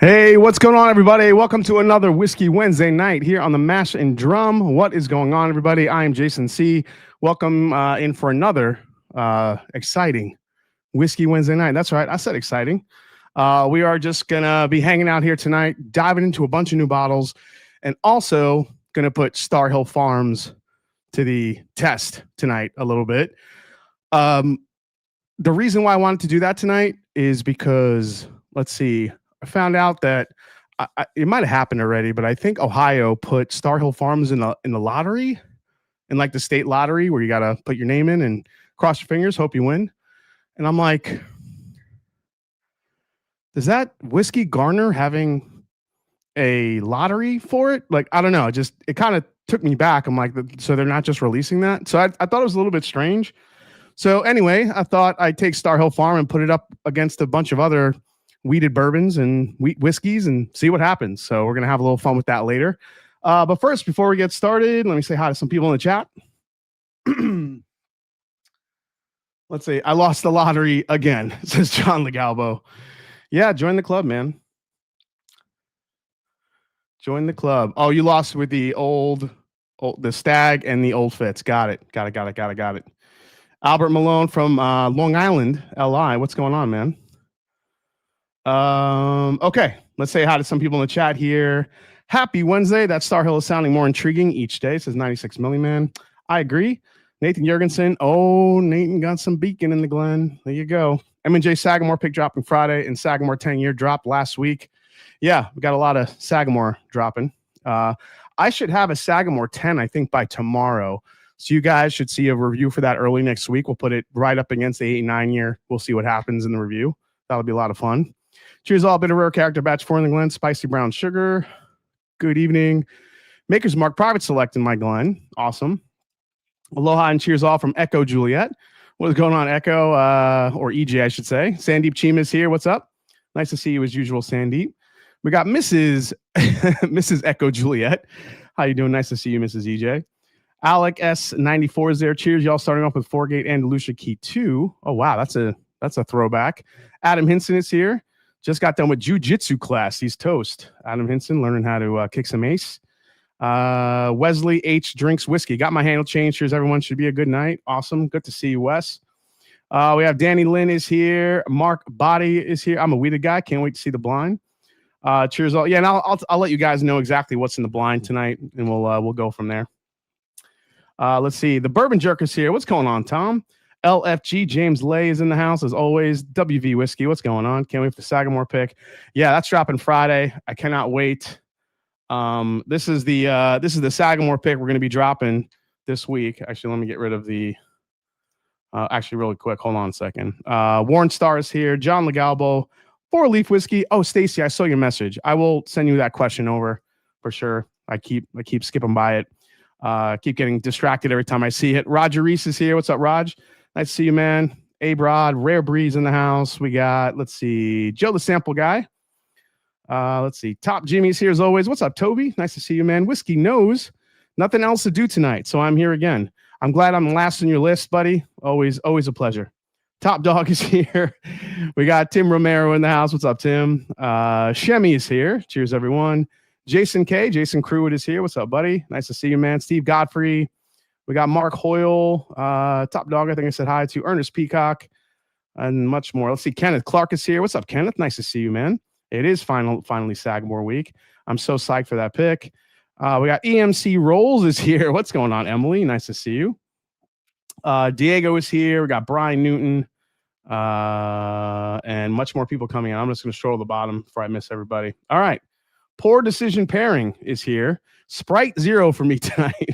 Hey, what's going on, everybody? Welcome to another Whiskey Wednesday night here on the Mash and Drum. What is going on, everybody? I am Jason C. Welcome in for another exciting Whiskey Wednesday night. That's right, I said exciting. We are just going to be hanging out here tonight, diving into a bunch of new bottles, and also going to put Star Hill Farms to the test tonight a little bit. The reason why I wanted to do that tonight is because, let's see, I found out that it might have happened already, but I think Ohio put Star Hill Farms in the lottery, in like the state lottery where you got to put your name in and cross your fingers, hope you win. And I'm like, does that whiskey garner having a lottery for it? Like, I don't know. It kind of took me back. I'm like, so they're not just releasing that? So I thought it was a little bit strange. So anyway, I thought I'd take Star Hill Farm and put it up against a bunch of other wheated bourbons and wheat whiskeys and see what happens. So we're going to have a little fun with that later. But first, before we get started, let me say hi to some people in the chat. Let's see. I lost the lottery again, says John Legalbo. Yeah, join the club, man. Join the club. Oh, you lost with the the Stag and the Old Fitz. Got it. Albert Malone from Long Island, LI. What's going on, man? Okay, let's say hi to some people in the chat here. Happy Wednesday. That Star Hill is sounding more intriguing each day, says 96 Milliman. I agree. Nathan Jurgensen. Oh, Nathan got some Beyke in the Glen. There you go. M&J Sagamore pick dropping Friday and Sagamore 10-year dropped last week. Yeah, we got a lot of Sagamore dropping. I should have a Sagamore 10, I think, by tomorrow. So you guys should see a review for that early next week. We'll put it right up against the 8-9-year. We'll see what happens in the review. That'll be a lot of fun. Cheers all, bit of rare character batch 4 in the Glen, spicy brown sugar. Good evening. Maker's Mark private select in my Glen. Awesome. Aloha and cheers all from Echo Juliet. What is going on, Echo? Or EJ, I should say. Sandeep Chima is here. What's up? Nice to see you as usual, Sandeep. We got Mrs. Mrs. Echo Juliet. How you doing? Nice to see you, Mrs. EJ. Alec S94 is there. Cheers, y'all. Starting off with Foregate Andalusia Key 2. Oh, wow. That's a throwback. Adam Hinson is here. Just got done with jiu-jitsu class. He's toast. Adam Hinson learning how to kick some ace. Wesley H drinks whiskey. Got my handle changed. Cheers, everyone. Should be a good night. Awesome. Good to see you, Wes. We have Danny Lynn is here. Mark Body is here. I'm a weeded guy. Can't wait to see the blind. Cheers all. Yeah, and I'll let you guys know exactly what's in the blind tonight, and we'll go from there. Let's see. The Bourbon Jerk is here. What's going on, Tom? LFG James Lay is in the house as always. WV Whiskey, what's going on? Can't wait for the Sagamore pick. Yeah, that's dropping Friday. I cannot wait. This is the Sagamore pick we're going to be dropping this week. Actually, let me get rid of the. Actually, really quick, hold on a second. Warren Starr is here. John Legalbo, 4-leaf whiskey. Oh, Stacy, I saw your message. I will send you that question over for sure. I keep skipping by it. Keep getting distracted every time I see it. Roger Reese is here. What's up, Raj? Nice to see you, man. A-Brod, Rare Breeze in the house. We got, let's see, Joe the Sample Guy. Let's see, Top Jimmy's here as always. What's up, Toby? Nice to see you, man. Whiskey knows nothing else to do tonight, so I'm here again. I'm glad I'm last on your list, buddy. Always a pleasure. Top Dog is here. We got Tim Romero in the house. What's up, Tim? Shemi is here. Cheers, everyone. Jason K. Jason Crewwood is here. What's up, buddy? Nice to see you, man. Steve Godfrey. We got Mark Hoyle, Top Dog. I think I said hi to Ernest Peacock and much more. Let's see. Kenneth Clark is here. What's up, Kenneth? Nice to see you, man. It is finally Sagamore week. I'm so psyched for that pick. We got EMC Rolls is here. What's going on, Emily? Nice to see you. Diego is here. We got Brian Newton and much more people coming in. I'm just going to stroll the bottom before I miss everybody. All right. Poor Decision Pairing is here. Sprite Zero for me tonight.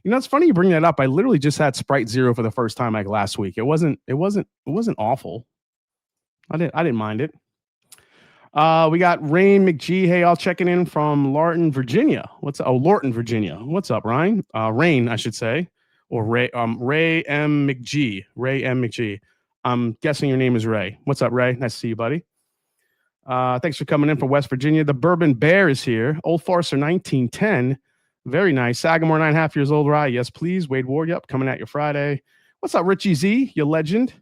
You know, it's funny you bring that up. I literally just had Sprite Zero for the first time like last week. It wasn't awful. I didn't mind it. We got Rain McGee. Hey, I'll checking in from Lorton, Virginia. Lorton, Virginia. What's up, Ryan? Rain, I should say, or Ray M McGee. Ray M McGee. I'm guessing your name is Ray. What's up, Ray? Nice to see you, buddy. Thanks for coming in from West Virginia. The Bourbon Bear is here. Old Forester 1910. Very nice. Sagamore 9.5 years old, rye. Yes, please. Wade Ward, yep, coming at you Friday. What's up, Richie Z? You legend.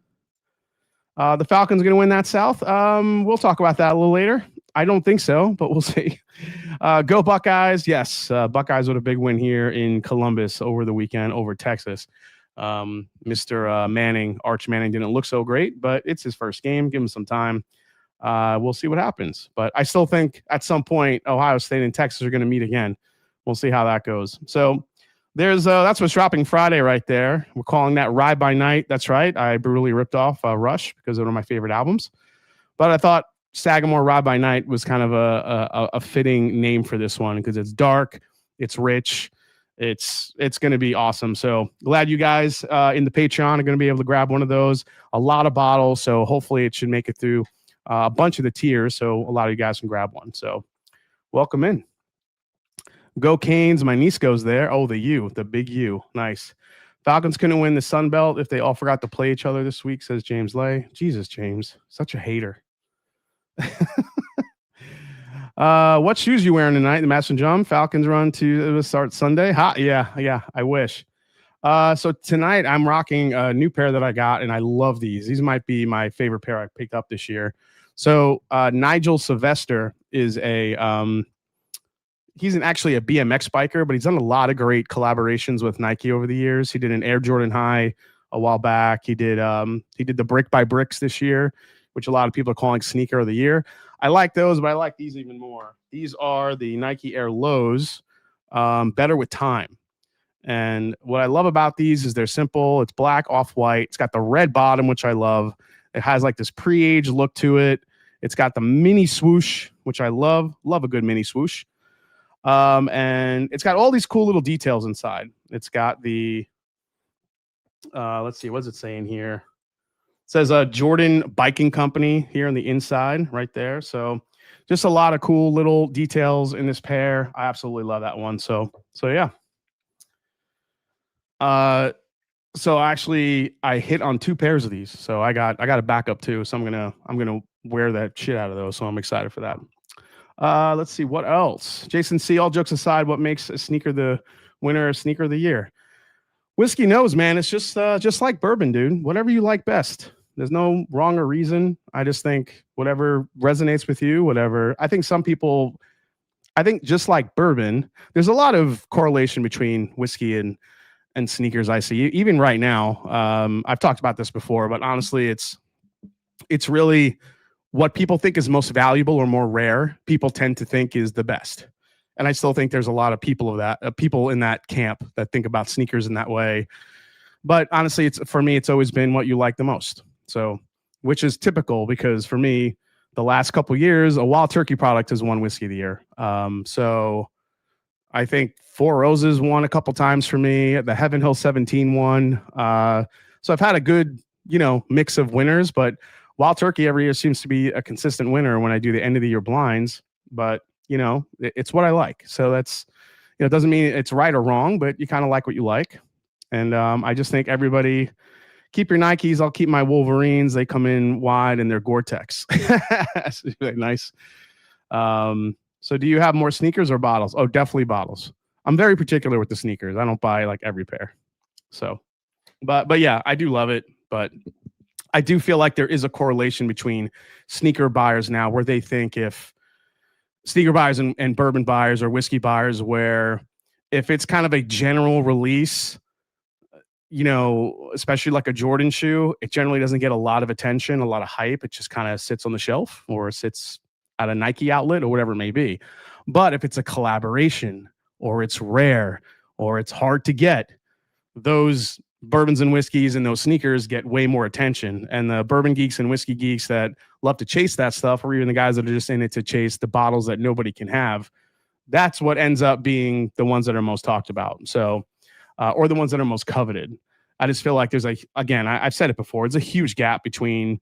The Falcons going to win that South. We'll talk about that a little later. I don't think so, but we'll see. Go Buckeyes. Yes, Buckeyes with a big win here in Columbus over the weekend over Texas. Mr. Manning, Arch Manning, didn't look so great, but it's his first game. Give him some time. We'll see what happens. But I still think at some point, Ohio State and Texas are going to meet again. We'll see how that goes. So there's that's what's dropping Friday right there. We're calling that Ride by Night. That's right. I brutally ripped off Rush because they're one of my favorite albums. But I thought Sagamore Ride by Night was kind of a fitting name for this one because it's dark, it's rich, it's going to be awesome. So glad you guys in the Patreon are going to be able to grab one of those. A lot of bottles, so hopefully it should make it through a bunch of the tiers, so a lot of you guys can grab one. So welcome in. Go Canes. My niece goes there. Oh, the big U. Nice. Falcons couldn't win the Sun Belt if they all forgot to play each other this week, says James Lay. Jesus, James. Such a hater. What shoes you wearing tonight? The Master Drum. Falcons run to start Sunday. Hot. Yeah. I wish. So tonight I'm rocking a new pair that I got, and I love these. These might be my favorite pair I picked up this year. So Nigel Sylvester is he's actually a BMX biker, but he's done a lot of great collaborations with Nike over the years. He did an Air Jordan High a while back. He did the Brick by Bricks this year, which a lot of people are calling sneaker of the year. I like those, but I like these even more. These are the Nike Air Lows, Better with Time. And what I love about these is they're simple. It's black, off-white. It's got the red bottom, which I love. It has like this pre-age look to it. It's got the mini swoosh, which I love. Love a good mini swoosh. And it's got all these cool little details inside. It's got the, let's see, what's it saying here? It says Jordan Biking Company here on the inside right there. So just a lot of cool little details in this pair. I absolutely love that one. So yeah. So actually I hit on 2 pairs of these. So I got a backup too. So I'm going to wear that shit out of those. So I'm excited for that. Let's see what else. Jason C, all jokes aside, what makes a sneaker the winner of sneaker of the year? Whiskey knows, man. It's just like bourbon, dude. Whatever you like best. There's no wrong or reason. I just think whatever resonates with you, whatever. I think just like bourbon, there's a lot of correlation between whiskey and sneakers. I see even right now. I've talked about this before, but honestly, it's really what people think is most valuable or more rare. People tend to think is the best. And I still think there's a lot of people in that camp that think about sneakers in that way. But honestly, for me, it's always been what you like the most. So, which is typical because for me, the last couple years, a Wild Turkey product has won whiskey of the year. So I think Four Roses won a couple times for me. The Heaven Hill 17 won. So I've had a good, mix of winners, but Wild Turkey every year seems to be a consistent winner when I do the end of the year blinds. But it's what I like. So that's, it doesn't mean it's right or wrong, but you kind of like what you like. And I just think everybody keep your Nikes. I'll keep my Wolverines. They come in wide and they're Gore-Tex. That's really nice. So do you have more sneakers or bottles? Oh, definitely bottles. I'm very particular with the sneakers. I don't buy like every pair. So, but yeah, I do love it. But I do feel like there is a correlation between sneaker buyers now where they think if sneaker buyers and bourbon buyers or whiskey buyers, where if it's kind of a general release, especially like a Jordan shoe, it generally doesn't get a lot of attention, a lot of hype. It just kind of sits on the shelf or sits at a Nike outlet or whatever it may be. But if it's a collaboration or it's rare or it's hard to get, those bourbons and whiskeys and those sneakers get way more attention. And the bourbon geeks and whiskey geeks that love to chase that stuff, or even the guys that are just in it to chase the bottles that nobody can have, that's what ends up being the ones that are most talked about. So, or the ones that are most coveted. I just feel like there's I've said it before, it's a huge gap between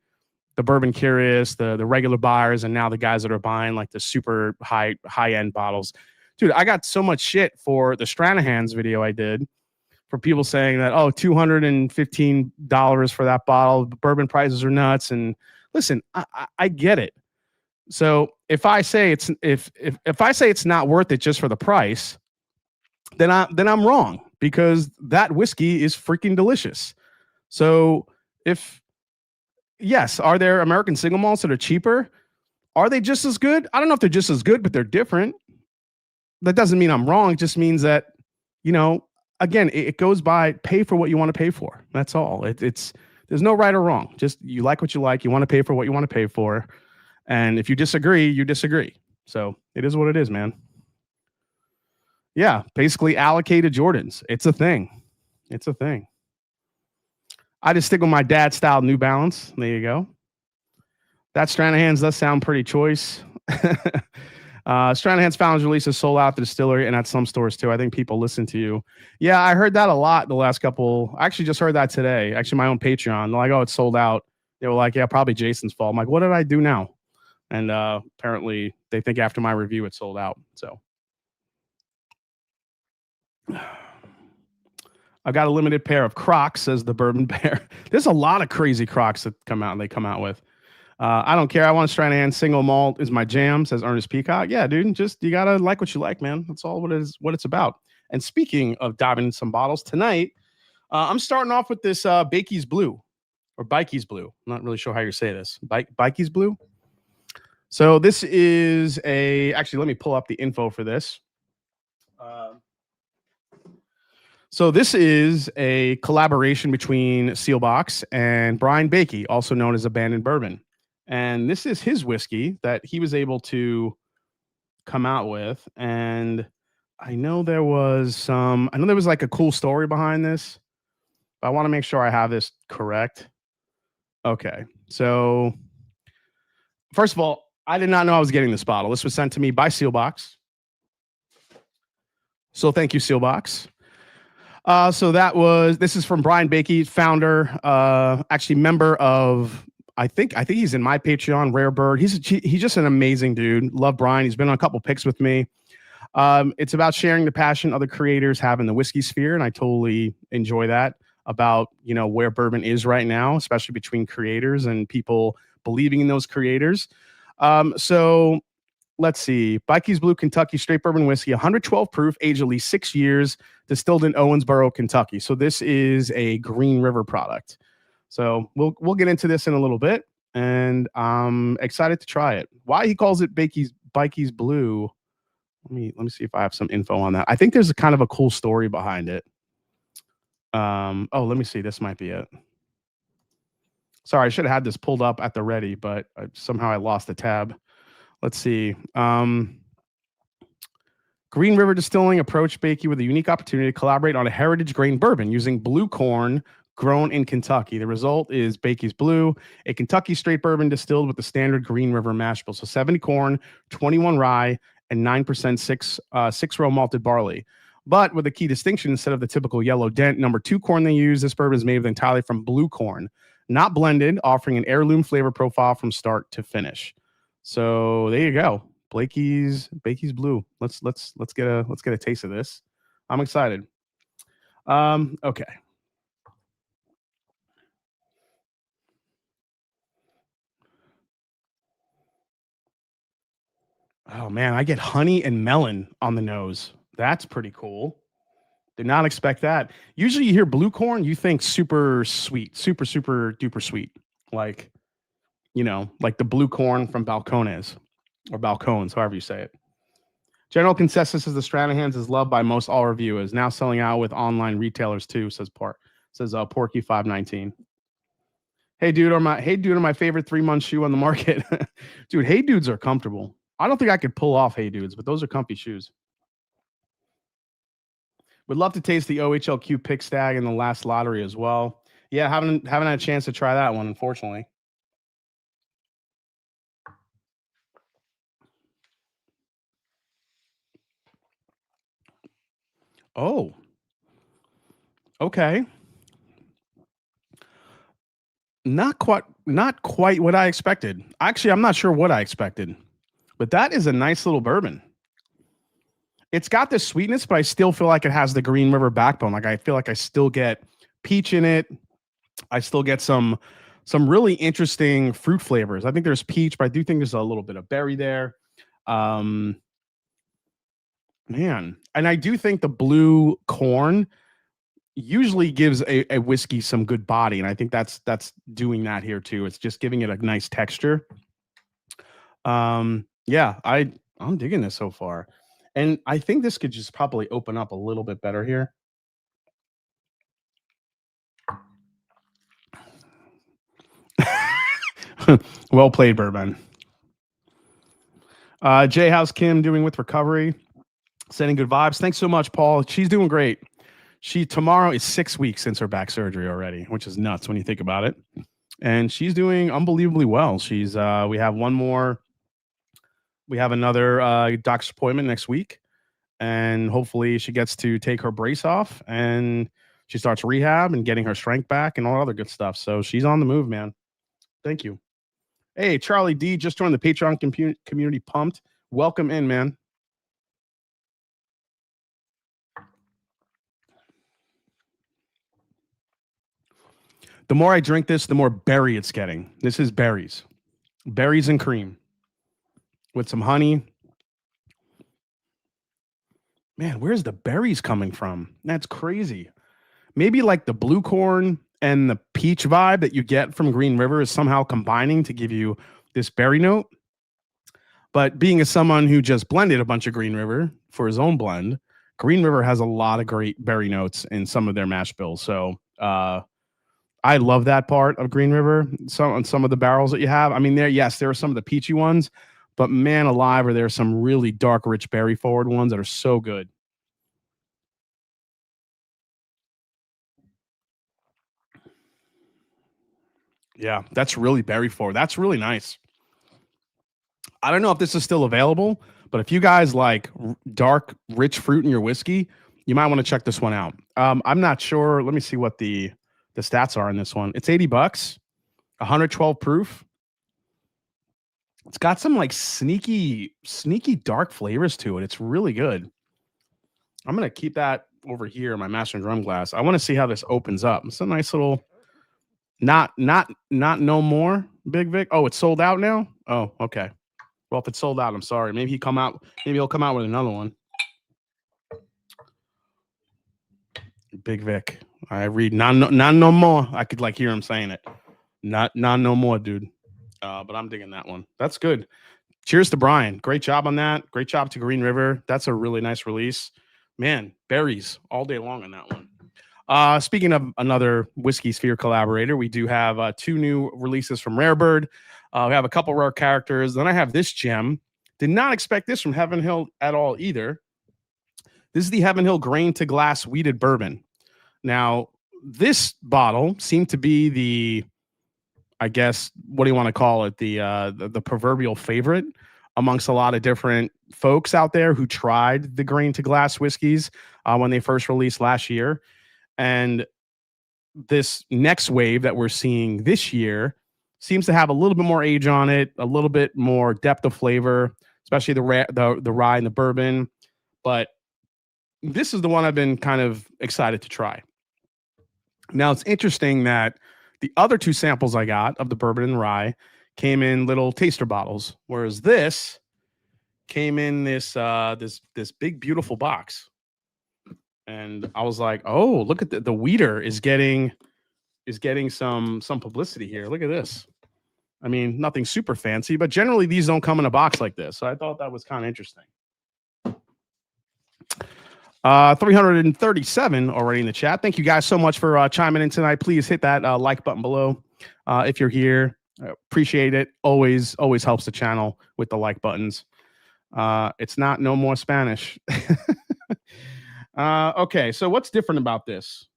the bourbon curious, the regular buyers, and now the guys that are buying like the super high end bottles. Dude, I got so much shit for the Stranahan's video I did for people saying that, $215 for that bottle, bourbon prices are nuts. And listen, I get it. So if I say it's not worth it just for the price, then I'm wrong, because that whiskey is freaking delicious. So yes, are there American single malts that are cheaper? Are they just as good? I don't know if they're just as good, but they're different. That doesn't mean I'm wrong. It just means that, you know, again, it goes by pay for what you want to pay for. That's all. It's there's no right or wrong. Just you like what you like. You want to pay for what you want to pay for. And if you disagree, you disagree. So it is what it is, man. Yeah, basically allocated Jordans. It's a thing. It's a thing. I just stick with my dad style New Balance. There you go. That Stranahan's does sound pretty choice. Stranahan's Fountains release is sold out at the distillery and at some stores too. I think people listen to you. Yeah, I heard that a lot the last couple. I actually just heard that today. Actually, my own Patreon. They're like, oh, it's sold out. They were like, yeah, probably Jason's fault. I'm like, what did I do now? And apparently they think after my review it's sold out. So I've got a limited pair of Crocs, says the Bourbon Bear. There's a lot of crazy Crocs that come out and they come out with. I don't care. I want Stranahan single malt is my jam, says Ernest Peacock. Yeah, dude, just you gotta like what you like, man. That's all what it's about. And speaking of diving in some bottles tonight, I'm starting off with this Beyke's Blue or Beyke's Blue. I'm not really sure how you say this. Beyke's Blue. So this is actually, let me pull up the info for this. So this is a collaboration between Sealbox and Brian Beyke, also known as Abandoned Bourbon. And this is his whiskey that he was able to come out with. And I know there was like a cool story behind this, but I want to make sure I have this correct. Okay. So first of all, I did not know I was getting this bottle. This was sent to me by Sealbox. So thank you, Sealbox. So this is from Brian Beyke, founder, actually member of, I think he's in my Patreon, Rare Bird. He's just an amazing dude. Love Brian. He's been on a couple picks with me. It's about sharing the passion other creators have in the whiskey sphere. And I totally enjoy that about, where bourbon is right now, especially between creators and people believing in those creators. So let's see. Beyke's Blue Kentucky Straight Bourbon Whiskey, 112 proof, aged at least 6 years, distilled in Owensboro, Kentucky. So this is a Green River product. So we'll get into this in a little bit, and I'm excited to try it. Why he calls it Beyke's Blue? Let me see if I have some info on that. I think there's a kind of a cool story behind it. Let me see. This might be it. Sorry, I should have had this pulled up at the ready, but somehow I lost the tab. Let's see. Green River Distilling approached Beyke with a unique opportunity to collaborate on a heritage grain bourbon using blue corn grown in Kentucky. The result is Beyke's Blue, a Kentucky straight bourbon distilled with the standard Green River mash bill. So 70 corn, 21 rye, and 9% six-row malted barley. But with a key distinction, instead of the typical yellow dent number 2 corn they use, this bourbon is made entirely from blue corn, not blended, offering an heirloom flavor profile from start to finish. So there you go. Beyke's Blue. Let's get a taste of this. I'm excited. Okay. Oh man, I get honey and melon on the nose. That's pretty cool. Did not expect that. Usually you hear blue corn, you think super sweet, super duper sweet. Like, like the blue corn from Balcones or Balcones, however you say it. General consensus is the Stranahan's is loved by most all reviewers. Now selling out with online retailers too, says Porky 519. Hey dude, are my favorite 3-month shoe on the market. Dude, Hey Dudes are comfortable. I don't think I could pull off Hey Dudes, but those are comfy shoes. Would love to taste the OHLQ pick stag in the last lottery as well. Yeah, haven't had a chance to try that one, unfortunately. Oh. Okay. Not quite what I expected. Actually, I'm not sure what I expected. But that is a nice little bourbon. It's got this sweetness, but I still feel like it has the Green River backbone. Like I feel like I still get peach in it. I still get some really interesting fruit flavors. I think there's peach, but I do think there's a little bit of berry there. Man, and I do think the blue corn usually gives a whiskey some good body, and I think that's doing that here too. It's just giving it a nice texture. Yeah, I'm digging this so far. And I think this could just probably open up a little bit better here. Well played, Bourbon. Jay, how's Kim doing with recovery? Sending good vibes. Thanks so much, Paul. She's doing great. She tomorrow is 6 weeks since her back surgery already, which is nuts when you think about it. And she's doing unbelievably well. She's we have one more, we have another doctor's appointment next week, and hopefully she gets to take her brace off and she starts rehab and getting her strength back and all other good stuff. So she's on the move, man. Thank you. Hey, Charlie D just joined the Patreon community. Pumped. Welcome in, man. The more I drink this, the more berry it's getting. This is berries and cream with some honey. Man, where's the berries coming from? That's crazy. Maybe like the blue corn and the peach vibe that you get from Green River is somehow combining to give you this berry note. But being as someone who just blended a bunch of Green River for his own blend, Green River has a lot of great berry notes in some of their mash bills. So I love that part of Green River. On some of the barrels that you have. I mean, there are some of the peachy ones, but man alive, are there some really dark, rich berry forward ones that are so good. Yeah, that's really berry forward. That's really nice. I don't know if this is still available, but if you guys like dark, rich fruit in your whiskey, you might want to check this one out. I'm not sure. Let me see what the stats are in this one. It's $80, 112 proof. It's got some like sneaky dark flavors to it. It's really good. I'm gonna keep that over here in my master drum glass. I want to see how this opens up. It's a nice little. Not no more. Big Vic. Oh, it's sold out now. Oh, okay. Well, if it's sold out, I'm sorry. Maybe he'll come out with another one. Big Vic. I read not no more. I could like hear him saying it. Not no more, dude. But I'm digging that one. That's good. Cheers to Brian. Great job on that. Great job to Green River. That's a really nice release. Man, berries all day long on that one. Speaking of another Whiskey Sphere collaborator, we do have 2 new releases from Rarebird. We have a couple rare characters. Then I have this gem. Did not expect this from Heaven Hill at all either. This is the Heaven Hill Grain to Glass Wheated Bourbon. Now, this bottle seemed to be the, I guess, what do you want to call it? The proverbial favorite amongst a lot of different folks out there who tried the grain to glass whiskeys when they first released last year. And this next wave that we're seeing this year seems to have a little bit more age on it, a little bit more depth of flavor, especially the rye and the bourbon. But this is the one I've been kind of excited to try. Now, it's interesting that the other 2 samples I got of the bourbon and rye came in little taster bottles, whereas this came in this big, beautiful box. And I was like, oh, look at the weeder is getting some publicity here. Look at this. I mean, nothing super fancy, but generally these don't come in a box like this. So I thought that was kind of interesting. 337 already in the chat. Thank you guys so much for chiming in tonight. Please hit that like button below if you're here. Appreciate it. Always helps the channel with the like buttons. It's not no more Spanish. Okay, so what's different about this?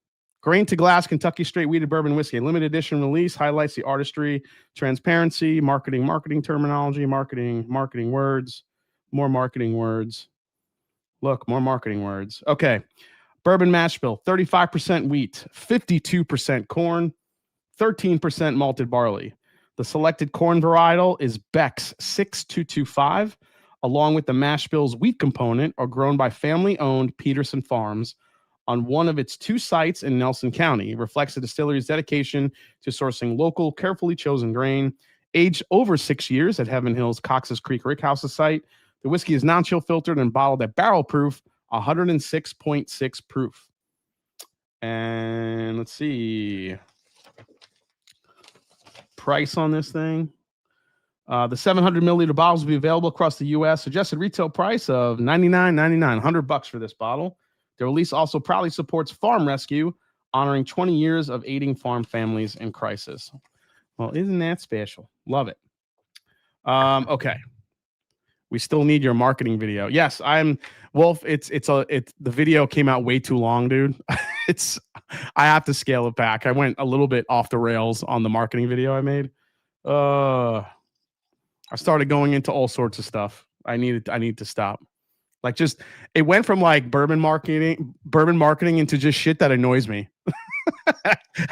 Grain to Glass Kentucky Straight Wheated Bourbon Whiskey, limited edition release, highlights the artistry, transparency, marketing terminology, marketing words, more marketing words. Look, more marketing words. Okay. Bourbon mash bill, 35% wheat, 52% corn, 13% malted barley. The selected corn varietal is Beck's 6225, along with the mash bill's wheat component, are grown by family-owned Peterson Farms on one of its 2 sites in Nelson County. It reflects the distillery's dedication to sourcing local, carefully chosen grain. Aged over 6 years at Heaven Hill's Cox's Creek Rickhouse's site, the whiskey is non-chill filtered and bottled at barrel proof, 106.6 proof. And let's see. Price on this thing. The 700 milliliter bottles will be available across the U.S. Suggested retail price of $99.99, $100 for this bottle. The release also proudly supports Farm Rescue, honoring 20 years of aiding farm families in crisis. Well, isn't that special? Love it. Okay. We still need your marketing video. Yes, I'm Wolf. The video came out way too long, dude. I have to scale it back. I went a little bit off the rails on the marketing video I made. I started going into all sorts of stuff. I need to stop. Like, just it went from like bourbon marketing into just shit that annoys me.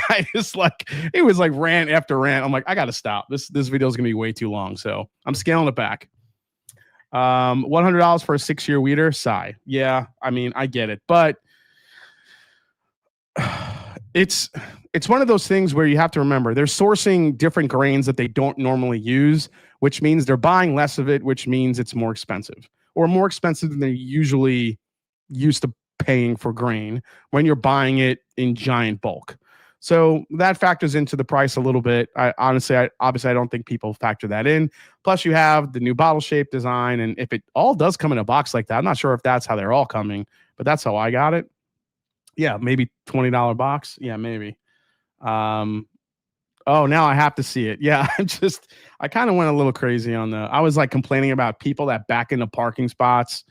I just like, it was like rant after rant. I'm like, I gotta stop. This video is gonna be way too long, so I'm scaling it back. $100 for a 6-year weeder. Sigh. Yeah, I mean, I get it, but it's one of those things where you have to remember they're sourcing different grains that they don't normally use, which means they're buying less of it, which means it's more expensive than they usually used to paying for grain when you're buying it in giant bulk. So that factors into the price a little bit. Obviously, I don't think people factor that in. Plus, you have the new bottle shape design, and if it all does come in a box like that, I'm not sure if that's how they're all coming, but that's how I got it. Yeah, maybe $20 box. Yeah, maybe. Oh, now I have to see it. Yeah, I kind of went a little crazy on I was like complaining about people that back into parking spots.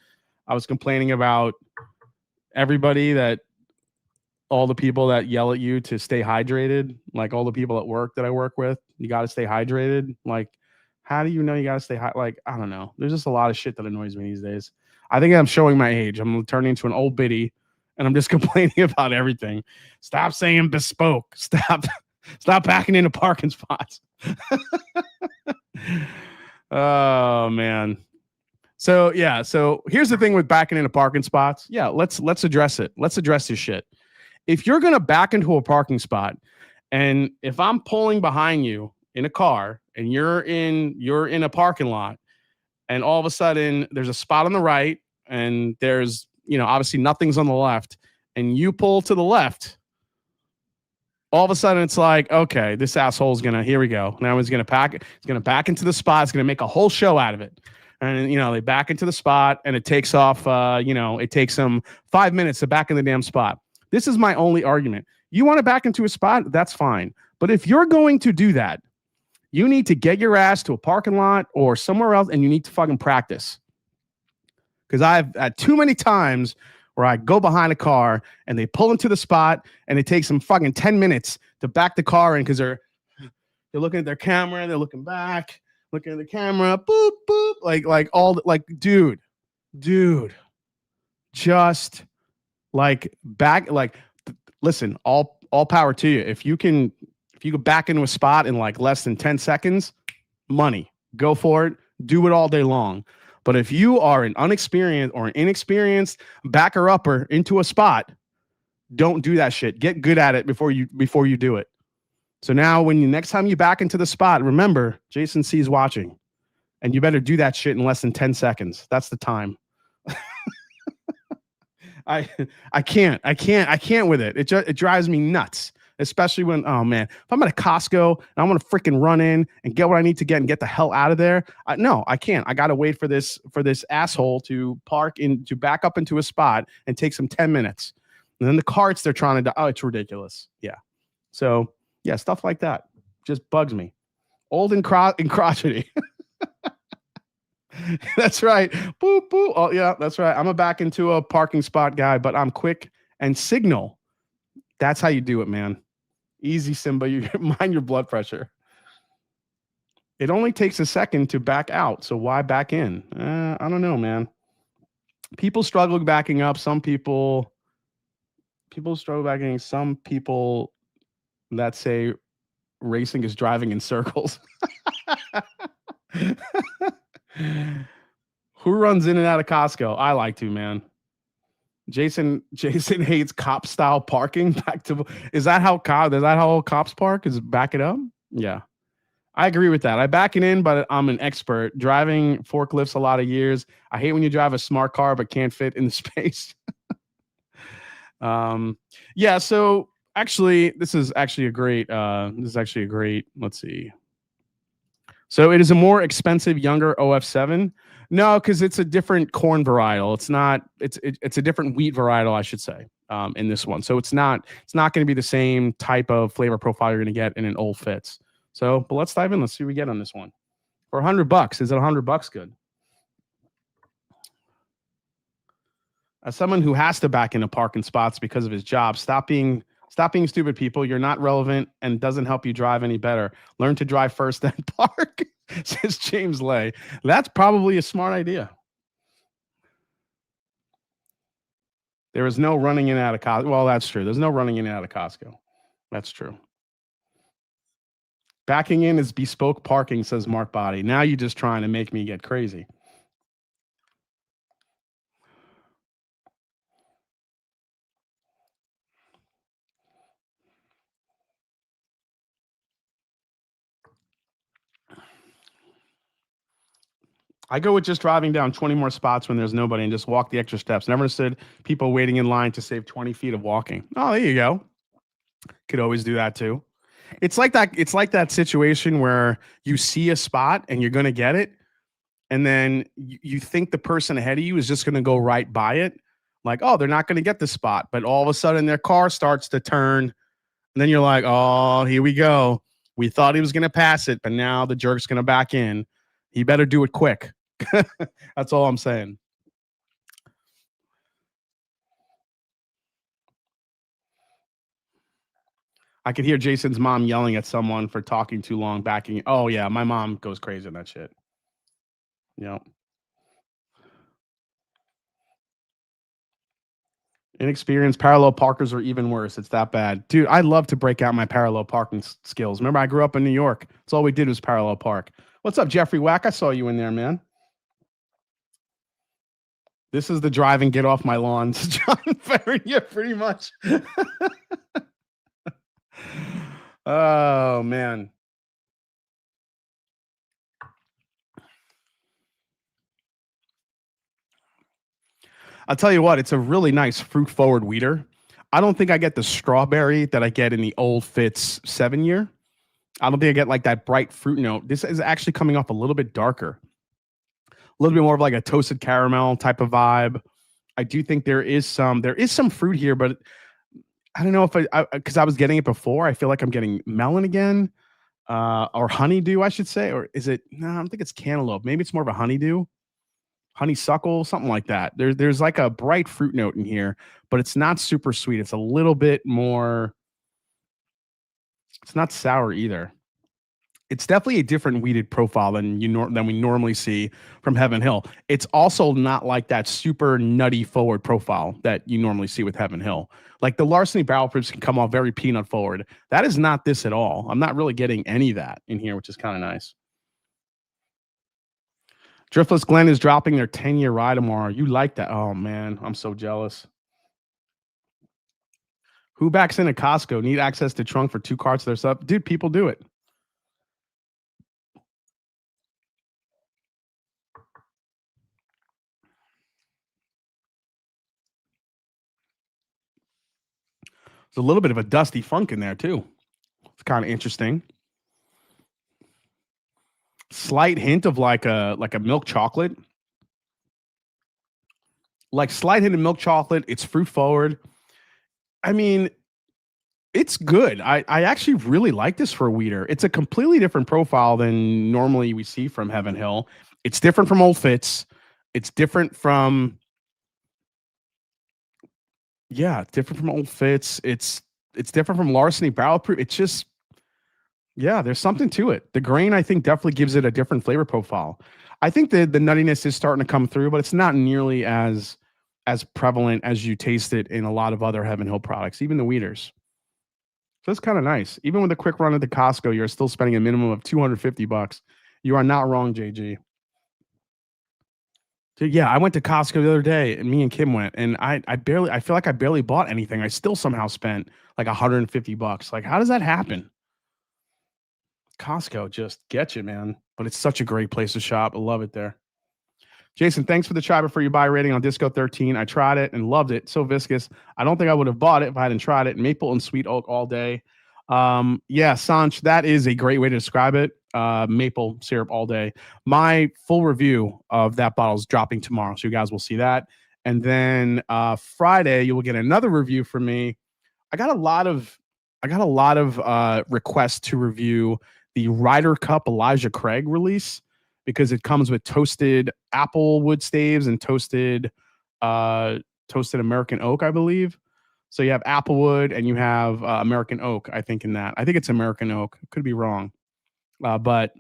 I was complaining about all the people that yell at you to stay hydrated, like all the people at work that I work with. You got to stay hydrated. Like, how do you know you got to stay high? Like, I don't know. There's just a lot of shit that annoys me these days. I think I'm showing my age. I'm turning into an old biddy, and I'm just complaining about everything. Stop saying bespoke. Stop backing into parking spots. Oh, man. So, yeah. So here's the thing with backing into parking spots. Yeah, let's address it. Let's address this shit. If you're going to back into a parking spot, and if I'm pulling behind you in a car and you're in a parking lot, and all of a sudden there's a spot on the right and there's, obviously nothing's on the left, and you pull to the left, all of a sudden it's like, okay, this asshole's here we go. Now he's going to back into the spot. It's going to make a whole show out of it. And, they back into the spot and it takes off, it takes them 5 minutes to back in the damn spot. This is my only argument. You want to back into a spot? That's fine. But if you're going to do that, you need to get your ass to a parking lot or somewhere else, and you need to fucking practice. Because I've had too many times where I go behind a car and they pull into the spot and it takes them fucking 10 minutes to back the car in because they're looking at their camera, they're looking back, looking at the camera, boop, boop, dude, just like back, like, listen, all power to you. If you can back into a spot in like less than 10 seconds, money, go for it, do it all day long. But if you are an unexperienced or an inexperienced backer upper into a spot, don't do that shit. Get good at it before you do it. So now next time you back into the spot, remember, Jason C is watching, and you better do that shit in less than 10 seconds. That's the time. I can't with it. It drives me nuts, especially when, oh man, if I'm at a Costco and I want to freaking run in and get what I need to get and get the hell out of there. No, I can't. I got to wait for this asshole to back up into a spot and take some 10 minutes. And then the carts they're trying to, it's ridiculous. Yeah. So yeah, stuff like that just bugs me. Old and crotchety. That's right. Boop, boop. Oh, yeah, that's right. I'm a back into a parking spot guy, but I'm quick and signal. That's how you do it, man. Easy, Simba. You mind your blood pressure. It only takes a second to back out, so why back in? I don't know, man. People struggle backing up. Some people struggle backing. Some people that say racing is driving in circles. Who runs in and out of Costco? I like to, man. Jason hates cop style parking. Is that how cops park? Is back it up? Yeah. I agree with that. I back it in, but I'm an expert. Driving forklifts a lot of years. I hate when you drive a smart car but can't fit in the space. Yeah, so actually this is actually a great let's see. So it is a more expensive, younger OF7. No, because it's a different corn varietal. It's not. It's a different wheat varietal, I should say. In this one, so it's not going to be the same type of flavor profile you're going to get in an Old Fitz. So, but let's dive in. Let's see what we get on this one. For $100, is it $100 good? As someone who has to back into parking spots because of his job, stop being stupid, people. You're not relevant and doesn't help you drive any better. Learn to drive first, then park, says James Lay. That's probably a smart idea. There is no running in and out of Costco. Well, that's true. There's no running in and out of Costco. That's true. Backing in is bespoke parking, says Mark Body. Now you're just trying to make me get crazy. I go with just driving down 20 more spots when there's nobody and just walk the extra steps. Never understood people waiting in line to save 20 feet of walking. Oh, there you go. Could always do that too. It's like that. It's like that situation where you see a spot and you're going to get it. And then you think the person ahead of you is just going to go right by it. Like, oh, they're not going to get the spot. But all of a sudden their car starts to turn. And then you're like, oh, here we go. We thought he was going to pass it, but now the jerk's going to back in. He better do it quick. That's all I'm saying. I could hear Jason's mom yelling at someone for talking too long, backing. Oh, yeah. My mom goes crazy on that shit. Yep. Inexperienced parallel parkers are even worse. It's that bad. Dude, I love to break out my parallel parking skills. Remember, I grew up in New York. That's all we did was parallel park. What's up, Jeffrey Wack? I saw you in there, man. This is the drive and get off my lawn, John Ferry. Yeah, pretty much. Oh, man. I'll tell you what, it's a really nice fruit-forward weeder. I don't think I get the strawberry that I get in the Old Fitz 7-year. I don't think I get like that bright fruit note. This is actually coming off a little bit darker. A little bit more of like a toasted caramel type of vibe. I do think there is some fruit here, but I don't know if because I was getting it before. I feel like I'm getting melon again, or honeydew, I should say. Or is it? No, I don't think it's cantaloupe. Maybe it's more of a honeydew. Honeysuckle, something like that. There's like a bright fruit note in here, but it's not super sweet. It's a little bit more. It's not sour either. It's definitely a different weeded profile than we normally see from Heaven Hill. It's also not like that super nutty forward profile that you normally see with Heaven Hill. Like the Larceny barrel proofs can come off very peanut forward. That is not this at all. I'm not really getting any of that in here, which is kind of nice. Driftless Glen is dropping their 10-year rye tomorrow. You like that? Oh, man. I'm so jealous. Who backs in at Costco? Need access to trunk for 2 carts of their stuff? Dude, people do it. There's a little bit of a dusty funk in there, too. It's kind of interesting. Slight hint of like a milk chocolate. Like slight hint of milk chocolate. It's fruit forward. I mean, it's good. I actually really like this for a weeder. It's a completely different profile than normally we see from Heaven Hill. It's different from Old Fitz. It's different from different from Old Fitz. It's different from Larceny barrel proof. It's just there's something to it. The grain, I think, definitely gives it a different flavor profile. I think the nuttiness is starting to come through, but it's not nearly as prevalent as you taste it in a lot of other Heaven Hill products, even the weeders. So it's kind of nice. Even with a quick run at the Costco, you're still spending a minimum of $250. You are not wrong, JG. Dude, yeah, I went to Costco the other day, and me and Kim went, and I feel like I barely bought anything. I still somehow spent like $150. Like, how does that happen? Costco just gets you, man. But it's such a great place to shop. I love it there. Jason, thanks for the try before you buy rating on Disco 13. I tried it and loved it. So viscous. I don't think I would have bought it if I hadn't tried it. Maple and sweet oak all day. Yeah, Sanch, that is a great way to describe it. maple syrup all day. My full review of that bottle is dropping tomorrow, so you guys will see that. And then Friday, you will get another review from me. I got a lot of requests to review the Ryder Cup Elijah Craig release because it comes with toasted apple wood staves and toasted American oak, I believe. So you have applewood and you have American oak, I think, in that. I think it's American oak. Could be wrong. But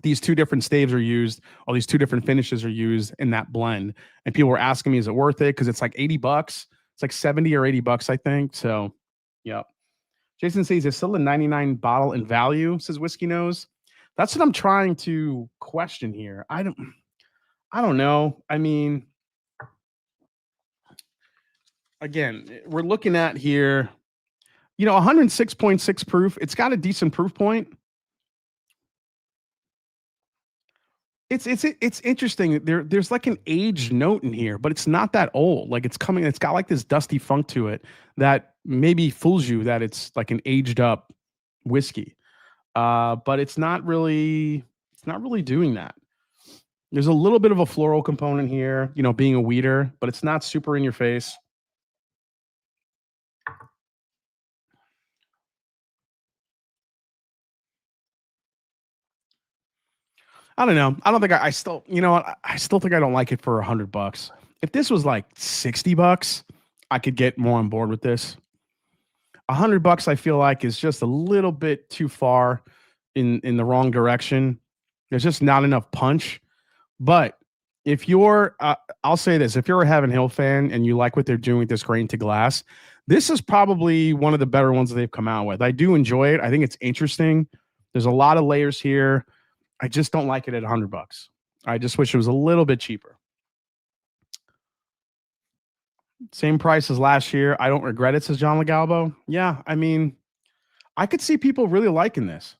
these two different staves are used, all these two different finishes are used in that blend. And people were asking me, is it worth it? Because it's like $80. It's like 70 or $80, I think. So, yeah. Jason says, it's still a 99 bottle in value, says Whiskey Nose. That's what I'm trying to question here. I don't know. I mean, again, we're looking at here, 106.6 proof. It's got a decent proof point. It's interesting. There's like an aged note in here, but it's not that old. Like it's got like this dusty funk to it that maybe fools you that it's like an aged up whiskey. But it's not really doing that. There's a little bit of a floral component here, being a weeder, but it's not super in your face. I don't know. I don't think I still, I still think I don't like it for $100. If this was like $60, I could get more on board with this. $100, I feel like, is just a little bit too far in the wrong direction. There's just not enough punch. But if you're, I'll say this, if you're a Heaven Hill fan and you like what they're doing with this grain to glass, this is probably one of the better ones that they've come out with. I do enjoy it. I think it's interesting. There's a lot of layers here. I just don't like it at $100. I just wish it was a little bit cheaper. Same price as last year. I don't regret it, says John Legalbo. Yeah, I mean, I could see people really liking this.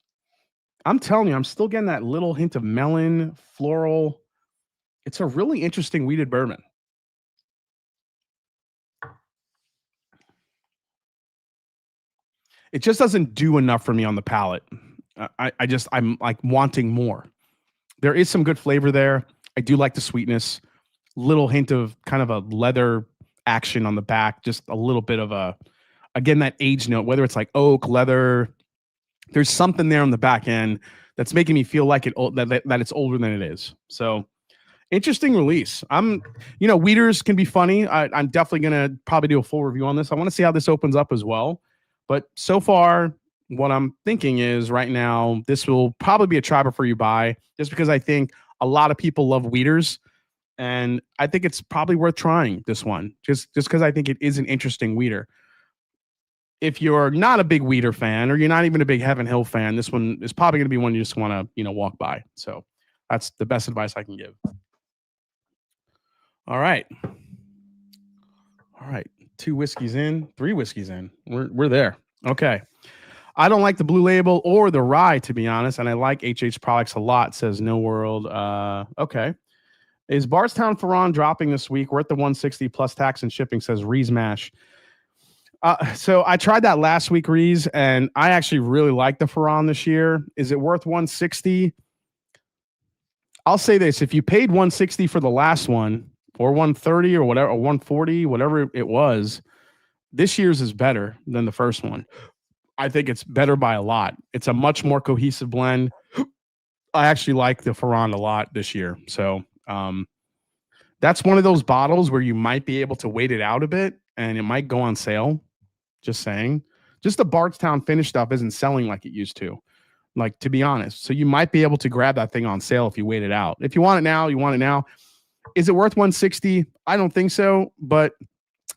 I'm telling you, I'm still getting that little hint of melon, floral. It's a really interesting wheated bourbon. It just doesn't do enough for me on the palate. I'm like wanting more. There is some good flavor there. I do like the sweetness. Little hint of kind of a leather action on the back. Just a little bit of again, that age note, whether it's like oak, leather, there's something there on the back end that's making me feel like that it's older than it is. So interesting release. Weeders can be funny. I'm definitely going to probably do a full review on this. I want to see how this opens up as well. But so far, what I'm thinking is right now, this will probably be a try before you buy, just because I think a lot of people love weeders. And I think it's probably worth trying this one, just because I think it is an interesting weeder. If you're not a big weeder fan, or you're not even a big Heaven Hill fan, this one is probably going to be one you just want to, walk by. So that's the best advice I can give. All right. 2 whiskeys in, 3 whiskeys in. We're there. Okay. I don't like the Blue Label or the rye, to be honest, and I like HH products a lot, says No World. Okay. Is Bardstown Ferran dropping this week? We're at the 160 plus tax and shipping, says Rees Mash. So I tried that last week, Rees, and I actually really like the Ferran this year. Is it worth 160? I'll say this. If you paid 160 for the last one, or 130 or whatever, or 140, whatever it was, this year's is better than the first one. I think it's better by a lot. It's a much more cohesive blend. I actually like the Ferran a lot this year. So that's one of those bottles where you might be able to wait it out a bit and it might go on sale. Just saying. Just the Bardstown finish stuff isn't selling like it used to. Like, to be honest. So you might be able to grab that thing on sale if you wait it out. If you want it now, you want it now. Is it worth 160? I don't think so, but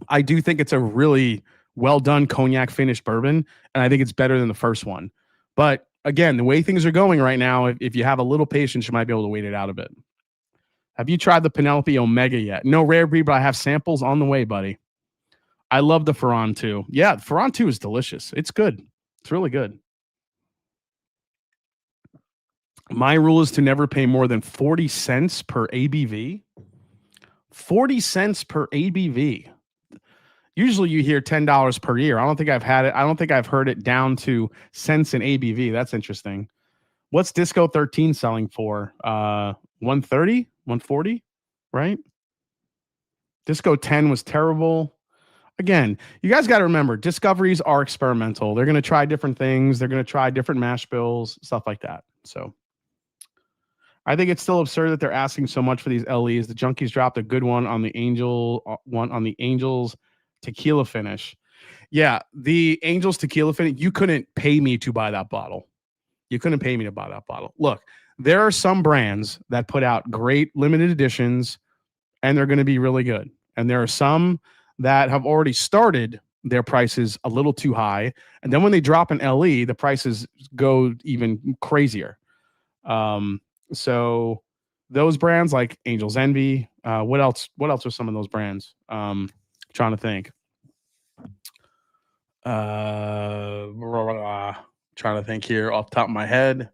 I do think it's a really well done cognac finished bourbon, and I think it's better than the first one. But again, the way things are going right now, if you have a little patience, you might be able to wait it out a bit. Have you tried the Penelope Omega yet? No rare breed, but I have samples on the way, buddy. I love the Ferran 2. Yeah, Ferran 2 is delicious. It's good. It's really good. My rule is to never pay more than 40 cents per ABV. 40 cents per ABV. Usually you hear $10 per year. I don't think I've heard it down to cents in ABV. That's interesting. What's Disco 13 selling for? 130, 140, right? Disco 10 was terrible. Again, you guys got to remember, discoveries are experimental. They're going to try different things. They're going to try different mash bills, stuff like that. So I think it's still absurd that they're asking so much for these LEs. The Junkies dropped a good one on the Angels tequila finish. Yeah, the Angels tequila finish. You couldn't pay me to buy that bottle. You couldn't pay me to buy that bottle. Look, there are some brands that put out great limited editions, and they're going to be really good. And there are some that have already started their prices a little too high. And then when they drop an LE, the prices go even crazier. So those brands like Angel's Envy, what else are some of those brands? Trying to think. Trying to think here off the top of my head.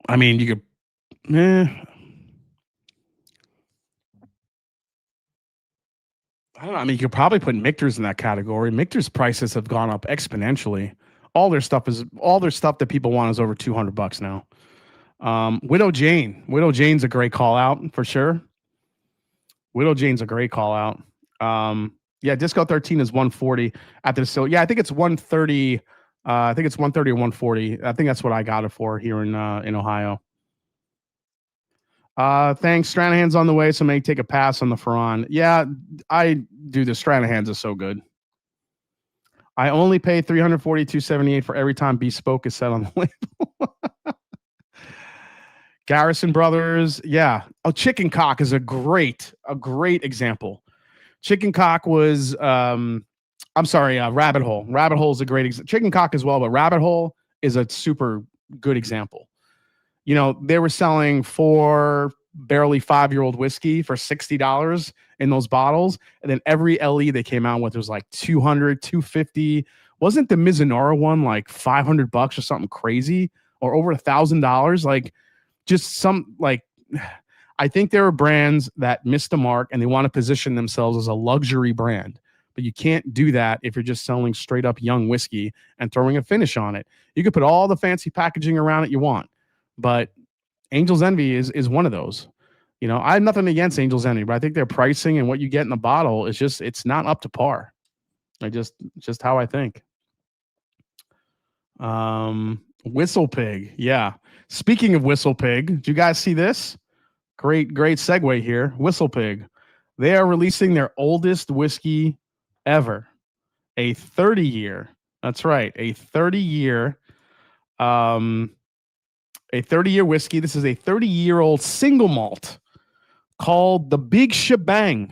I mean, you could, I don't know. I mean, you could probably put Michter's in that category. Michter's prices have gone up exponentially. All their stuff that people want is over $200 now. Widow Jane's a great call out for sure. Widow Jane's a great call out. Yeah, Disco 13 is 140 at the still. Yeah, I think it's 130. I think it's 130 or 140. I think that's what I got it for here in Ohio. Thanks. Stranahan's on the way, so may take a pass on the Ferran. Yeah, I do. The Stranahan's is so good. I only pay $342.78 for every time Bespoke is set on the label. Garrison Brothers, yeah. Oh, Chicken Cock is a great example. Chicken Cock was, Rabbit Hole. Rabbit Hole is a great example. Chicken Cock as well, but Rabbit Hole is a super good example. You know, they were selling 4 barely 5-year-old whiskey for $60 in those bottles. And then every LE they came out with was like $200, $250. Wasn't the Mizunara one like $500 or something crazy, or over $1,000? Like, just some, like, I think there are brands that missed the mark and they want to position themselves as a luxury brand. But you can't do that if you're just selling straight up young whiskey and throwing a finish on it. You could put all the fancy packaging around it you want. But Angel's Envy is one of those. You know, I have nothing against Angel's Envy, but I think their pricing and what you get in the bottle is just, it's not up to par. Just how I think. Whistle Pig. Yeah. Speaking of Whistle Pig, did you guys see this? Great segue here. Whistle Pig. They are releasing their oldest whiskey ever. A 30-year. That's right. A 30-year whiskey. This is a 30-year-old single malt called the Big Shebang.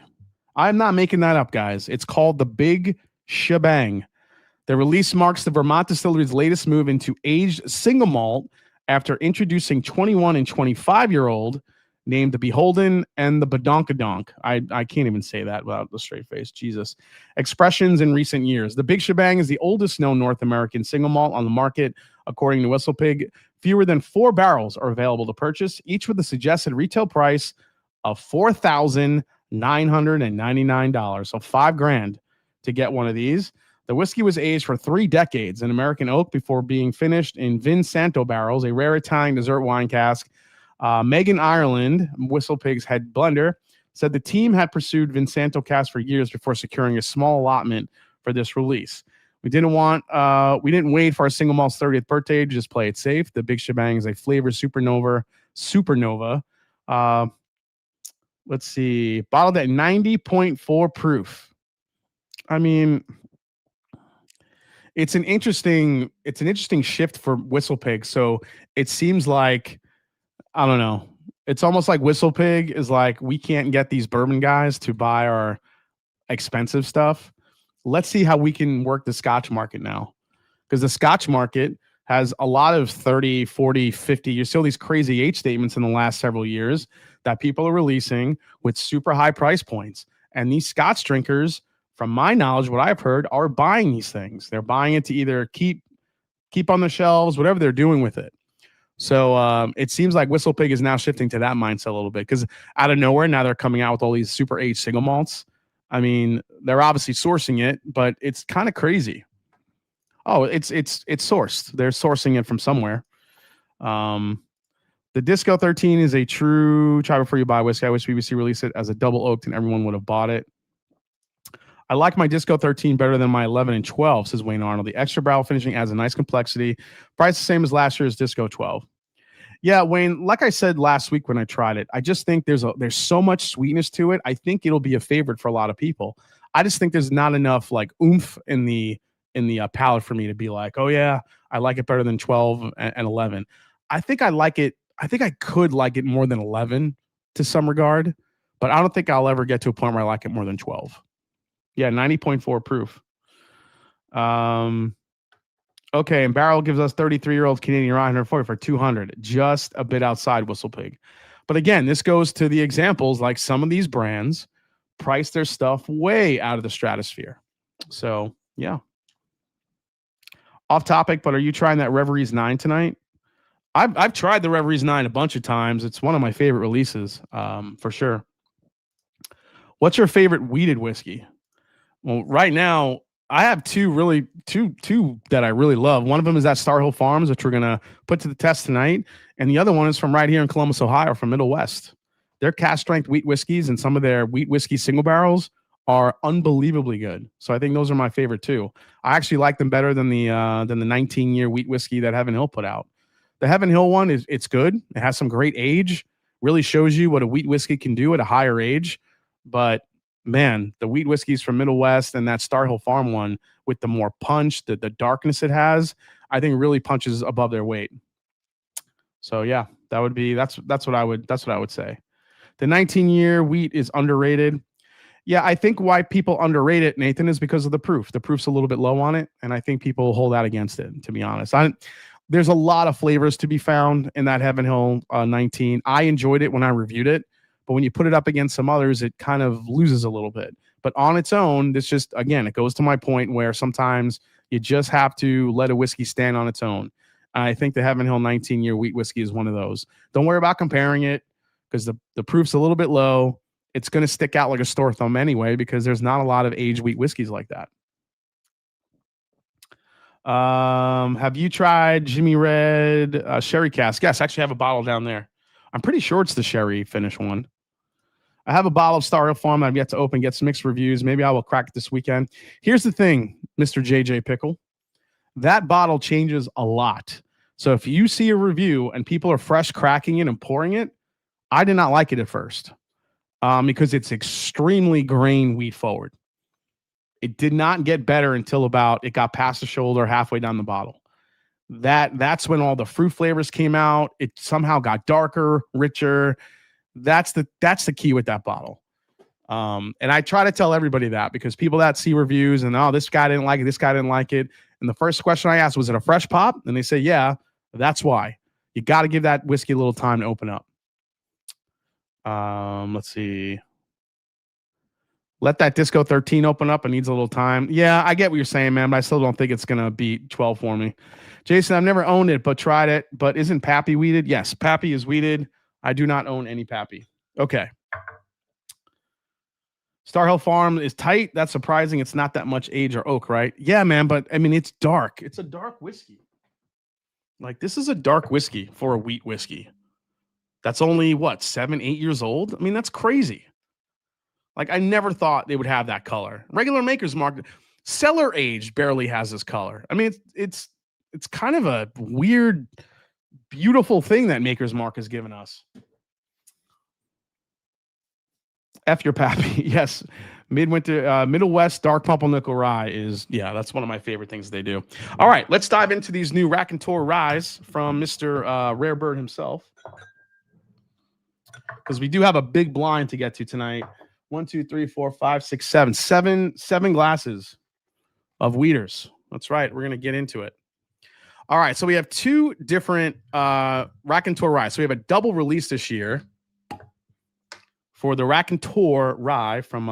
I'm not making that up, guys. It's called the Big Shebang. The release marks the Vermont Distillery's latest move into aged single malt after introducing 21 and 25-year-old named the Beholden and the Badonkadonk. I can't even say that without the straight face. Jesus. Expressions in recent years. The Big Shebang is the oldest known North American single malt on the market, according to Whistle Pig. Fewer than 4 barrels are available to purchase, each with a suggested retail price of $4,999. So $5,000 to get one of these. The whiskey was aged for 3 decades in American oak before being finished in Vin Santo barrels, a rare Italian dessert wine cask. Megan Ireland, Whistle Pig's head blender, said the team had pursued Vinsanto cask for years before securing a small allotment for this release. We didn't wait for our single malt's 30th birthday to just play it safe. The Big Shebang is a flavor supernova. Let's see, bottled at 90.4 proof. I mean, it's an interesting shift for Whistle Pig. So it seems like, I don't know. It's almost like Whistle Pig is like, we can't get these bourbon guys to buy our expensive stuff. Let's see how we can work the Scotch market now. Because the Scotch market has a lot of 30, 40, 50. You see all these crazy age statements in the last several years that people are releasing with super high price points. And these Scotch drinkers, from my knowledge, what I've heard, are buying these things. They're buying it to either keep on the shelves, whatever they're doing with it. So it seems like Whistle Pig is now shifting to that mindset a little bit, because out of nowhere, now they're coming out with all these super aged single malts. I mean, they're obviously sourcing it, but it's kind of crazy. Oh, it's sourced. They're sourcing it from somewhere. The Disco 13 is a true try before you buy whiskey. I wish BBC released it as a double oaked and everyone would have bought it. I like my Disco 13 better than my 11 and 12, says Wayne Arnold. The extra barrel finishing adds a nice complexity. Price the same as last year's Disco 12. Yeah, Wayne, like I said last week when I tried it, I just think there's so much sweetness to it. I think it'll be a favorite for a lot of people. I just think there's not enough like oomph in the palate for me to be like, oh yeah, I like it better than 12 and 11. I think I like it. I think I could like it more than 11 to some regard, but I don't think I'll ever get to a point where I like it more than 12. Yeah, 90.4 proof. Okay, and Barrel gives us 33-year-old Canadian rye 140 for 200, just a bit outside Whistle Pig. But again, this goes to the examples like some of these brands price their stuff way out of the stratosphere. So, yeah. Off topic, but are you trying that Reveries 9 tonight? I've tried the Reveries 9 a bunch of times. It's one of my favorite releases, for sure. What's your favorite wheated whiskey? Well, right now, I have two that I really love. One of them is that Star Hill Farms, which we're going to put to the test tonight. And the other one is from right here in Columbus, Ohio, from Middle West. Their cast strength wheat whiskeys and some of their wheat whiskey single barrels are unbelievably good. So I think those are my favorite too. I actually like them better than the 19-year wheat whiskey that Heaven Hill put out. The Heaven Hill one it's good. It has some great age. Really shows you what a wheat whiskey can do at a higher age. But man, the wheat whiskeys from Middle West and that Star Hill Farm one with the more punch, the darkness it has, I think really punches above their weight. So yeah, that's what I would say. The 19-year wheat is underrated. Yeah, I think why people underrate it, Nathan, is because of the proof. The proof's a little bit low on it, and I think people hold out against it, to be honest. There's a lot of flavors to be found in that Heaven Hill 19. I enjoyed it when I reviewed it, but when you put it up against some others, it kind of loses a little bit. But on its own, it's just, again, it goes to my point where sometimes you just have to let a whiskey stand on its own. I think the Heaven Hill 19-year wheat whiskey is one of those. Don't worry about comparing it because the proof's a little bit low. It's going to stick out like a sore thumb anyway because there's not a lot of aged wheat whiskeys like that. Have you tried Jimmy Red Sherry Cask? Yes, I actually have a bottle down there. I'm pretty sure it's the Sherry finish one. I have a bottle of Star Hill Farm I've yet to open, get some mixed reviews. Maybe I will crack it this weekend. Here's the thing, Mr. JJ Pickle. That bottle changes a lot. So if you see a review and people are fresh cracking it and pouring it, I did not like it at first because it's extremely grain wheat forward. It did not get better until it got past the shoulder, halfway down the bottle. That's when all the fruit flavors came out. It somehow got darker, richer. That's the key with that bottle. And I try to tell everybody that because people that see reviews and, oh, this guy didn't like it, this guy didn't like it. And the first question I asked, was it a fresh pop? And they say, yeah, that's why. You got to give that whiskey a little time to open up. Let's see. Let that Disco 13 open up. It needs a little time. Yeah, I get what you're saying, man, but I still don't think it's going to beat 12 for me. Jason, I've never owned it, but tried it. But isn't Pappy wheated? Yes, Pappy is wheated. I do not own any Pappy. Okay. Star Hill Farm is tight. That's surprising. It's not that much age or oak, right? Yeah, man, but I mean, it's dark. It's a dark whiskey. Like, this is a dark whiskey for a wheat whiskey. That's only, 7, 8 years old? I mean, that's crazy. Like, I never thought they would have that color. Regular Maker's Mark, cellar aged barely has this color. I mean, it's kind of a weird, beautiful thing that Maker's Mark has given us. F your Pappy. Yes. Midwinter, Middle West Dark Pumpernickel Rye is, that's one of my favorite things they do. All right, let's dive into these new Raconteur Ryes from Mr. Rare Bird himself. Because we do have a big blind to get to tonight. 1, 2, 3, 4, 5, 6, 7. Seven glasses of Wheaters. That's right. We're going to get into it. All right. So we have two different Raconteur Rye. So we have a double release this year for the Raconteur Rye from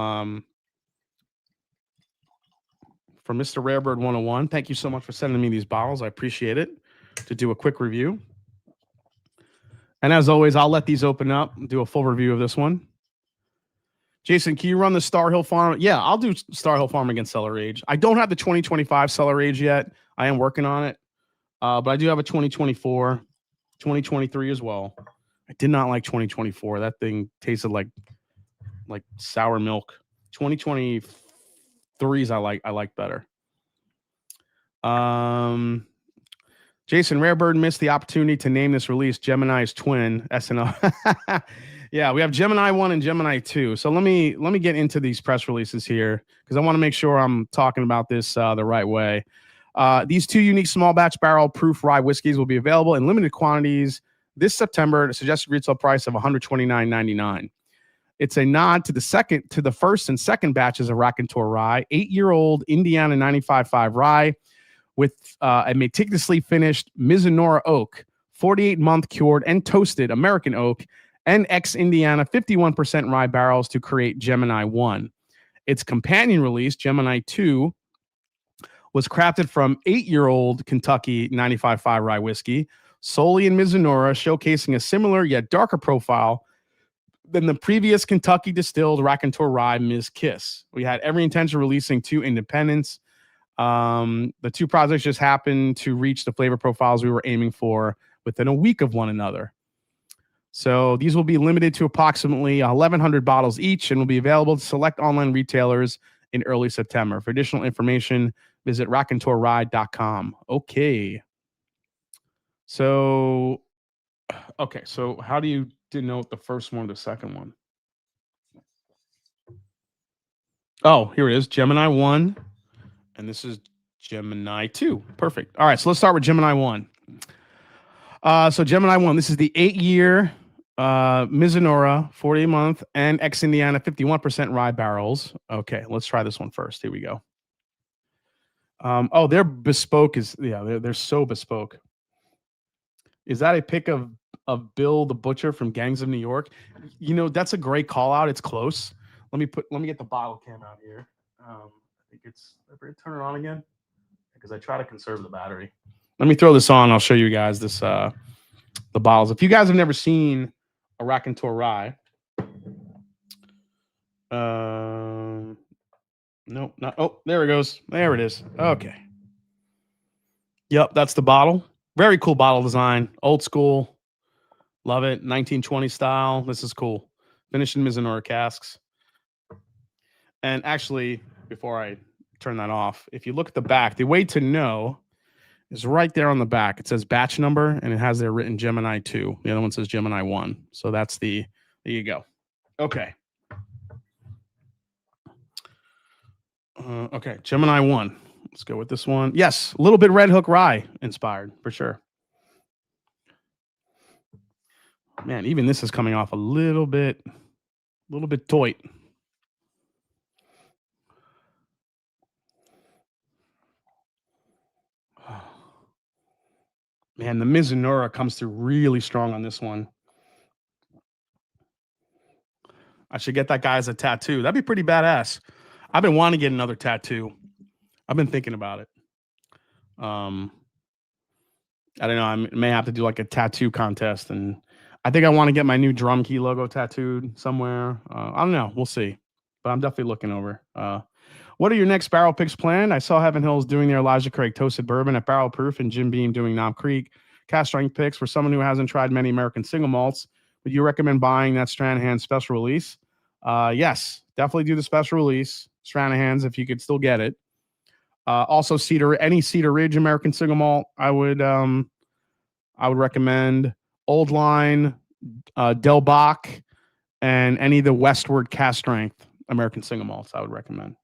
Mr. Rarebird 101. Thank you so much for sending me these bottles. I appreciate it. To do a quick review. And as always, I'll let these open up and do a full review of this one. Jason, can you run the Star Hill Farm? Yeah, I'll do Star Hill Farm against Cellar Rage. I don't have the 2025 Cellar Rage yet. I am working on it. But I do have a 2024, 2023 as well. I did not like 2024. That thing tasted like sour milk. 2023s I like better. Jason, Rarebird missed the opportunity to name this release Gemini's twin, SNL. Yeah, we have Gemini 1 and Gemini 2. So let me get into these press releases here because I want to make sure I'm talking about this the right way. These two unique small batch barrel proof rye whiskeys will be available in limited quantities this September at a suggested retail price of $129.99. It's a nod to the first and second batches of Raconteur rye, 8-year-old Indiana 95.5 rye with a meticulously finished Mizunora oak, 48-month cured and toasted American oak, and ex-Indiana 51% rye barrels to create Gemini 1. Its companion release, Gemini 2, was crafted from 8-year-old Kentucky 95.5 rye whiskey, solely in Mizunora, showcasing a similar yet darker profile than the previous Kentucky distilled Raconteur rye Ms. Kiss. We had every intention of releasing two independents. The two projects just happened to reach the flavor profiles we were aiming for within a week of one another. So these will be limited to approximately 1,100 bottles each and will be available to select online retailers in early September. For additional information, visit raconteurrye.com. Okay. So how do you denote the first one or the second one? Oh, here it is. Gemini 1. And this is Gemini 2. Perfect. All right, so let's start with Gemini 1. So Gemini 1, this is the 8-year Mizunora, 40-month, and ex-Indiana 51% rye barrels. Okay, let's try this one first. Here we go. They're bespoke. They're so bespoke. Is that a pic of Bill the Butcher from Gangs of New York? You know, that's a great call out. It's close. Let me get the bottle cam out here. I think it's turn it on again because I try to conserve the battery. Let me throw this on. I'll show you guys this the bottles. If you guys have never seen a Raconteur rye, nope, not. Oh, there it goes. There it is. Okay. Yep, that's the bottle. Very cool bottle design. Old school. Love it. 1920 style. This is cool. Finished in Mizunora casks. And actually, before I turn that off, if you look at the back, the way to know is right there on the back. It says batch number, and it has there written Gemini 2. The other one says Gemini 1. So that's there you go. Okay. Okay, Gemini 1. Let's go with this one. Yes, a little bit Red Hook Rye inspired, for sure. Man, even this is coming off a little bit toit. Man, the Mizunora comes through really strong on this one. I should get that guy as a tattoo. That'd be pretty badass. I've been wanting to get another tattoo. I've been thinking about it. I don't know. I may have to do like a tattoo contest, and I think I want to get my new drum key logo tattooed somewhere. I don't know. We'll see. But I'm definitely looking over. What are your next barrel picks planned? I saw Heaven Hills doing their Elijah Craig toasted bourbon at Barrel Proof and Jim Beam doing Knob Creek. Cast strength picks for someone who hasn't tried many American single malts. Would you recommend buying that Stranahan special release? Yes, definitely do the special release. Stranahan's if you could still get it. Also, any Cedar Ridge American single malt, I would recommend Old Line, Del Bach, and any of the Westward cast strength American single malts. I would recommend.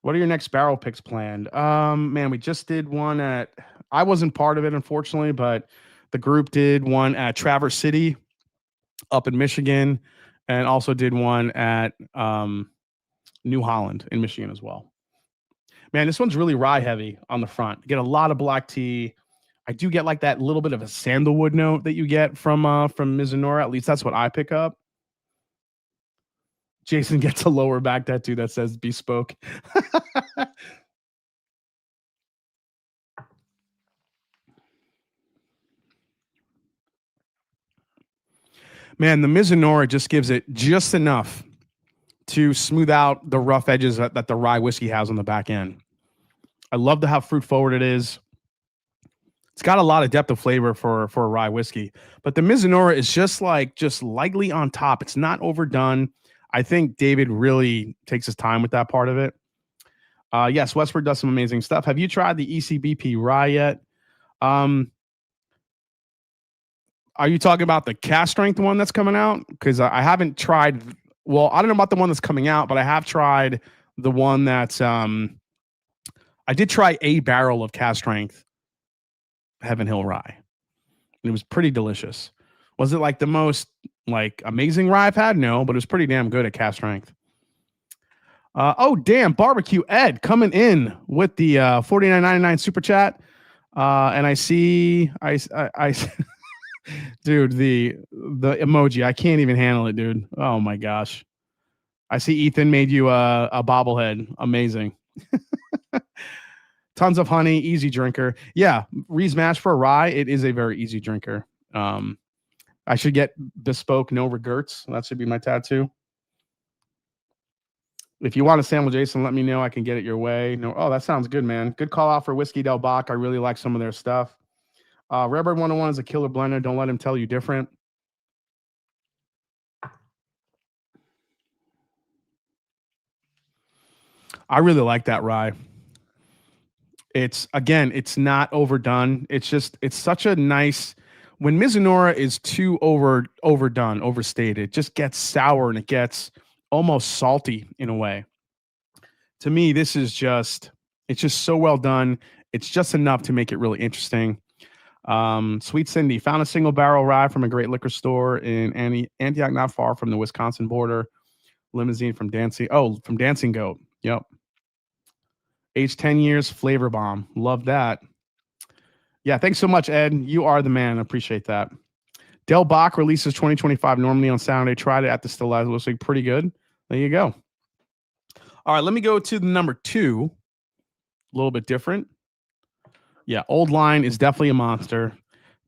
What are your next barrel picks planned? Man, we just did one I wasn't part of it, unfortunately, but the group did one at Traverse City up in Michigan, and also did one at New Holland in Michigan as well. Man, this one's really rye heavy on the front. You get a lot of black tea. I do get like that little bit of a sandalwood note that you get from Mizunora. At least that's what I pick up. Jason gets a lower back tattoo that says bespoke. Man, the Mizunora just gives it just enough to smooth out the rough edges that the rye whiskey has on the back end. I love how fruit forward it is. It's got a lot of depth of flavor for a rye whiskey, but the Mizunora is just lightly on top. It's not overdone. I think David really takes his time with that part of it. Yes, Westward does some amazing stuff. Have you tried the ECBP rye yet? Are you talking about the cast strength one that's coming out? Because I haven't tried. Well, I don't know about the one that's coming out, but I have tried the one that's. I did try a barrel of cast strength Heaven Hill rye, and it was pretty delicious. Was it like the most amazing rye I've had? No, but it was pretty damn good at cast strength. Oh damn, barbecue Ed coming in with the $49.99 super chat, and I see dude, the emoji, I can't even handle it, dude. Oh my gosh, I see Ethan made you a bobblehead. Amazing. Tons of honey, easy drinker. Yeah, Reed's Mash for a rye. It is a very easy drinker. I should get bespoke no regrets. That should be my tattoo. If you want a sample, Jason, let me know. I can get it your way. No, oh, that sounds good, man. Good call out for Whiskey Del Bach. I really like some of their stuff. Redbird 101 is a killer blender. Don't let him tell you different. I really like that rye. It's not overdone. It's such a nice. When Mizunora is too overdone, overstated, it just gets sour and it gets almost salty in a way. To me, this is it's just so well done. It's just enough to make it really interesting. Sweet Cindy found a single barrel rye from a great liquor store in Antioch, not far from the Wisconsin border. Limousine from Dancing. Oh, from Dancing Goat. Yep. Aged 10 years, flavor bomb. Love that. Yeah, thanks so much, Ed. You are the man. I appreciate that. Del Bach releases 2025 normally on Saturday. Tried it at the Still Lives. Looks like pretty good. There you go. All right, let me go to the number 2. A little bit different. Yeah, Old Line is definitely a monster.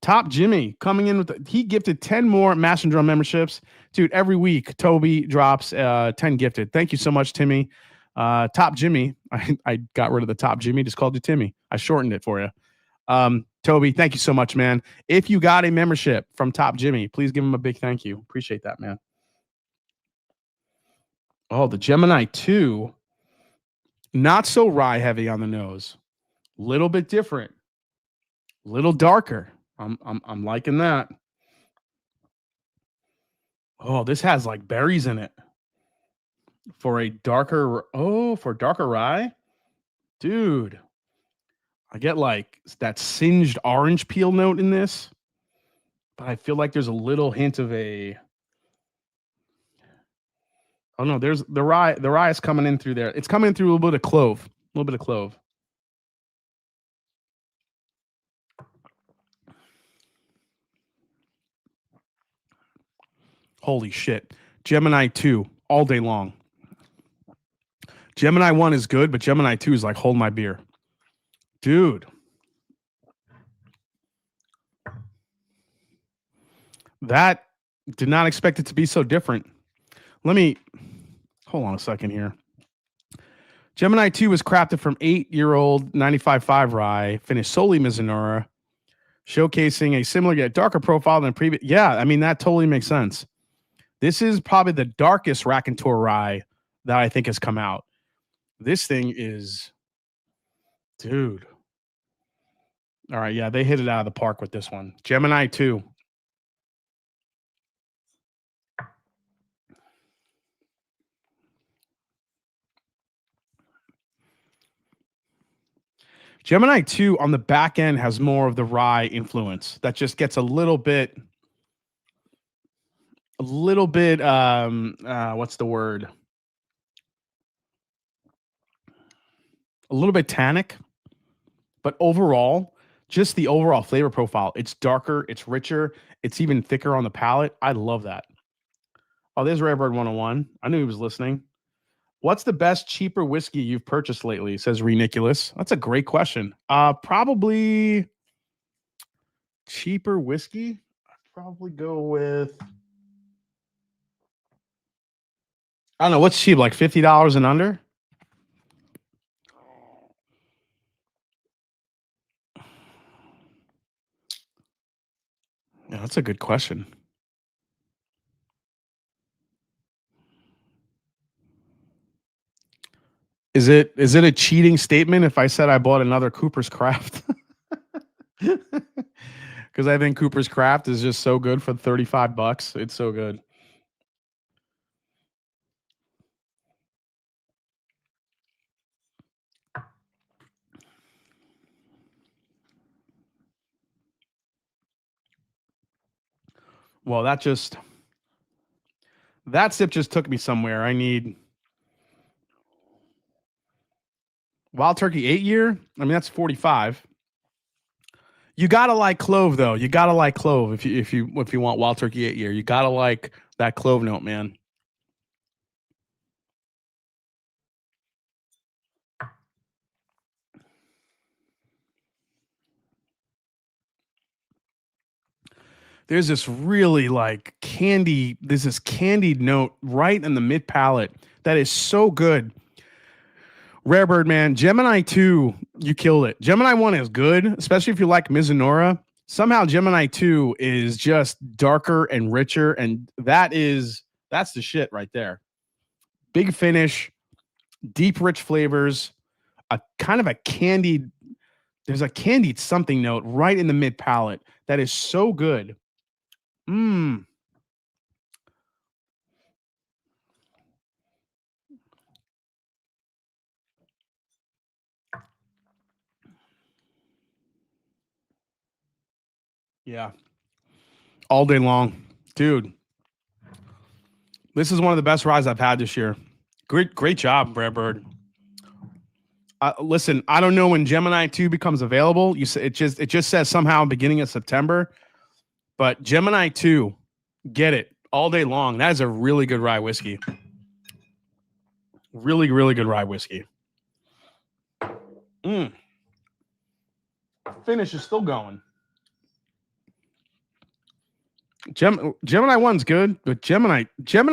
Top Jimmy coming in with he gifted 10 more Mash and Drum memberships. Dude, every week Toby drops 10 gifted. Thank you so much, Timmy. Top Jimmy. I got rid of the Top Jimmy, just called you Timmy. I shortened it for you. Toby, thank you so much, man. If you got a membership from Top Jimmy, please give him a big thank you. Appreciate that, man. Oh, the Gemini 2. Not so rye heavy on the nose. Little bit different. Little darker. I'm liking that. Oh, this has like berries in it. For darker rye? Dude. I get like that singed orange peel note in this. But I feel like there's a little hint of a. Oh no, there's the rye. The rye is coming in through there. It's coming in through a little bit of clove. A little bit of clove. Holy shit. Gemini 2 all day long. Gemini 1 is good, but Gemini 2 is like hold my beer. Dude. That did not expect it to be so different. Let me hold on a second here. Gemini 2 was crafted from 8-year-old 95.5 rye, finished solely Mizunora, showcasing a similar yet darker profile than previous. Yeah, I mean, that totally makes sense. This is probably the darkest Raconteur rye that I think has come out. This thing is, dude. All right, yeah, they hit it out of the park with this one. Gemini 2. Gemini 2 on the back end has more of the rye influence that just gets a little bit what's the word? A little bit tannic, but overall, just the overall flavor profile. It's darker, it's richer, it's even thicker on the palate. I love that. Oh, there's Redbird 101. I knew he was listening. What's the best cheaper whiskey you've purchased lately? Says Reniculous. That's a great question. Probably cheaper whiskey. I'd probably go with I don't know what's cheap, like $50 and under. Yeah, that's a good question. Is it a cheating statement if I said I bought another Cooper's Craft? Because I think Cooper's Craft is just so good for $35. It's so good. Well, that sip just took me somewhere. I need Wild Turkey 8-year. I mean, that's 45. You gotta like clove though. You gotta like clove if you want Wild Turkey 8-year. You gotta like that clove note, man. There's this really like candy. There's this candied note right in the mid palate that is so good. Rare Bird, man. Gemini 2, you killed it. Gemini 1 is good, especially if you like Mizunara. Somehow Gemini 2 is just darker and richer, and that's the shit right there. Big finish, deep, rich flavors, a kind of a candied, there's a candied something note right in the mid palate that is so good. Mmm. Yeah. All day long. Dude, this is one of the best rides I've had this year. Great job, Rare Bird. Listen, I don't know when Gemini 2 becomes available. You say it just says somehow beginning of September, but Gemini 2, get it all day long. That is a really good rye whiskey. Really, really good rye whiskey. Finish is still going. Gemini 1's good, but Gemini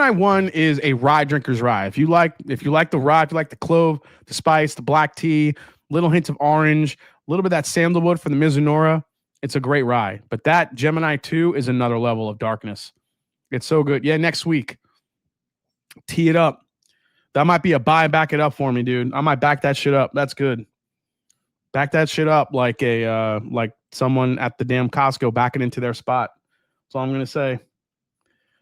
1 is a rye drinker's rye. If you like the rye, if you like the clove, the spice, the black tea, little hints of orange, a little bit of that sandalwood from the Mizunara, it's a great rye. But that Gemini 2 is another level of darkness. It's so good. Yeah, next week. Tee it up. That might be a buy, back it up for me, dude. I might back that shit up. That's good. Back that shit up like like someone at the damn Costco backing into their spot. That's all I'm gonna say.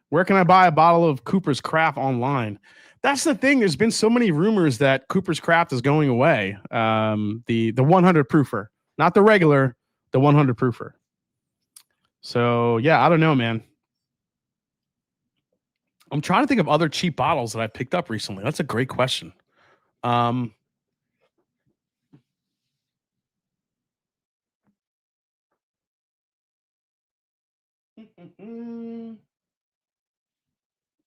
Where can I buy a bottle of Cooper's Craft online? That's the thing. There's been so many rumors that Cooper's Craft is going away. The 100 proofer, not the regular, the 100 proofer. So yeah, I don't know, man. I'm trying to think of other cheap bottles that I picked up recently. That's a great question.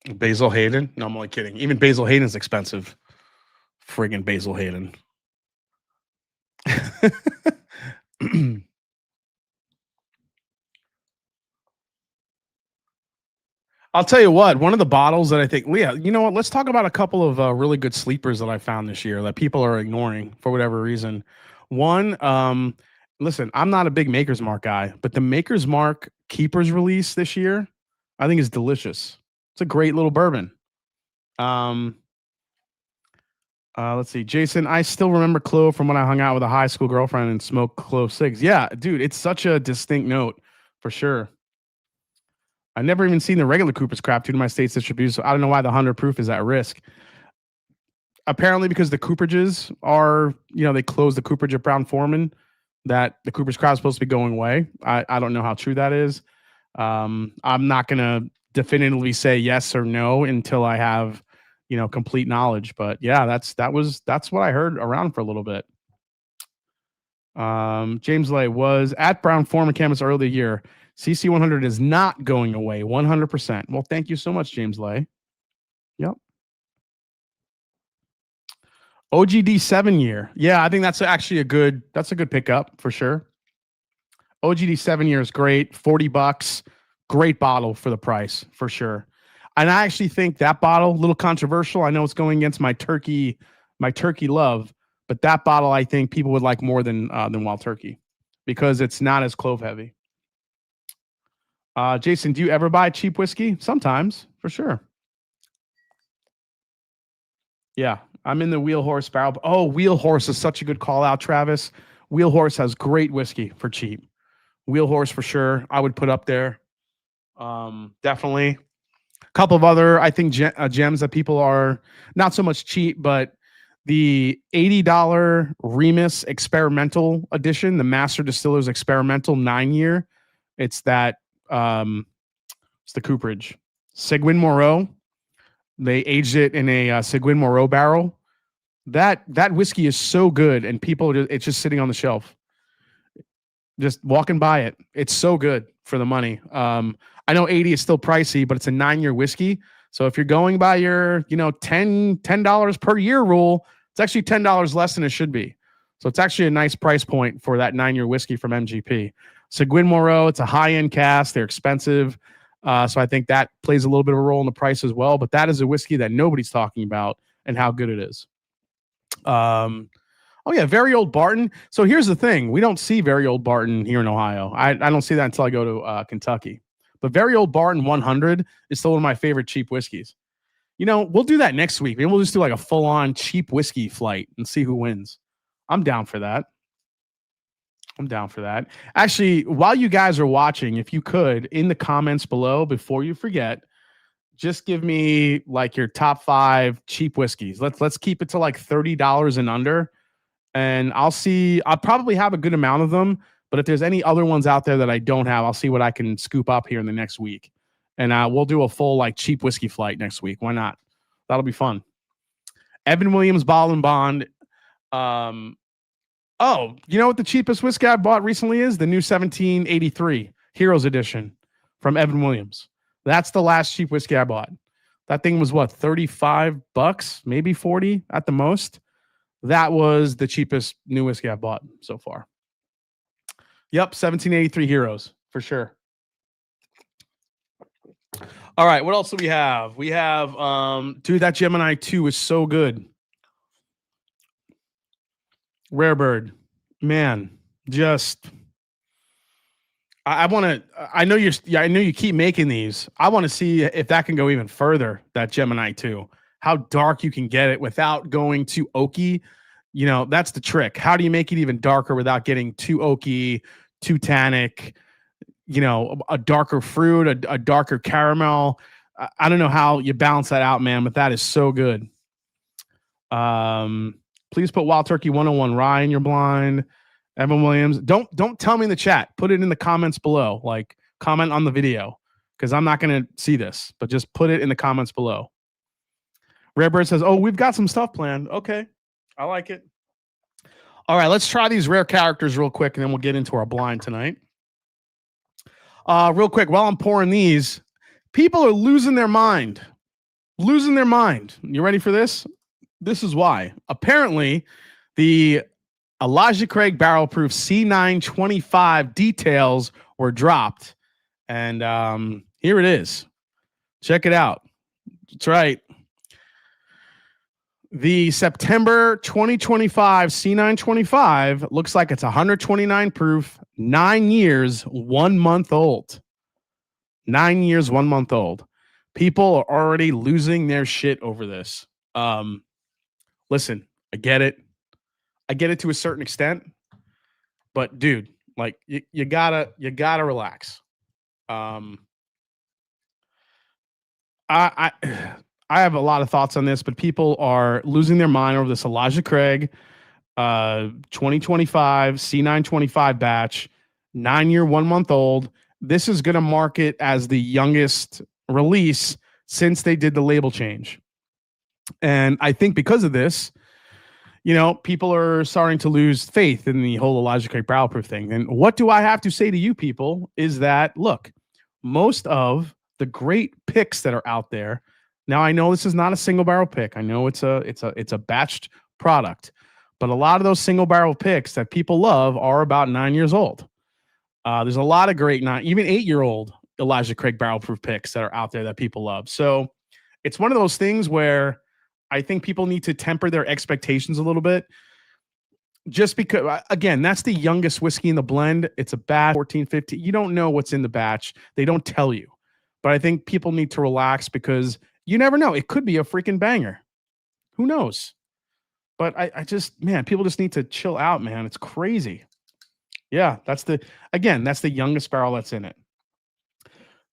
Basil Hayden? No, I'm only kidding. Even Basil Hayden's expensive. Friggin' Basil Hayden. I'll tell you what, one of the bottles that I think, Leah, you know what? Let's talk about a couple of really good sleepers that I found this year that people are ignoring for whatever reason. One, listen, I'm not a big Maker's Mark guy, but the Maker's Mark Keepers release this year, I think is delicious. It's a great little bourbon. Let's see, Jason. I still remember clove from when I hung out with a high school girlfriend and smoked clove cigs. Yeah, dude, it's such a distinct note for sure. I've never even seen the regular Cooper's Craft due to my state's distribution, so I don't know why the 100 proof is at risk. Apparently, because the cooperages are, they closed the cooperage at Brown Foreman, that the Cooper's Craft is supposed to be going away. I don't know how true that is. I'm not going to definitively say yes or no until I have, complete knowledge. But yeah, that's what I heard around for a little bit. James Lay was at Brown Foreman campus earlier year. CC 100 is not going away 100%. Well, thank you so much, James Lay. Yep. OGD 7-year. Yeah, I think that's actually a good pickup for sure. OGD 7-year is great. $40. Great bottle for the price for sure. And I actually think that bottle, a little controversial. I know it's going against my turkey love, but that bottle I think people would like more than Wild Turkey because it's not as clove heavy. Jason, do you ever buy cheap whiskey? Sometimes, for sure. Yeah, I'm in the Wheel Horse barrel. Oh, Wheel Horse is such a good call out, Travis. Wheel Horse has great whiskey for cheap. Wheel Horse for sure. I would put up there. Definitely. A couple of other, I think, gems that people are not so much cheap, but the $80 Remus Experimental Edition, the Master Distiller's Experimental 9-year. It's that. It's the cooperage. Seguin Moreau. They aged it in a Seguin Moreau barrel. That whiskey is so good, and it's just sitting on the shelf. Just walking by it. It's so good for the money. I know 80 is still pricey, but it's a 9-year whiskey. So if you're going by your, $10 per year rule, it's actually $10 less than it should be. So it's actually a nice price point for that 9-year whiskey from MGP. Seguin Moreau, it's a high-end cask. They're expensive. So I think that plays a little bit of a role in the price as well. But that is a whiskey that nobody's talking about and how good it is. Oh, yeah, Very Old Barton. So here's the thing. We don't see Very Old Barton here in Ohio. I don't see that until I go to Kentucky. But Very Old Barton 100 is still one of my favorite cheap whiskeys. We'll do that next week. Maybe we'll just do like a full-on cheap whiskey flight and see who wins. I'm down for that. Actually, while you guys are watching, if you could, in the comments below, before you forget, just give me like your top 5 cheap whiskeys. Let's keep it to like $30 and under. And I'll probably have a good amount of them. But if there's any other ones out there that I don't have, I'll see what I can scoop up here in the next week. And we'll do a full like cheap whiskey flight next week. Why not? That'll be fun. Evan Williams Bottle and Bond. Oh, you know what the cheapest whiskey I bought recently is? The new 1783 Heroes Edition from Evan Williams. That's the last cheap whiskey I bought. That thing was what, $35, maybe 40 at the most. That was the cheapest new whiskey I've bought so far. Yep, 1783 Heroes for sure. All right, what else do we have? We have, dude, that Gemini 2 is so good. Rare Bird, man, just I know you keep making these. I want to see if that can go even further, that Gemini 2. How dark you can get it without going too oaky. That's the trick. How do you make it even darker without getting too oaky, too tannic, a darker fruit, a darker caramel. I don't know how you balance that out, man, but that is so good. Please put Wild Turkey 101 rye in your blind. Evan Williams. Don't tell me in the chat. Put it in the comments below. Like, comment on the video because I'm not going to see this, but just put it in the comments below. Redbird says, oh, we've got some stuff planned. Okay. I like it. All right, let's try these rare characters real quick, and then we'll get into our blind tonight. Real quick, while I'm pouring these, people are losing their mind. Losing their mind. You ready for this? This is why. Apparently, the Elijah Craig Barrel Proof C925 details were dropped. And here it is. Check it out. That's right. The September 2025 C925 looks like it's 129 proof, 9 years, 1 month old. 9 years, 1 month old. People are already losing their shit over this. Listen, I get it. I get it to a certain extent, but dude, like you gotta relax. I have a lot of thoughts on this, but people are losing their mind over this Elijah Craig 2025 C925 batch, 9 year, 1 month old. This is going to mark it as the youngest release since they did the label change. And I think because of this, people are starting to lose faith in the whole Elijah Craig barrel proof thing. And what do I have to say to you people is that, look, most of the great picks that are out there. Now, I know this is not a single barrel pick. I know it's a batched product, but a lot of those single barrel picks that people love are about 9 years old. There's a lot of great even 8-year-old Elijah Craig barrel proof picks that are out there that people love. So it's one of those things where I think people need to temper their expectations a little bit. Just because, again, that's the youngest whiskey in the blend. It's a batch, 1450. You don't know what's in the batch. They don't tell you. But I think people need to relax because you never know. It could be a freaking banger. Who knows? But I just, man, people just need to chill out, man. It's crazy. Yeah, that's the youngest barrel that's in it.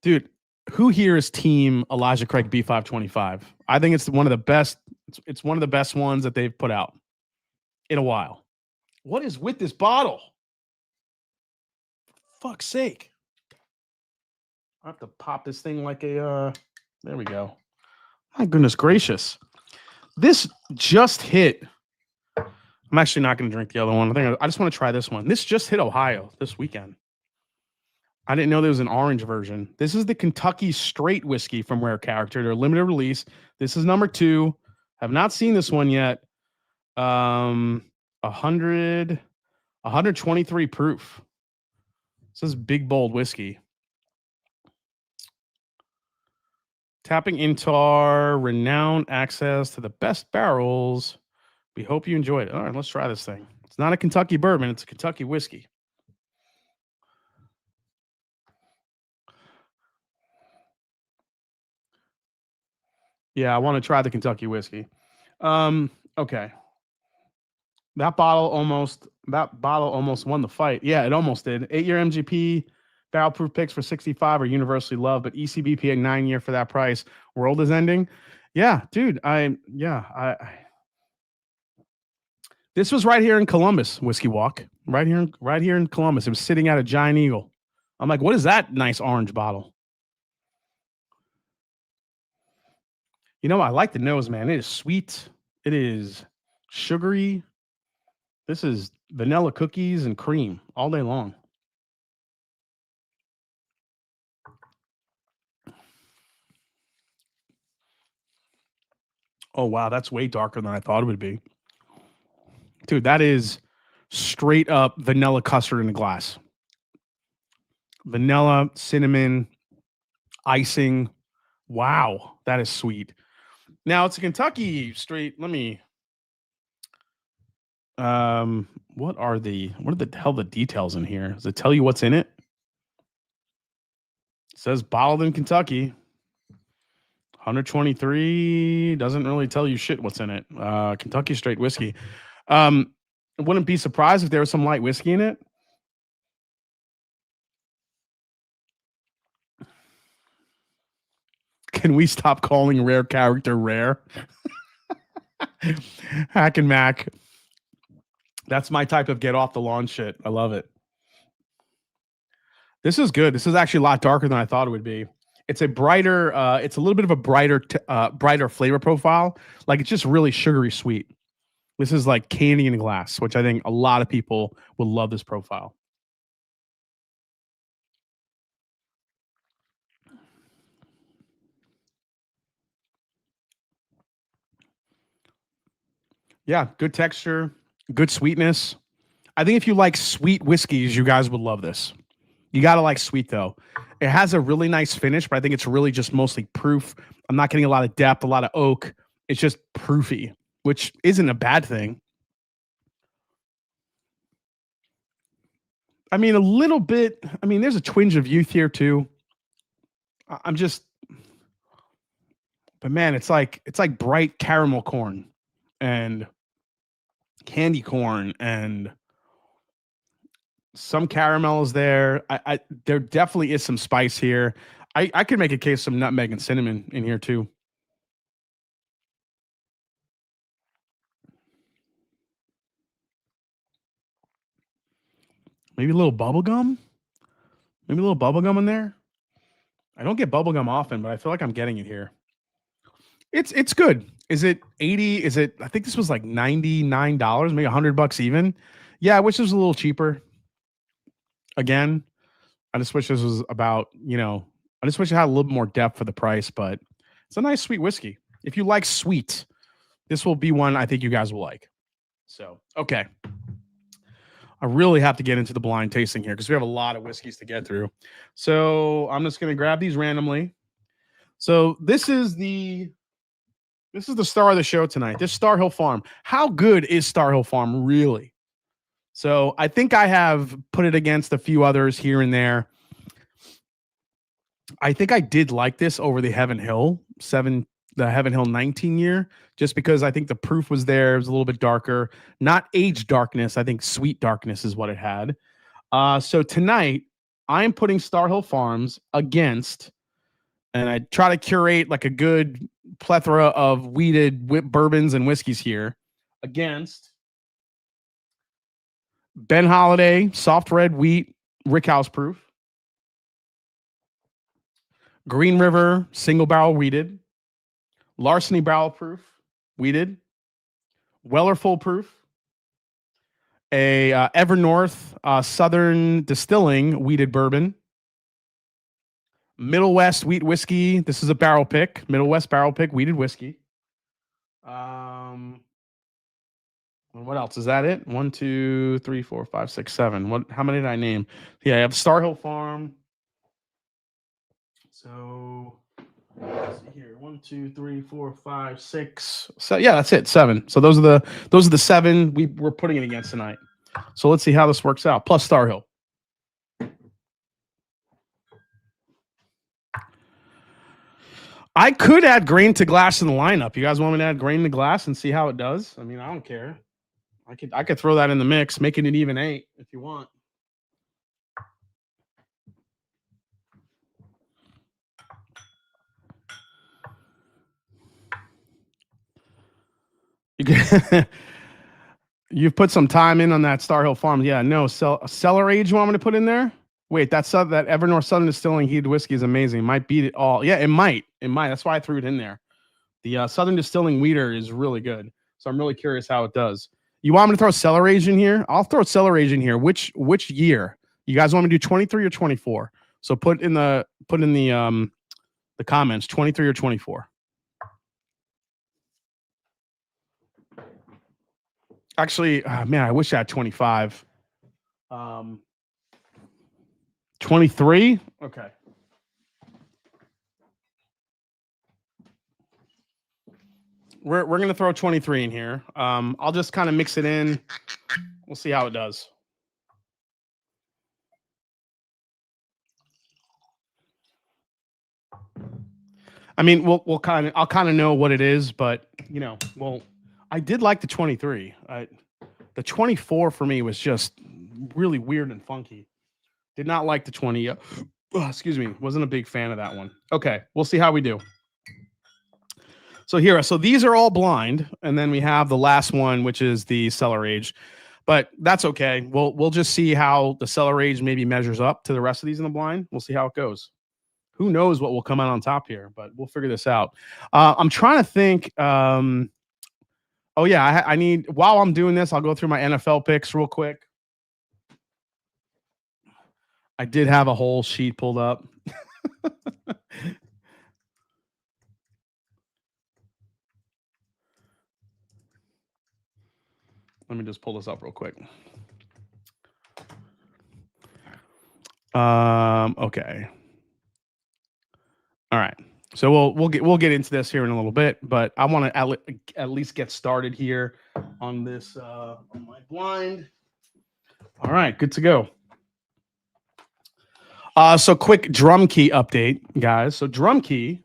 Dude, who here is team Elijah Craig B525? I think it's one of the best. It's one of the best ones that they've put out in a while. What is with this bottle? For fuck's sake. I have to pop this thing like a, there we go. My goodness gracious. This just hit. I'm actually not going to drink the other one. I just want to try this one. This just hit Ohio this weekend. I didn't know there was an orange version. This is the Kentucky Straight Whiskey from Rare Character. They're limited release. This is number 2. Have not seen this one yet. 123 proof. This is big, bold whiskey. Tapping into our renowned access to the best barrels. We hope you enjoyed it. All right, let's try this thing. It's not a Kentucky bourbon. It's a Kentucky whiskey. Yeah, I want to try the Kentucky whiskey. Okay. That bottle almost won the fight. Yeah, it almost did. 8-year MGP barrel proof picks for 65 are universally loved, but ECBP at 9-year for that price. World is ending. Yeah, dude. This was right here in Columbus, Whiskey Walk. Right here in Columbus. It was sitting at a Giant Eagle. I'm like, what is that nice orange bottle? You know, I like the nose, man. It is sweet. It is sugary. This is vanilla cookies and cream all day long. Oh, wow. That's way darker than I thought it would be. Dude, that is straight up vanilla custard in a glass. Vanilla, cinnamon, icing. Wow, that is sweet. Now, it's a Kentucky straight. Let me... what are the hell the details in here? Does it tell you what's in it? It says bottled in Kentucky. 123 doesn't really tell you shit what's in it. Kentucky straight whiskey. I wouldn't be surprised if there was some light whiskey in it. Can we stop calling Rare Character rare? Hack and Mac. That's my type of get off the lawn shit. I love it. This is good. This is actually a lot darker than I thought it would be. It's a brighter, it's a little bit of a brighter flavor profile. Like it's just really sugary sweet. This is like candy in a glass, which I think a lot of people will love this profile. Yeah, good texture, good sweetness. I think if you like sweet whiskeys, you guys would love this. You got to like sweet, though. It has a really nice finish, but I think it's really just mostly proof. I'm not getting a lot of depth, a lot of oak. It's just proofy, which isn't a bad thing. I mean, a little bit. I mean, there's a twinge of youth here, too. I'm just... But, man, it's like bright caramel corn and candy corn and some caramel is there. There definitely is some spice here. I could make a case of some nutmeg and cinnamon in here too. Maybe a little bubble gum. Maybe a little bubble gum in there. I don't get bubble gum often, but I feel like I'm getting it here. It's good. Is it 80? Is it? I think this was like $99, maybe $100 even. Yeah, I wish this was a little cheaper. Again, I just wish this was about, I just wish it had a little bit more depth for the price, but it's a nice sweet whiskey. If you like sweet, this will be one I think you guys will like. So, okay. I really have to get into the blind tasting here because we have a lot of whiskeys to get through. So I'm just going to grab these randomly. So this is the star of the show tonight. This Star Hill Farm. How good is Star Hill Farm really? So I think I have put it against a few others here and there. I think I did like this over the Heaven Hill 19 year, just because I think the proof was there. It was a little bit darker, not age darkness. I think sweet darkness is what it had. So tonight I'm putting Star Hill Farms against, and I try to curate like a good plethora of weeded bourbons and whiskeys here, against Ben Holiday soft red wheat rickhouse proof, Green River single barrel wheated, Larceny barrel proof wheated, Weller full proof, a Evernorth Southern Distilling wheated bourbon, Middle West wheat whiskey. This is a barrel pick, Middle West barrel pick wheated whiskey. What else? Is that it? 1, 2, 3, 4, 5, 6, 7. What? How many did I name? Yeah, I have Star Hill Farm. So let's see here. 1, 2, 3, 4, 5, 6. So yeah, that's it. 7. So those are the 7 we're putting it against tonight. So let's see how this works out. Plus Star Hill. I could add grain to glass in the lineup. You guys want me to add grain to glass and see how it does? I mean, I don't care. I could throw that in the mix, making it even 8 if you want. You've put some time in on that Star Hill Farm. Yeah, no, cellar age you want me to put in there? Wait, that Evernorth Southern Distilling heated whiskey is amazing. It might beat it all. Yeah, it might. That's why I threw it in there. The Southern Distilling Weeder is really good. So I'm really curious how it does. You want me to throw cellar age in here? I'll throw cellar age in here. Which year? You guys want me to do 23 or 24? So put in the comments 23 or 24. Actually, man, I wish I had 25. 23? Okay. We're going to throw 23 in here. I'll just kind of mix it in. We'll see how it does. I mean, I'll kind of know what it is, but I did like the 23. The 24 for me was just really weird and funky. Did not like the 20. Excuse me. Wasn't a big fan of that one. Okay. We'll see how we do. So these are all blind. And then we have the last one, which is the cellar age, but that's okay. We'll just see how the cellar age maybe measures up to the rest of these in the blind. We'll see how it goes. Who knows what will come out on top here, but we'll figure this out. I'm trying to think. Oh yeah, I need, while I'm doing this, I'll go through my NFL picks real quick. I did have a whole sheet pulled up. Let me just pull this up real quick. Okay. All right. So we'll get into this here in a little bit, but I want to at least get started here on this on my blind. All right, good to go. So quick drum key update, guys. So drum key,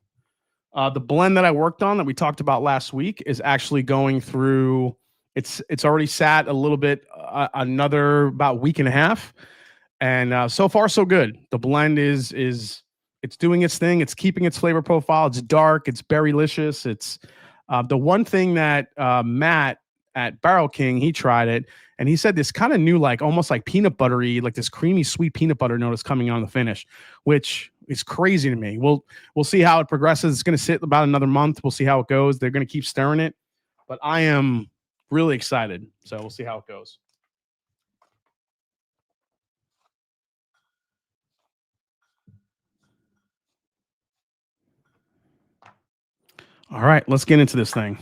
the blend that I worked on that we talked about last week is actually going through. It's already sat a little bit, another about week and a half, and so far so good. The blend is it's doing its thing. It's keeping its flavor profile. It's dark. It's berrylicious. It's the one thing that Matt at Barrel King, he tried it, and he said this kind of new, like almost like peanut buttery, like this creamy sweet peanut butter note is coming on the finish, which is crazy to me. We'll see how it progresses. It's going to sit about another month. We'll see how it goes. They're going to keep stirring it, but I am really excited. So we'll see how it goes. All right, let's get into this thing.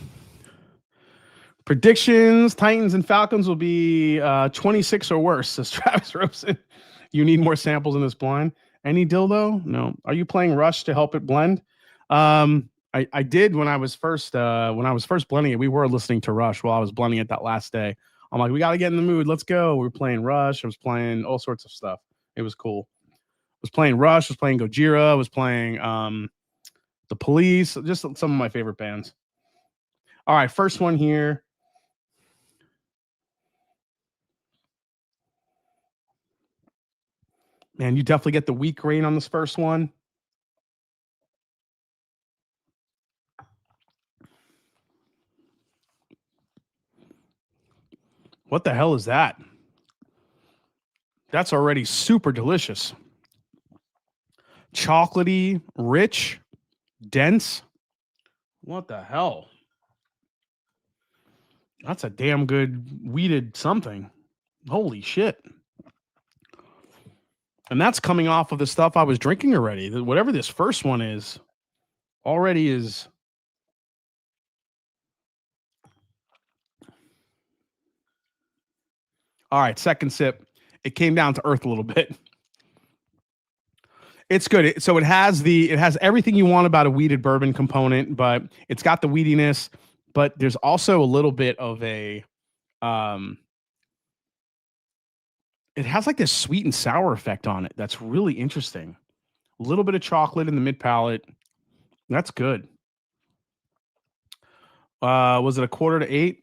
Predictions: Titans and Falcons will be 26 or worse, says Travis Rosen. You need more samples in this blind. Any dildo? No. Are you playing Rush to help it blend? I did when I was first blending it. We were listening to Rush while I was blending it that last day. I'm like, we got to get in the mood. Let's go. We were playing Rush. I was playing all sorts of stuff. It was cool. I was playing Rush. I was playing Gojira. I was playing The Police. Just some of my favorite bands. All right, first one here. Man, you definitely get the weak grain on this first one. What the hell is that? That's already super delicious. Chocolatey, rich, dense. What the hell? That's a damn good weeded something. Holy shit. And that's coming off of the stuff I was drinking already. Whatever this first one is, already is. All right, second sip. It came down to earth a little bit. It's good. So it has everything you want about a weeded bourbon component, but it's got the weediness, but there's also a little bit of a it has like this sweet and sour effect on it. That's really interesting. A little bit of chocolate in the mid palate. That's good. Was it a 7:45?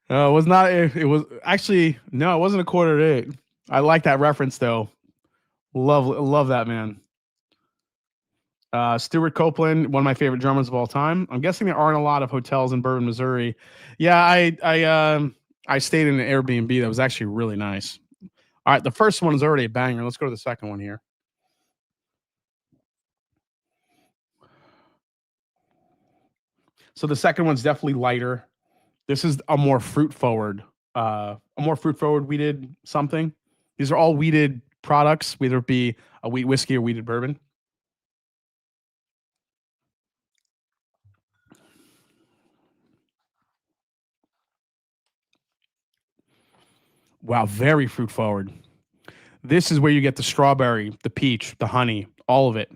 It was not. It was actually no. It wasn't a 7:45. I like that reference though. Love that man. Stuart Copeland, one of my favorite drummers of all time. I'm guessing there aren't a lot of hotels in Bourbon, Missouri. Yeah, I stayed in an Airbnb that was actually really nice. All right, the first one is already a banger. Let's go to the second one here. So the second one's definitely lighter. This is a more fruit forward weeded something. These are all weeded products, whether it be a wheat whiskey or weeded bourbon. Wow, very fruit forward. This is where you get the strawberry, the peach, the honey, all of it.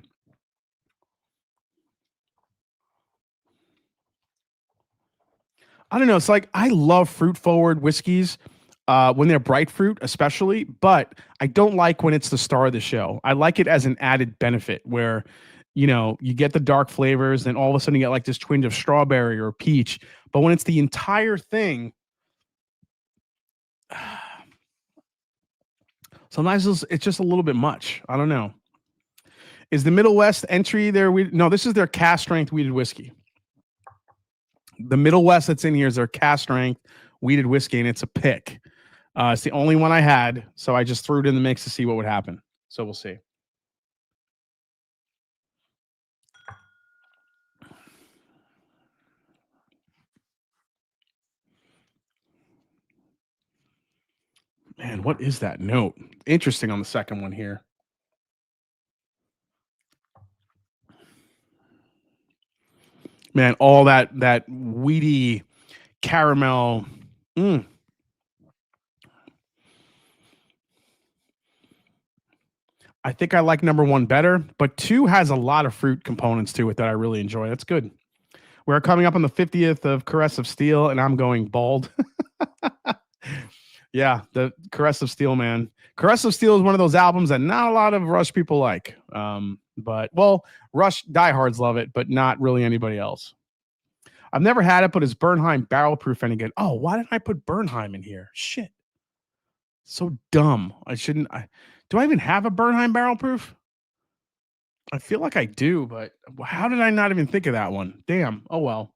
I don't know. It's like I love fruit forward whiskeys when they're bright fruit, especially, but I don't like when it's the star of the show. I like it as an added benefit where, you get the dark flavors, and all of a sudden you get like this twinge of strawberry or peach. But when it's the entire thing, sometimes it's just a little bit much. I don't know. Is the Middle West entry there? No, this is their cast strength weeded whiskey. The Middle West that's in here is their cast strength weeded whiskey, and it's a pick. It's the only one I had, so I just threw it in the mix to see what would happen. So we'll see. Man, what is that note? Interesting on the second one here. Man, all that weedy caramel. I think I like number one better, but two has a lot of fruit components to it that I really enjoy. That's good. We're coming up on the 50th of Caress of Steel, and I'm going bald. Yeah, the Caress of Steel, man. Caress of Steel is one of those albums that not a lot of Rush people like. But Rush diehards love it, but not really anybody else. I've never had it, but is Bernheim barrel proof any good? Oh, why didn't I put Bernheim in here? Shit. So dumb. Do I even have a Bernheim barrel proof? I feel like I do, but how did I not even think of that one? Damn. Oh well.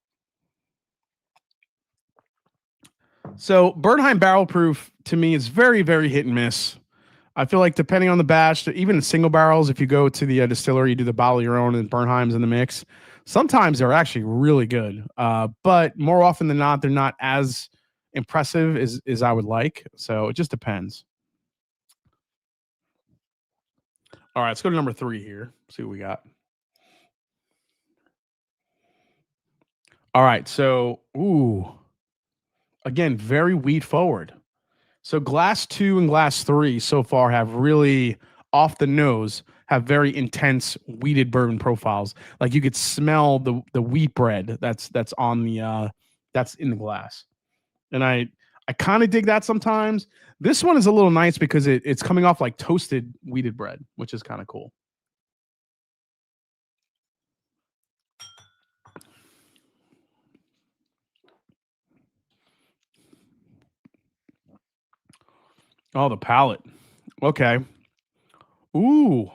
So Bernheim barrel proof to me is very, very hit and miss. I feel like depending on the batch, even in single barrels, if you go to the distillery, you do the bottle your own and Bernheim's in the mix. Sometimes they're actually really good, but more often than not, they're not as impressive as I would like. So it just depends. All right, let's go to number 3 here. See what we got. All right. So, again, very wheat forward. So glass 2 and glass 3 so far have really off the nose have very intense wheated bourbon profiles. Like you could smell the wheat bread that's on the that's in the glass. And I kind of dig that sometimes. This one is a little nice because it's coming off like toasted wheated bread, which is kind of cool. Oh, the palate. Okay. Ooh.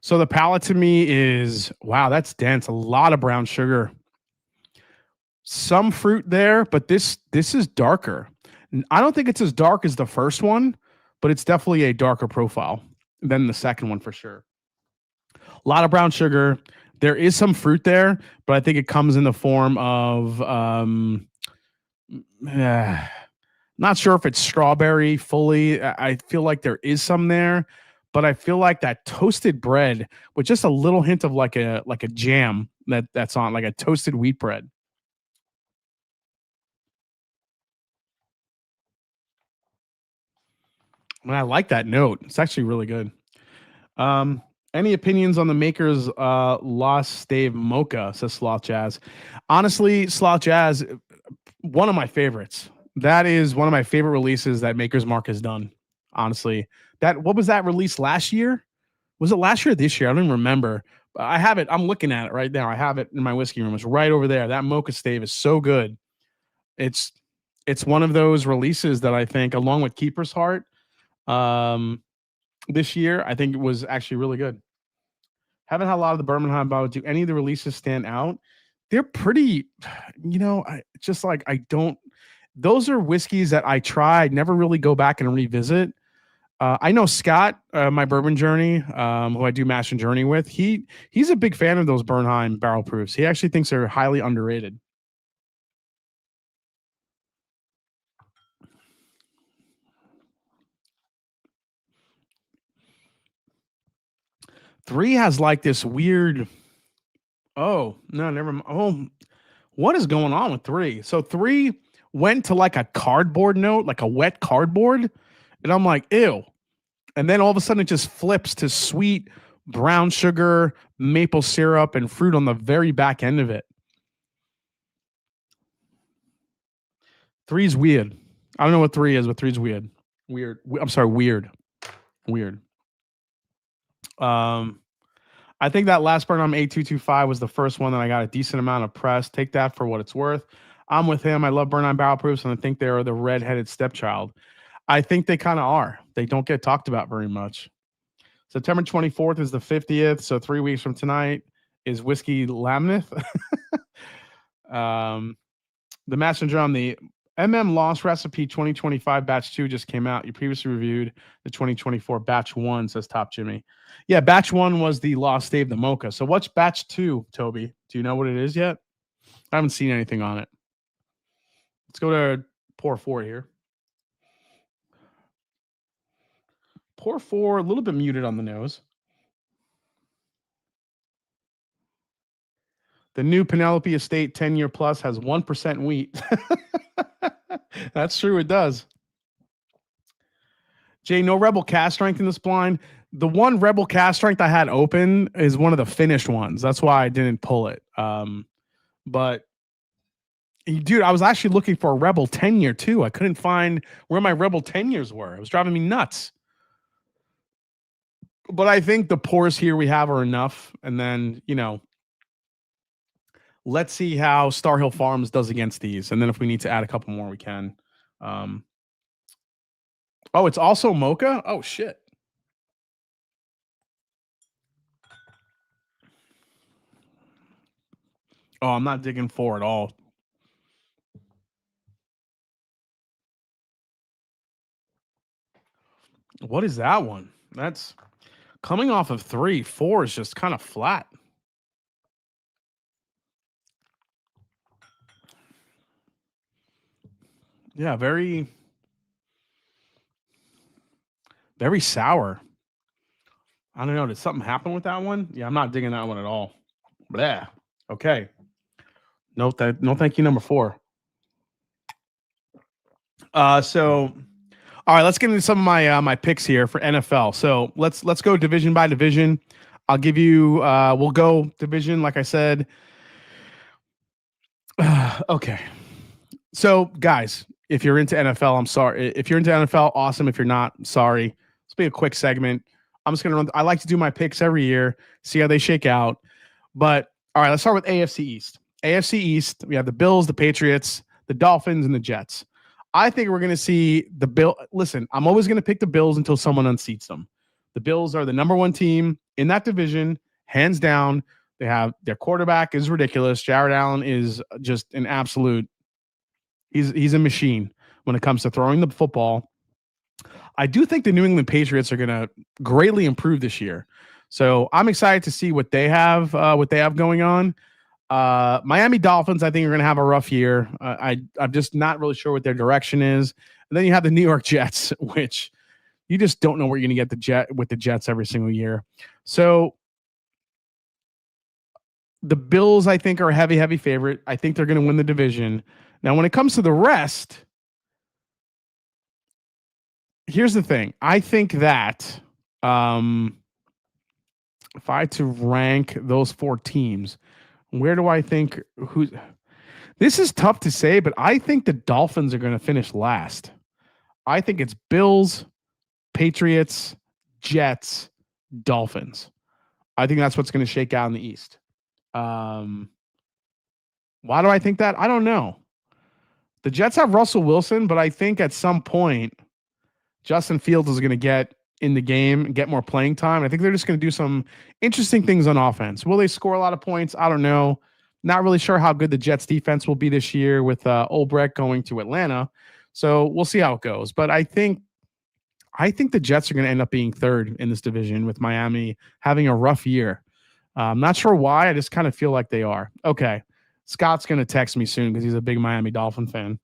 So the palate to me is wow, that's dense. A lot of brown sugar. Some fruit there, but this is darker. I don't think it's as dark as the first one, but it's definitely a darker profile than the second one for sure. A lot of brown sugar. There is some fruit there, but I think it comes in the form of eh, not sure if it's strawberry fully. I feel like there is some there, but I feel like that toasted bread with just a little hint of like a jam that's on like a toasted wheat bread. And I like that note. It's actually really good. Um, any opinions on the makers Lost Stave Mocha, says Sloth Jazz. Honestly, Sloth Jazz, one of my favorites. That is one of my favorite releases that Maker's Mark has done. Honestly. That what was that release last year? Was it last year or this year? I don't even remember. I have it. I'm looking at it right now. I have it in my whiskey room. It's right over there. That Mocha Stave is so good. It's it's one of those releases that I think, along with Keeper's Heart, um, this year, I think it was actually really good. Haven't had a lot of the Birmingham bottle. Do any of the releases stand out? They're pretty, just like I don't. Those are whiskeys that I try. I never really go back and revisit. I know Scott, my bourbon journey, who I do Mash and Journey with. He's a big fan of those Bernheim barrel proofs. He actually thinks they're highly underrated. Three has like this weird. Oh no, never. Oh, what is going on with three? So three went to like a cardboard note, like a wet cardboard, and I'm like, ew. And then all of a sudden, it just flips to sweet brown sugar, maple syrup, and fruit on the very back end of it. Three's weird. I don't know what three is, but three's weird. Weird. I'm sorry, weird. Weird. Um, I think that last burn on A225 was the first one that I got a decent amount of press. Take that for what it's worth. I'm with him. I love burn on barrel proofs, and I think they're the redheaded stepchild. I think they kind of are. They don't get talked about very much. September 24th is the 50th, so 3 weeks from tonight is Whiskey Lamneth. The Master Drum, the Lost Recipe 2025 Batch 2 just came out. You previously reviewed the 2024 Batch 1, says Top Jimmy. Yeah, Batch 1 was the Lost Stave, the Mocha. So what's Batch 2, Toby? Do you know what it is yet? I haven't seen anything on it. Let's go to pour 4 here. Pour 4, a little bit muted on the nose. The new Penelope Estate 10-year plus has 1% wheat. That's true, it does. Jay, no Rebel cast strength in this blind. The one Rebel cast strength I had open is one of the finished ones. That's why I didn't pull it. But dude, I was actually looking for a Rebel 10-year too. I couldn't find where my Rebel 10-years were. It was driving me nuts. But I think the pours here we have are enough. And then, let's see how Star Hill Farms does against these. And then if we need to add a couple more, we can. Oh, it's also mocha? Oh, shit. Oh, I'm not digging for at all. What is that one? That's coming off of 3. 4 is just kind of flat. Yeah, very sour. I don't know. Did something happen with that one? Yeah, I'm not digging that one at all. Blah. Okay. No, no, thank you. Number 4. So all right, let's get into some of my my picks here for NFL. So let's go division by division. I'll give you. We'll go division, like I said. Okay. So guys, if you're into NFL, I'm sorry. If you're into NFL, awesome. If you're not, sorry. This will be a quick segment. I'm just gonna run. I like to do my picks every year, see how they shake out. But all right, let's start with AFC East. AFC East, we have the Bills, the Patriots, the Dolphins, and the Jets. I think we're going to see the Bill. Listen, I'm always going to pick the Bills until someone unseats them. The Bills are the number 1 team in that division, hands down. They have their quarterback is ridiculous. Jared Allen is just an absolute. He's a machine when it comes to throwing the football. I do think the New England Patriots are going to greatly improve this year. So I'm excited to see what they have going on. Miami Dolphins, I think, are going to have a rough year. I'm just not really sure what their direction is. And then you have the New York Jets, which you just don't know where you're going to get with the Jets every single year. So the Bills, I think, are a heavy favorite. I think they're going to win the division. Now, when it comes to the rest, here's the thing. I think that if I had to rank those 4 teams, where do I think who's this is tough to say, but I think the Dolphins are going to finish last. I think it's Bills, Patriots, Jets, Dolphins. I think that's what's going to shake out in the East. Why do I think that? I don't know. The Jets have Russell Wilson, but I think at some point Justin Fields is going to get in the game and get more playing time. I think they're just going to do some interesting things on offense. Will they score a lot of points? I don't know. Not really sure how good the Jets defense will be this year with Olbrich going to Atlanta. So we'll see how it goes. But I think the Jets are going to end up being 3rd in this division with Miami having a rough year. I'm not sure why. I just kind of feel like they are. Okay. Scott's going to text me soon because he's a big Miami Dolphin fan.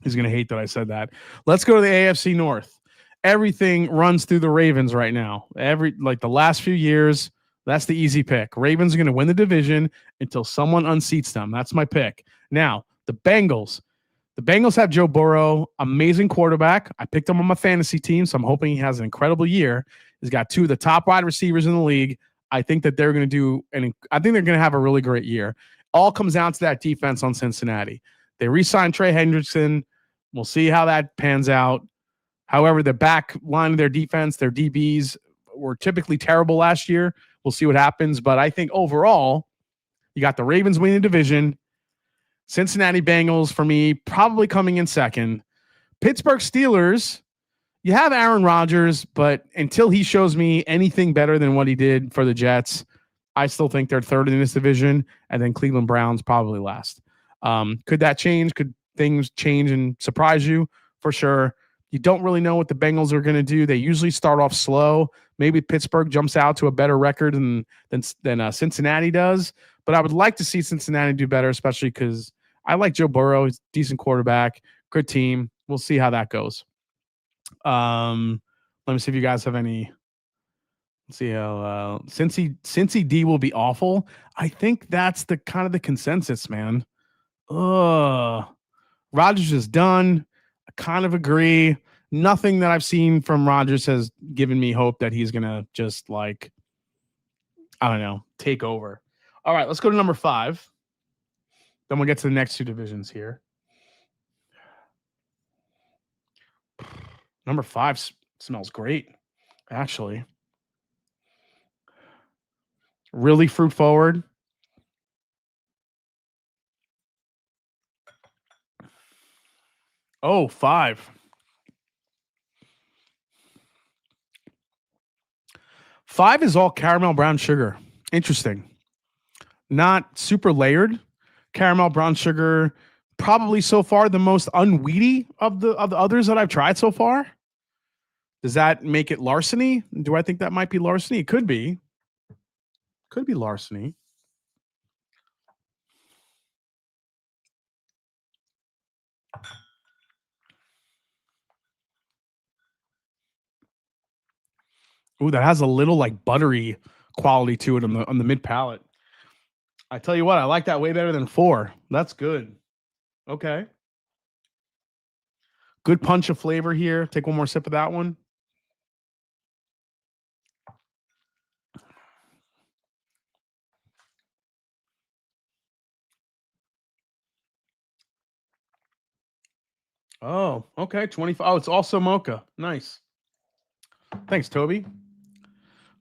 He's going to hate that I said that. Let's go to the AFC North. Everything runs through the Ravens right now. The last few years, that's the easy pick. Ravens are going to win the division until someone unseats them. That's my pick. Now, the Bengals. The Bengals have Joe Burrow, amazing quarterback. I picked him on my fantasy team, so I'm hoping he has an incredible year. He's got 2 of the top wide receivers in the league. I think that they're going to have a really great year. All comes down to that defense on Cincinnati. They re-signed Trey Hendrickson. We'll see how that pans out. However, the back line of their defense, their DBs, were typically terrible last year. We'll see what happens. But I think overall, you got the Ravens winning the division. Cincinnati Bengals, for me, probably coming in 2nd. Pittsburgh Steelers, you have Aaron Rodgers, but until he shows me anything better than what he did for the Jets, I still think they're 3rd in this division. And then Cleveland Browns probably last. Could that change? Could things change and surprise you? For sure. You don't really know what the Bengals are going to do. They usually start off slow. Maybe Pittsburgh jumps out to a better record than Cincinnati does. But I would like to see Cincinnati do better, especially because I like Joe Burrow. He's a decent quarterback, good team. We'll see how that goes. Let me see if you guys have any. Let's see how Cincy D will be awful. I think that's the kind of the consensus, man. Rodgers is done. I kind of agree. Nothing that I've seen from Rodgers has given me hope that he's going to just take over. All right, let's go to number 5. Then we'll get to the next 2 divisions here. Number 5 smells great, actually. Really fruit forward. Oh, 5. 5 is all caramel brown sugar. Interesting. Not super layered. Caramel brown sugar, probably so far the most unweedy of the others that I've tried so far. Does that make it larceny? Do I think that might be larceny? It could be. Could be larceny. Ooh, that has a little like buttery quality to it on the mid palate. I tell you what, I like that way better than 4. That's good. Okay. Good punch of flavor here. Take one more sip of that one. Oh, okay. 25. Oh, it's also mocha. Nice. Thanks, Toby.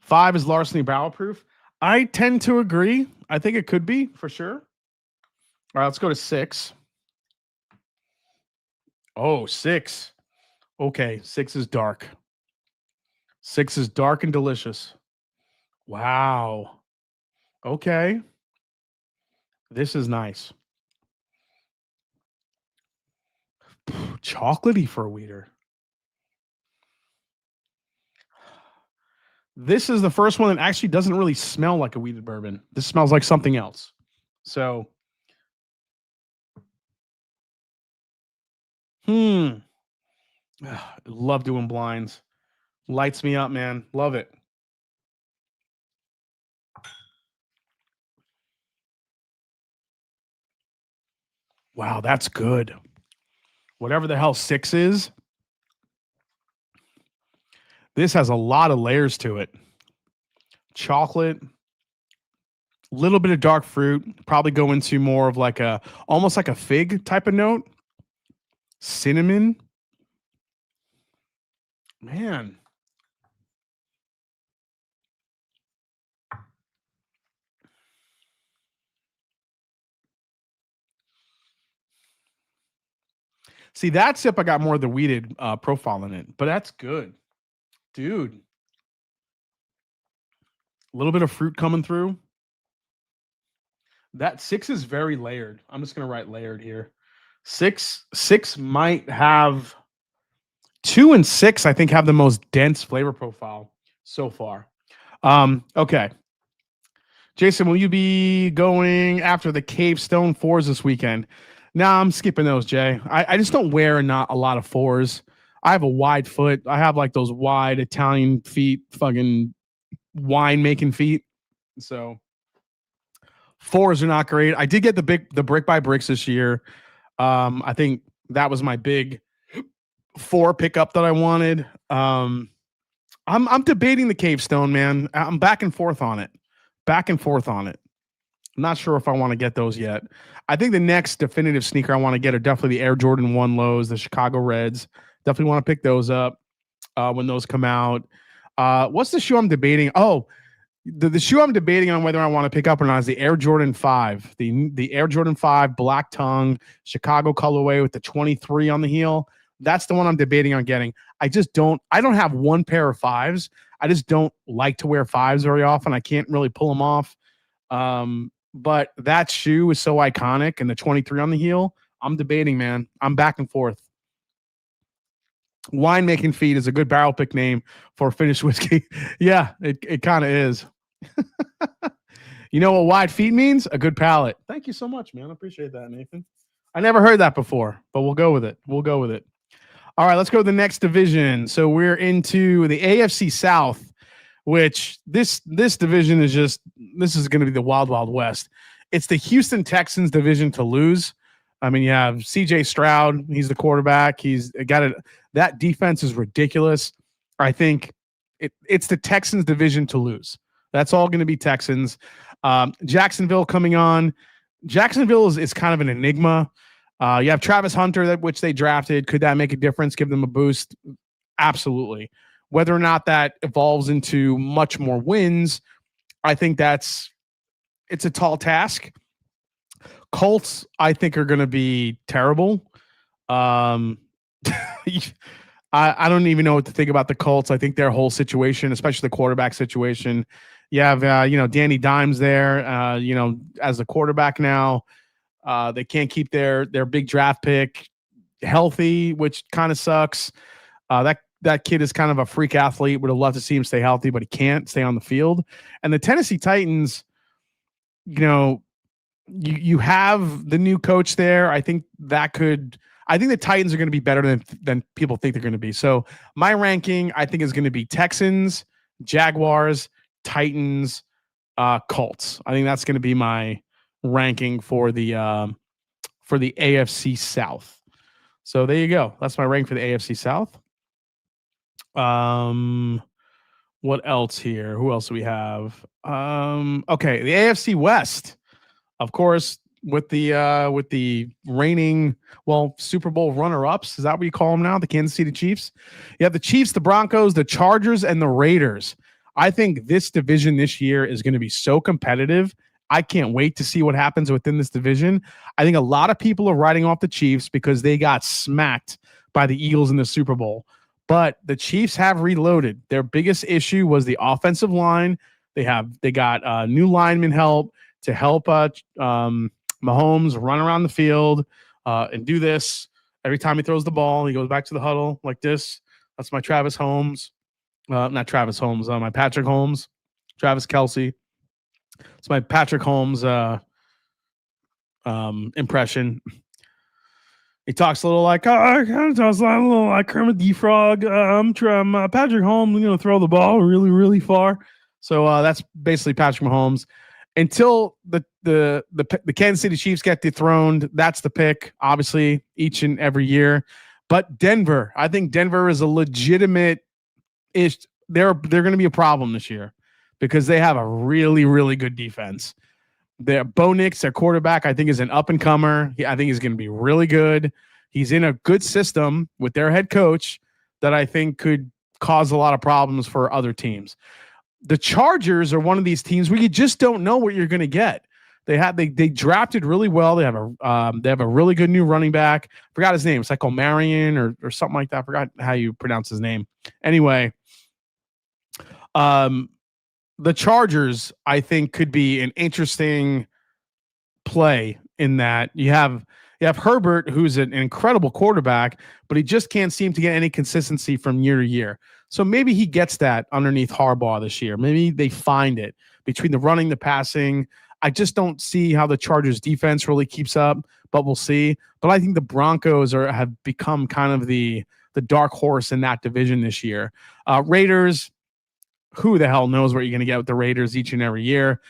5 is larceny barrel proof. I tend to agree. I think it could be for sure. All right, let's go to 6. Oh, 6. Okay, 6 is dark. 6 is dark and delicious. Wow. Okay. This is nice. Chocolatey for a weeder. This is the first one that actually doesn't really smell like a weeded bourbon. This smells like something else. So, love doing blinds. Lights me up, man. Love it. Wow, that's good. Whatever the hell 6 is, this has a lot of layers to it. Chocolate, little bit of dark fruit, probably go into more of like a almost like a fig type of note. Cinnamon. Man. See, that sip I got more of the weeded profile in it, but that's good. Dude. A little bit of fruit coming through. That 6 is very layered. I'm just going to write layered here. 6 might have 2 and 6, I think, have the most dense flavor profile so far. Okay. Jason, will you be going after the Cave Stone 4s this weekend? Nah, I'm skipping those, Jay. I just don't wear not a lot of 4s. I have a wide foot. I have like those wide Italian feet, fucking wine making feet. So 4s are not great. I did get the brick by bricks this year. I think that was my big 4 pickup that I wanted. I'm debating the Cave Stone, man. I'm back and forth on it. I'm not sure if I want to get those yet. I think the next definitive sneaker I want to get are definitely the Air Jordan 1 lows, the Chicago Reds. Definitely want to pick those up when those come out. What's the shoe I'm debating? Oh, the shoe I'm debating on whether I want to pick up or not is the Air Jordan 5. The Air Jordan 5 black tongue Chicago colorway with the 23 on the heel. That's the one I'm debating on getting. I don't have one pair of 5s. I just don't like to wear 5s very often. I can't really pull them off. But that shoe is so iconic, and the 23 on the heel, I'm debating, man. I'm back and forth. Winemaking feet is a good barrel pick name for finished whiskey. Yeah, it kind of is. You know what wide feet means? A good palate. Thank you so much, man. I appreciate that, Nathan. I never heard that before, but we'll go with it. All right, let's go to the next division. So we're into the AFC South, which this division is this is going to be the wild, wild west. It's the Houston Texans division to lose. I mean, you have CJ Stroud. He's the quarterback. He's got it. That defense is ridiculous. I think it's the Texans division to lose. That's all going to be Texans. Jacksonville coming on. Jacksonville is kind of an enigma. You have Travis Hunter, which they drafted. Could that make a difference? Give them a boost? Absolutely. Whether or not that evolves into much more wins, I think it's a tall task. Colts, I think, are going to be terrible. I don't even know what to think about the Colts. I think their whole situation, especially the quarterback situation, you have Danny Dimes there, as a quarterback now. They can't keep their big draft pick healthy, which kind of sucks. That kid is kind of a freak athlete. Would have loved to see him stay healthy, but he can't stay on the field. And the Tennessee Titans, you have the new coach there. I think the Titans are going to be better than people think they're going to be. So my ranking, I think, is going to be Texans, Jaguars, Titans, Colts. I think that's going to be my ranking for the AFC South. So there you go. That's my rank for the AFC South. What else here? Who else do we have? Okay, the AFC West, of course, with the reigning Super Bowl runner-ups. Is that what you call them now? The Kansas City Chiefs. You have the Chiefs, the Broncos, the Chargers, and the Raiders. I think this division this year is going to be so competitive. I can't wait to see what happens within this division. I think a lot of people are writing off the Chiefs because they got smacked by the Eagles in the Super Bowl. But the Chiefs have reloaded. Their biggest issue was the offensive line. They got new lineman help to help Mahomes run around the field and do this. Every time he throws the ball, he goes back to the huddle like this. That's my Travis Holmes. Not Travis Holmes, my Patrick Holmes. Travis Kelce. It's my Patrick Holmes impression. He talks a little like, kind of talks a little like Kermit the Frog. I'm Patrick Mahomes. I'm going to throw the ball really, really far. So that's basically Patrick Mahomes. Until the Kansas City Chiefs get dethroned, that's the pick, obviously, each and every year. But Denver, I think Denver is a legitimate ish. They're going to be a problem this year because they have a really, really good defense. Bo Nix, their quarterback, I think is an up-and-comer. I think he's going to be really good. He's in a good system with their head coach that I think could cause a lot of problems for other teams. The Chargers are one of these teams where you just don't know what you're going to get. They drafted really well. They have a really good new running back. Forgot his name. It's like O'Marion or something like that. I forgot how you pronounce his name. Anyway, the Chargers, I think, could be an interesting play in that you have Herbert, who's an incredible quarterback, but he just can't seem to get any consistency from year to year. So maybe he gets that underneath Harbaugh this year. Maybe they find it between the running, the passing. I just don't see how the Chargers defense really keeps up, but we'll see. But I think the Broncos have become kind of the dark horse in that division this year. Raiders, who the hell knows what you're going to get with the Raiders each and every year.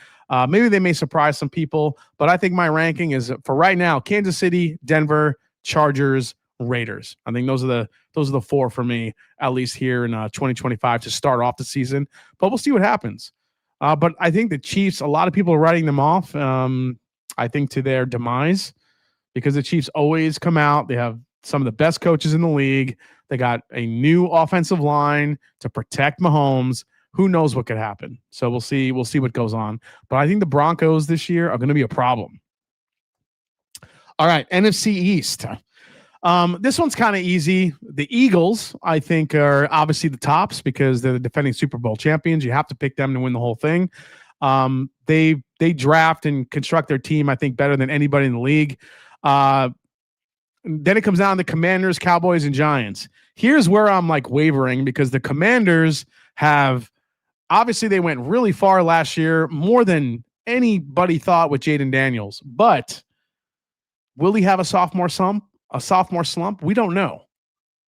Maybe they may surprise some people, but I think my ranking is for right now: Kansas City, Denver, Chargers, Raiders. I think those are the four for me, at least here in 2025 to start off the season. But we'll see what happens. But I think the Chiefs, a lot of people are writing them off. I think to their demise, because the Chiefs always come out. They have some of the best coaches in the league. They got a new offensive line to protect Mahomes. Who knows what could happen? So we'll see. We'll see what goes on. But I think the Broncos this year are going to be a problem. All right, NFC East. This one's kind of easy. The Eagles, I think, are obviously the tops because they're the defending Super Bowl champions. You have to pick them to win the whole thing. They draft and construct their team, I think, better than anybody in the league. Then it comes down to Commanders, Cowboys, and Giants. Here's where I'm like wavering because the Commanders have obviously they went really far last year, more than anybody thought with Jaden Daniels. But will he have a sophomore slump? We don't know.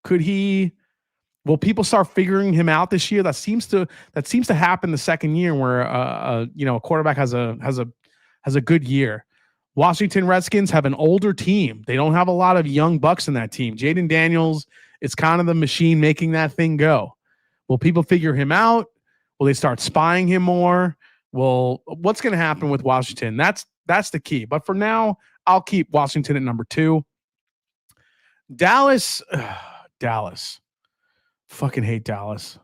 Will people start figuring him out this year? That seems to happen the second year where a quarterback has a good year. Washington Redskins have an older team. They don't have a lot of young bucks in that team. Jaden Daniels is kind of the machine making that thing go. Will people figure him out? Will they start spying him more? Well, what's going to happen with Washington? That's the key. But for now, I'll keep Washington at number 2. Dallas. Fucking hate Dallas.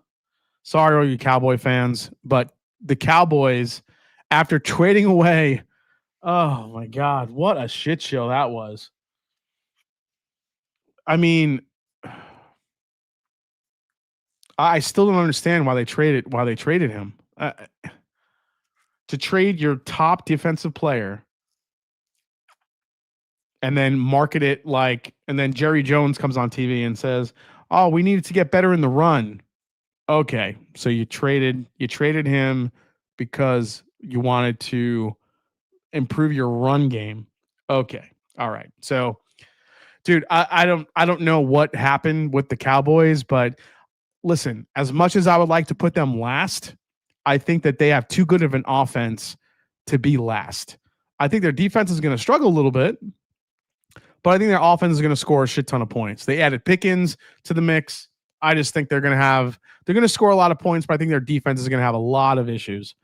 Sorry, all you Cowboy fans, but the Cowboys, after trading away, oh my God, what a shit show that was. I mean, I still don't understand why they traded him. To trade your top defensive player and then market it and then Jerry Jones comes on TV and says, "Oh, we needed to get better in the run." Okay, so you traded him because you wanted to improve your run game. Okay, all right. So, dude, I don't know what happened with the Cowboys, but listen, as much as I would like to put them last, I think that they have too good of an offense to be last. I think their defense is going to struggle a little bit, but I think their offense is going to score a shit ton of points. They added Pickens to the mix. I just think they're going to score a lot of points, but I think their defense is going to have a lot of issues.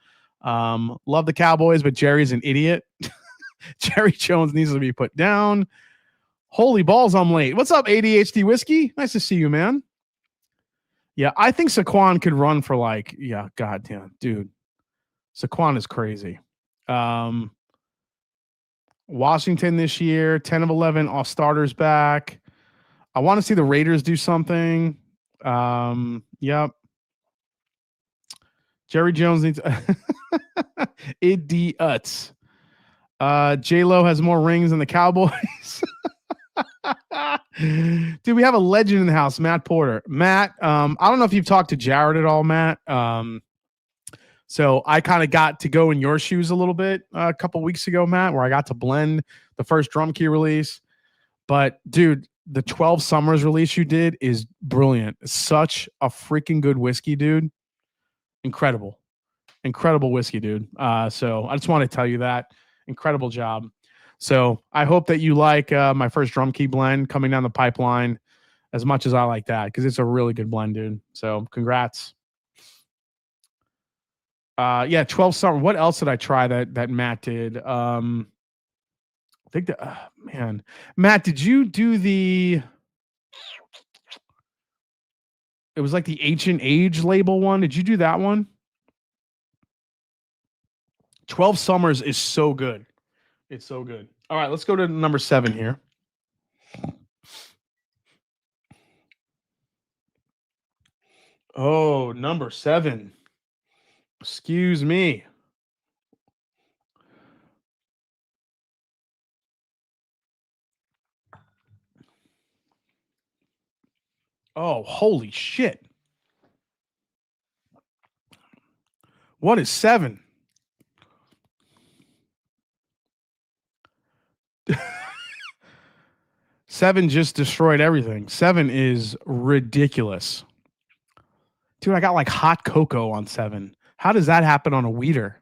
Love the Cowboys, but Jerry's an idiot. Jerry Jones needs to be put down. Holy balls, I'm late. What's up, ADHD Whiskey? Nice to see you, man. Yeah, I think Saquon could run for goddamn, dude. Saquon is crazy. Washington this year, 10 of 11 off starters back. I want to see the Raiders do something. Yep. Jerry Jones needs idiots. J-Lo has more rings than the Cowboys. Dude, we have a legend in the house, Matt Porter. Matt, I don't know if you've talked to Jared at all, Matt. So I kind of got to go in your shoes a little bit a couple weeks ago, Matt, where I got to blend the first drum key release. But dude, the 12 Summers release you did is brilliant. Such a freaking good whiskey, dude. Incredible whiskey, dude. So I just want to tell you that. Incredible job. So I hope that you like my first drum key blend coming down the pipeline as much as I like that, because it's a really good blend, dude. So congrats. 12 Summer. What else did I try that Matt did? I think that man, Matt, did you do the? It was like the Ancient Age label one. Did you do that one? 12 Summers is so good. It's so good. All right, let's go to number 7 here. Oh, number 7. Excuse me. Oh, holy shit. What is 7? Seven just destroyed everything. 7 is ridiculous. Dude, I got like hot cocoa on 7. How does that happen on a weeder?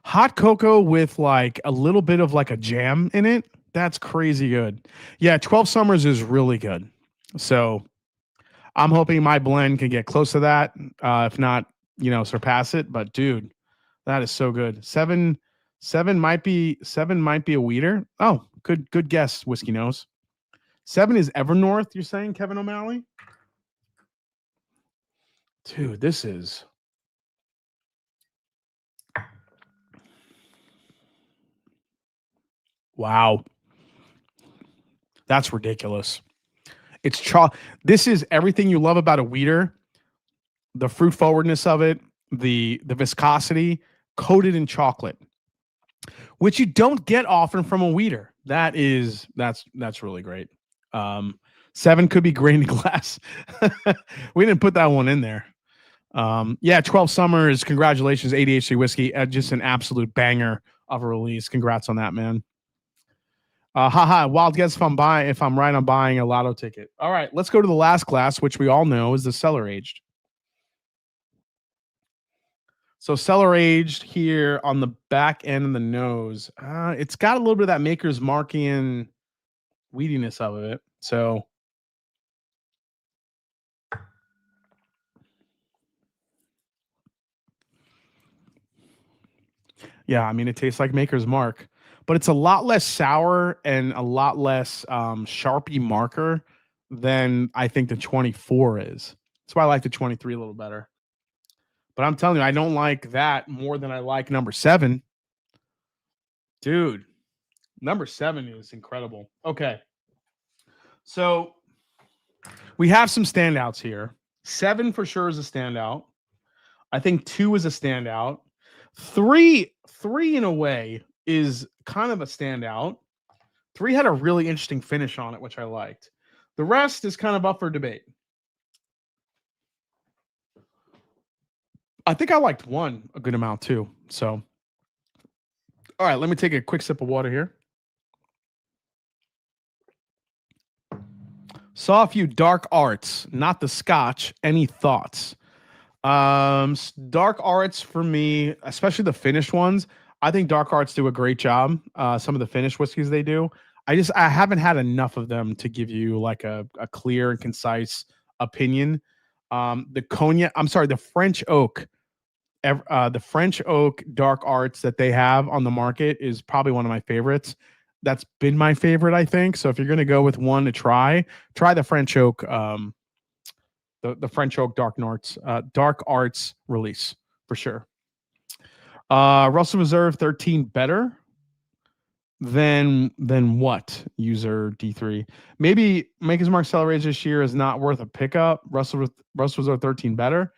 Hot cocoa with like a little bit of like a jam in it. That's crazy good. Yeah, 12 Summers is really good. So I'm hoping my blend can get close to that. If not, surpass it. But dude, that is so good. 7 might be a weeder. Oh, good guess, Whiskey Nose. 7 is Evernorth, you're saying, Kevin O'Malley? Dude, this is... Wow. That's ridiculous. It's This is everything you love about a weeder. The fruit forwardness of it, the viscosity, coated in chocolate, which you don't get often from a weeder. That's really great. 7 could be grainy glass. We didn't put that one in there. 12 Summers. Congratulations, ADHD Whiskey. Just an absolute banger of a release. Congrats on that, man. Wild guess if I'm right, I'm buying a lotto ticket. All right, let's go to the last glass, which we all know is the cellar aged. So cellar aged here on the back end of the nose. It's got a little bit of that Maker's Markian weediness of it. So yeah, I mean, it tastes like Maker's Mark, but it's a lot less sour and a lot less Sharpie marker than I think the 24 is. That's why I like the 23 a little better. But I'm telling you, I don't like that more than I like number 7. Dude, number 7 is incredible. Okay. So we have some standouts here. 7 for sure is a standout. I think 2 is a standout. 3 in a way is kind of a standout. 3 had a really interesting finish on it, which I liked. The rest is kind of up for debate. I think I liked 1 a good amount too. So, all right, let me take a quick sip of water here. Saw a few dark arts, not the Scotch. Any thoughts? Dark arts for me, especially the finished ones. I think dark arts do a great job. Some of the finished whiskeys they do. I haven't had enough of them to give you like a clear and concise opinion. The French oak. The French oak dark arts that they have on the market is probably one of my favorites. That's been my favorite, I think. So if you're going to go with one to try the French oak, the French oak dark arts release for sure. Russell Reserve 13 better than what? User D3. Maybe Maker's Mark Celebrated this year is not worth a pickup. Russell Reserve 13 better.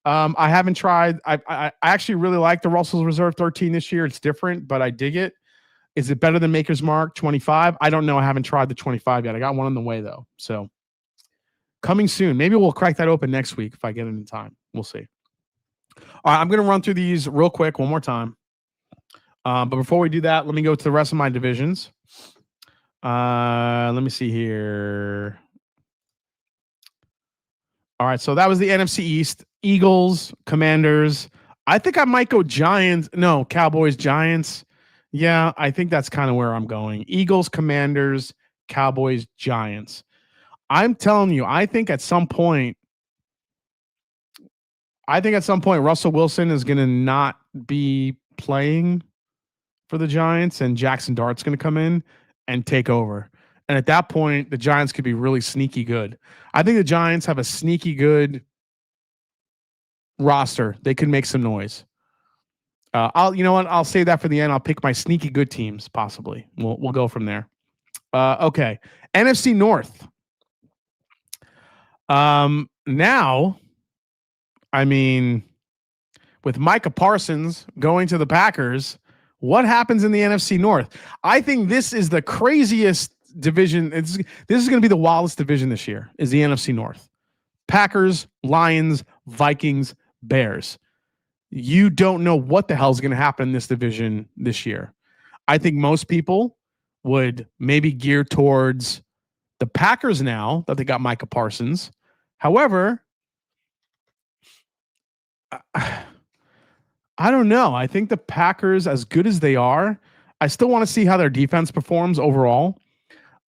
I haven't tried. I actually really like the Russell Reserve 13 this year. It's different, but I dig it. Is it better than Maker's Mark 25? I don't know. I haven't tried the 25 yet. I got one on the way though. So coming soon. Maybe we'll crack that open next week if I get it in time. We'll see. All right, I'm going to run through these real quick one more time. But before we do that, let me go to the rest of my divisions. Let me see here. All right, so that was the NFC East. Eagles, Commanders. I think I might go Giants. No, Cowboys, Giants. Yeah, I think that's kind of where I'm going. Eagles, Commanders, Cowboys, Giants. I'm telling you, I think at some point Russell Wilson is going to not be playing for the Giants and Jackson Dart's going to come in and take over. And at that point, the Giants could be really sneaky good. I think the Giants have a sneaky good roster. They could make some noise. I'll save that for the end. I'll pick my sneaky good teams possibly. We'll go from there. Okay. NFC North. Now, I mean, with Micah Parsons going to the Packers, what happens in the NFC North? I think this is the craziest division. This is going to be the wildest division this year, is the NFC North. Packers, Lions, Vikings, Bears. You don't know what the hell is going to happen in this division this year. I think most people would maybe gear towards the Packers now that they got Micah Parsons. However, I don't know. I think the Packers, as good as they are, I still want to see how their defense performs overall.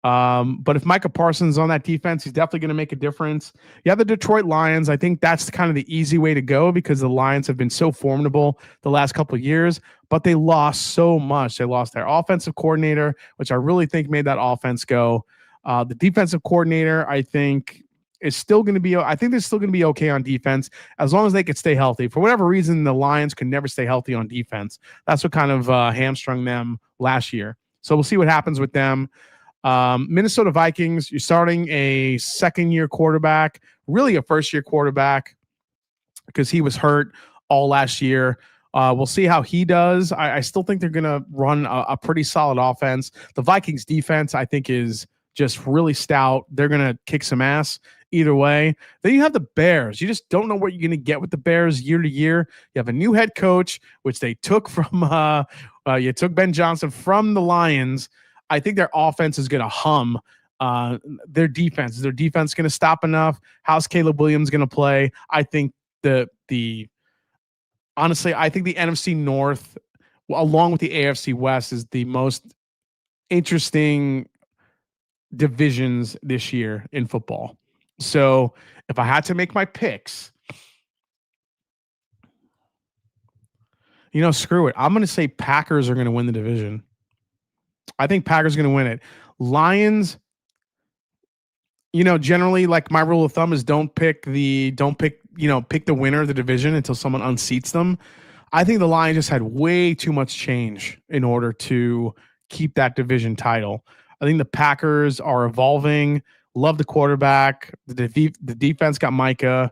But if Micah Parsons on that defense, he's definitely going to make a difference. You have the Detroit Lions. I think that's kind of the easy way to go because the Lions have been so formidable the last couple of years, but they lost so much. They lost their offensive coordinator, which I really think made that offense go. The defensive coordinator, I think, is still going to be, I think they're still going to be okay on defense as long as they could stay healthy. For whatever reason, the Lions could never stay healthy on defense. That's what kind of hamstrung them last year. So we'll see what happens with them. Minnesota Vikings, you're starting a second-year quarterback, really a first-year quarterback because he was hurt all last year. We'll see how he does. I still think they're going to run a pretty solid offense. The Vikings defense, I think, is just really stout. They're going to kick some ass either way. Then you have the Bears. You just don't know what you're going to get with the Bears year to year. You have a new head coach, which they took from you took Ben Johnson from the Lions. I think their offense is going to hum. Their defense is going to stop enough. How's Caleb Williams going to play? I think honestly, I think the NFC North, along with the AFC West, is the most interesting divisions this year in football. So if I had to make my picks, screw it. I'm going to say Packers are going to win the division. I think Packers are going to win it. Lions, generally, like my rule of thumb is pick the winner of the division until someone unseats them. I think the Lions just had way too much change in order to keep that division title. I think the Packers are evolving. Love the quarterback. The defense got Micah.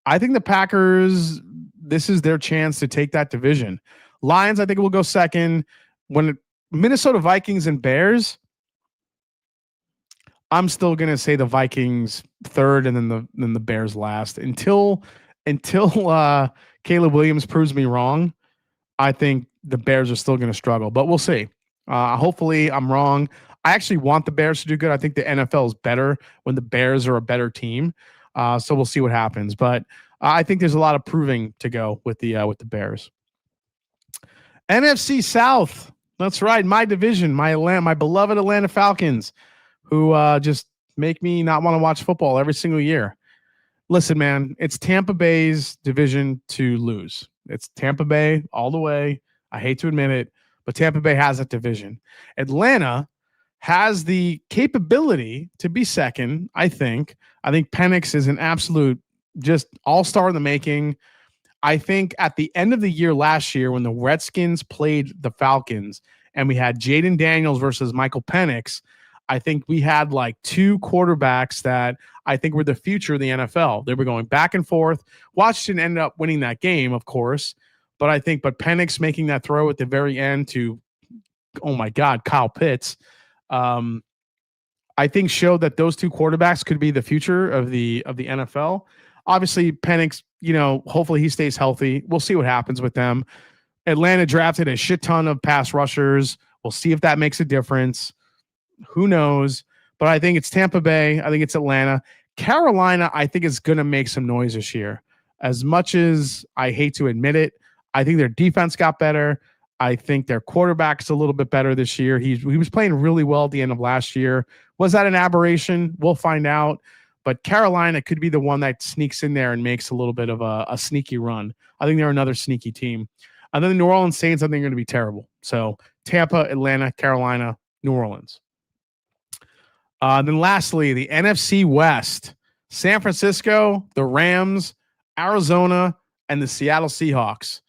I think the Packers, this is their chance to take that division. Lions, I think, will go second. Minnesota Vikings and Bears, I'm still gonna say the Vikings third and then the Bears last until Caleb Williams proves me wrong. I think the Bears are still gonna struggle, but we'll see. Hopefully I'm wrong. I actually want the Bears to do good. I think the NFL is better when the Bears are a better team. So we'll see what happens. But I think there's a lot of proving to go with the Bears. NFC South. That's right. My division, my beloved Atlanta Falcons, who just make me not want to watch football every single year. Listen, man, it's Tampa Bay's division to lose. It's Tampa Bay all the way. I hate to admit it, but Tampa Bay has that division. Atlanta has the capability to be second, I think. I think Penix is an absolute just all-star in the making. I think at the end of the year last year when the Redskins played the Falcons and we had Jaden Daniels versus Michael Penix, I think we had like two quarterbacks that I think were the future of the NFL. They were going back and forth. Washington ended up winning that game, of course. But Penix making that throw at the very end to, oh my God, Kyle Pitts, I think showed that those two quarterbacks could be the future of the NFL. Obviously, Penix, hopefully he stays healthy. We'll see what happens with them. Atlanta drafted a shit ton of pass rushers. We'll see if that makes a difference. Who knows? But I think it's Tampa Bay. I think it's Atlanta. Carolina, I think, is going to make some noise this year. As much as I hate to admit it, I think their defense got better. I think their quarterback's a little bit better this year. He was playing really well at the end of last year. Was that an aberration? We'll find out. But Carolina could be the one that sneaks in there and makes a little bit of a sneaky run. I think they're another sneaky team. And then the New Orleans Saints, I think, are going to be terrible. So Tampa, Atlanta, Carolina, New Orleans. Then lastly, the NFC West, San Francisco, the Rams, Arizona, and the Seattle Seahawks.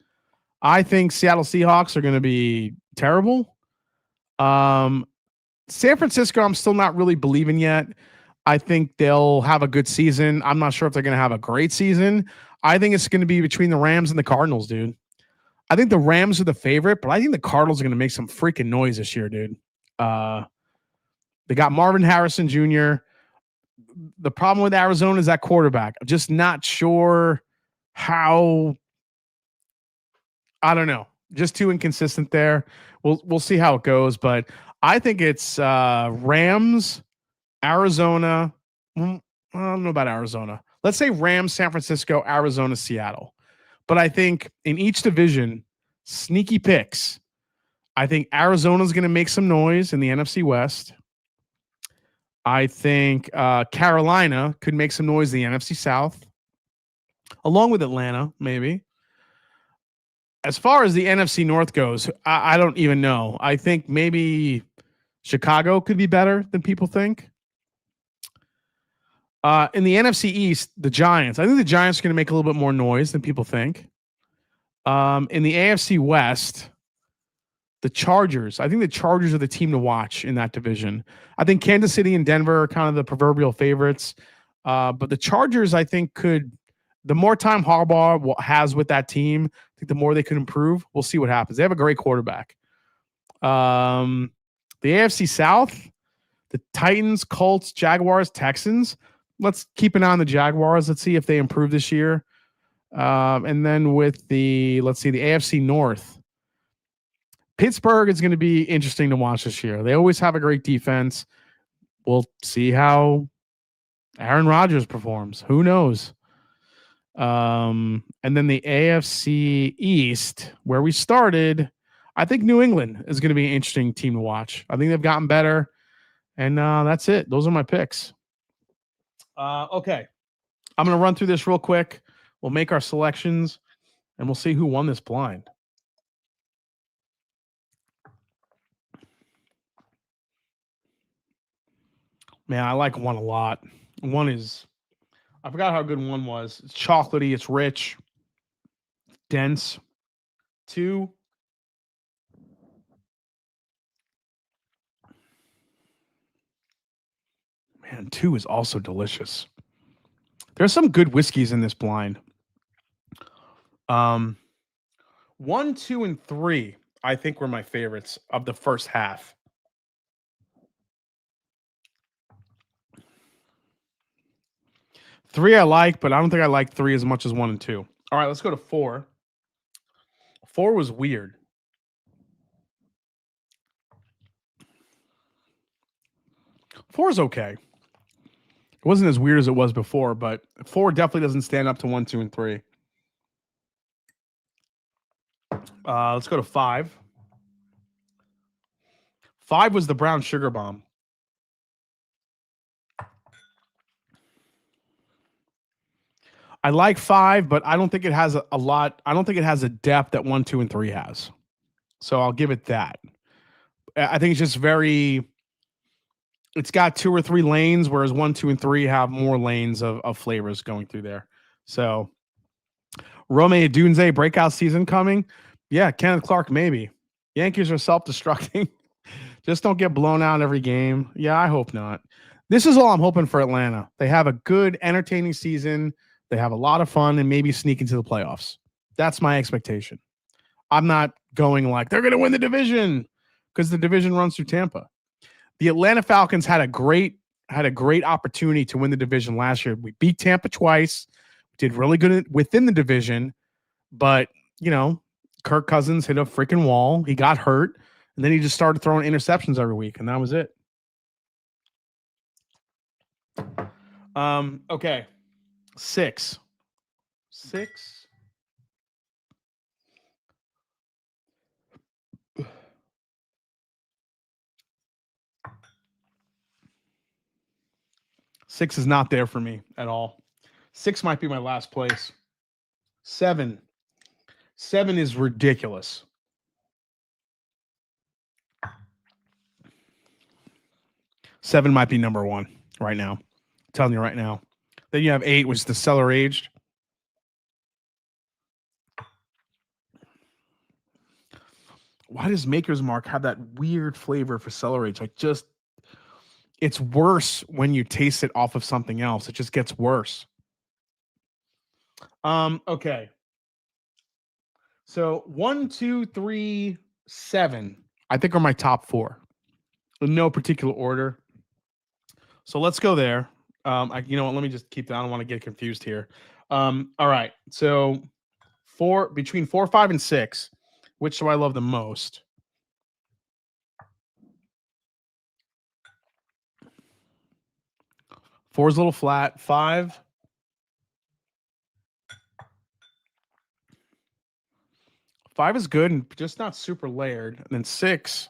I think Seattle Seahawks are going to be terrible. San Francisco, I'm still not really believing yet. I think they'll have a good season. I'm not sure if they're going to have a great season. I think it's going to be between the Rams and the Cardinals, dude. I think the Rams are the favorite, but I think the Cardinals are going to make some freaking noise this year, dude. They got Marvin Harrison Jr. The problem with Arizona is that quarterback. I'm just not sure how. I don't know. Just too inconsistent there. We'll see how it goes, but I think it's Rams, Arizona. I don't know about Arizona. Let's say Rams, San Francisco, Arizona, Seattle. But I think in each division, sneaky picks. I think Arizona's going to make some noise in the NFC West. I think Carolina could make some noise in the NFC South, along with Atlanta, maybe. As far as the NFC North goes, I don't even know. I think maybe Chicago could be better than people think. In the NFC East, the Giants. I think the Giants are going to make a little bit more noise than people think. In the AFC West, the Chargers. I think the Chargers are the team to watch in that division. I think Kansas City and Denver are kind of the proverbial favorites. But the Chargers, I think, the more time Harbaugh has with that team, I think the more they could improve. We'll see what happens. They have a great quarterback. The AFC South, the Titans, Colts, Jaguars, Texans. Let's keep an eye on the Jaguars. Let's see if they improve this year. And then with the AFC North, Pittsburgh is going to be interesting to watch this year. They always have a great defense. We'll see how Aaron Rodgers performs. Who knows? And then the AFC East, where we started, I think New England is going to be an interesting team to watch. I think they've gotten better. And that's it. Those are my picks. Okay. I'm going to run through this real quick. We'll make our selections, and we'll see who won this blind. Man, I like one a lot. One is, I forgot how good one was. It's chocolatey. It's rich. Dense. 2. Man, 2 is also delicious. There's some good whiskeys in this blind. 1, 2, and 3, I think were my favorites of the first half. Three I like, but I don't think I like 3 as much as 1 and 2. All right, let's go to 4. 4 was weird. 4 is okay. It wasn't as weird as it was before, but 4 definitely doesn't stand up to 1, 2, and 3. Let's go to 5. 5 was the brown sugar bomb. I like 5, but I don't think it has a lot. I don't think it has a depth that 1, 2, and 3 has. So I'll give it that. I think it's just very. It's got 2 or 3 lanes, whereas 1, 2, and 3 have more lanes of flavors going through there. So, Rome Odunze breakout season coming. Yeah, Kenneth Clark maybe. Yankees are self-destructing. Just don't get blown out every game. Yeah, I hope not. This is all I'm hoping for Atlanta. They have a good, entertaining season. They have a lot of fun and maybe sneak into the playoffs. That's my expectation. I'm not going like they're going to win the division because the division runs through Tampa. The Atlanta Falcons had a great opportunity to win the division last year. We beat Tampa twice. Did really good within the division, but Kirk Cousins hit a freaking wall. He got hurt, and then he just started throwing interceptions every week, and that was it. Okay. 6. 6 is not there for me at all. 6 might be my last place. 7 is ridiculous. 7 might be number 1 right now. I'm telling you right now. Then you have 8, which is the cellar aged. Why does Maker's Mark have that weird flavor for cellar aged? It's worse when you taste it off of something else. It just gets worse. Okay. So 1, 2, 3, 7, I think are my top 4 in no particular order. So let's go there. You know what? Let me just keep that. I don't want to get confused here. All right. So between 4, 5, and 6, which do I love the most? 4 is a little flat. 5. 5 is good and just not super layered. And then 6.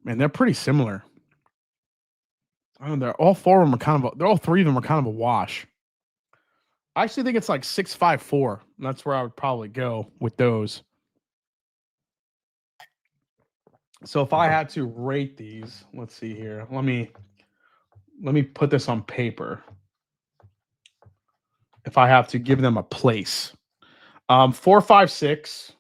Man, they're pretty similar. I don't know, all 4 of them are all 3 of them are kind of a wash. I actually think it's like 6, 5, 4. That's where I would probably go with those. So if I had to rate these, let's see here. Let me put this on paper. If I have to give them a place, 4, 5, 6,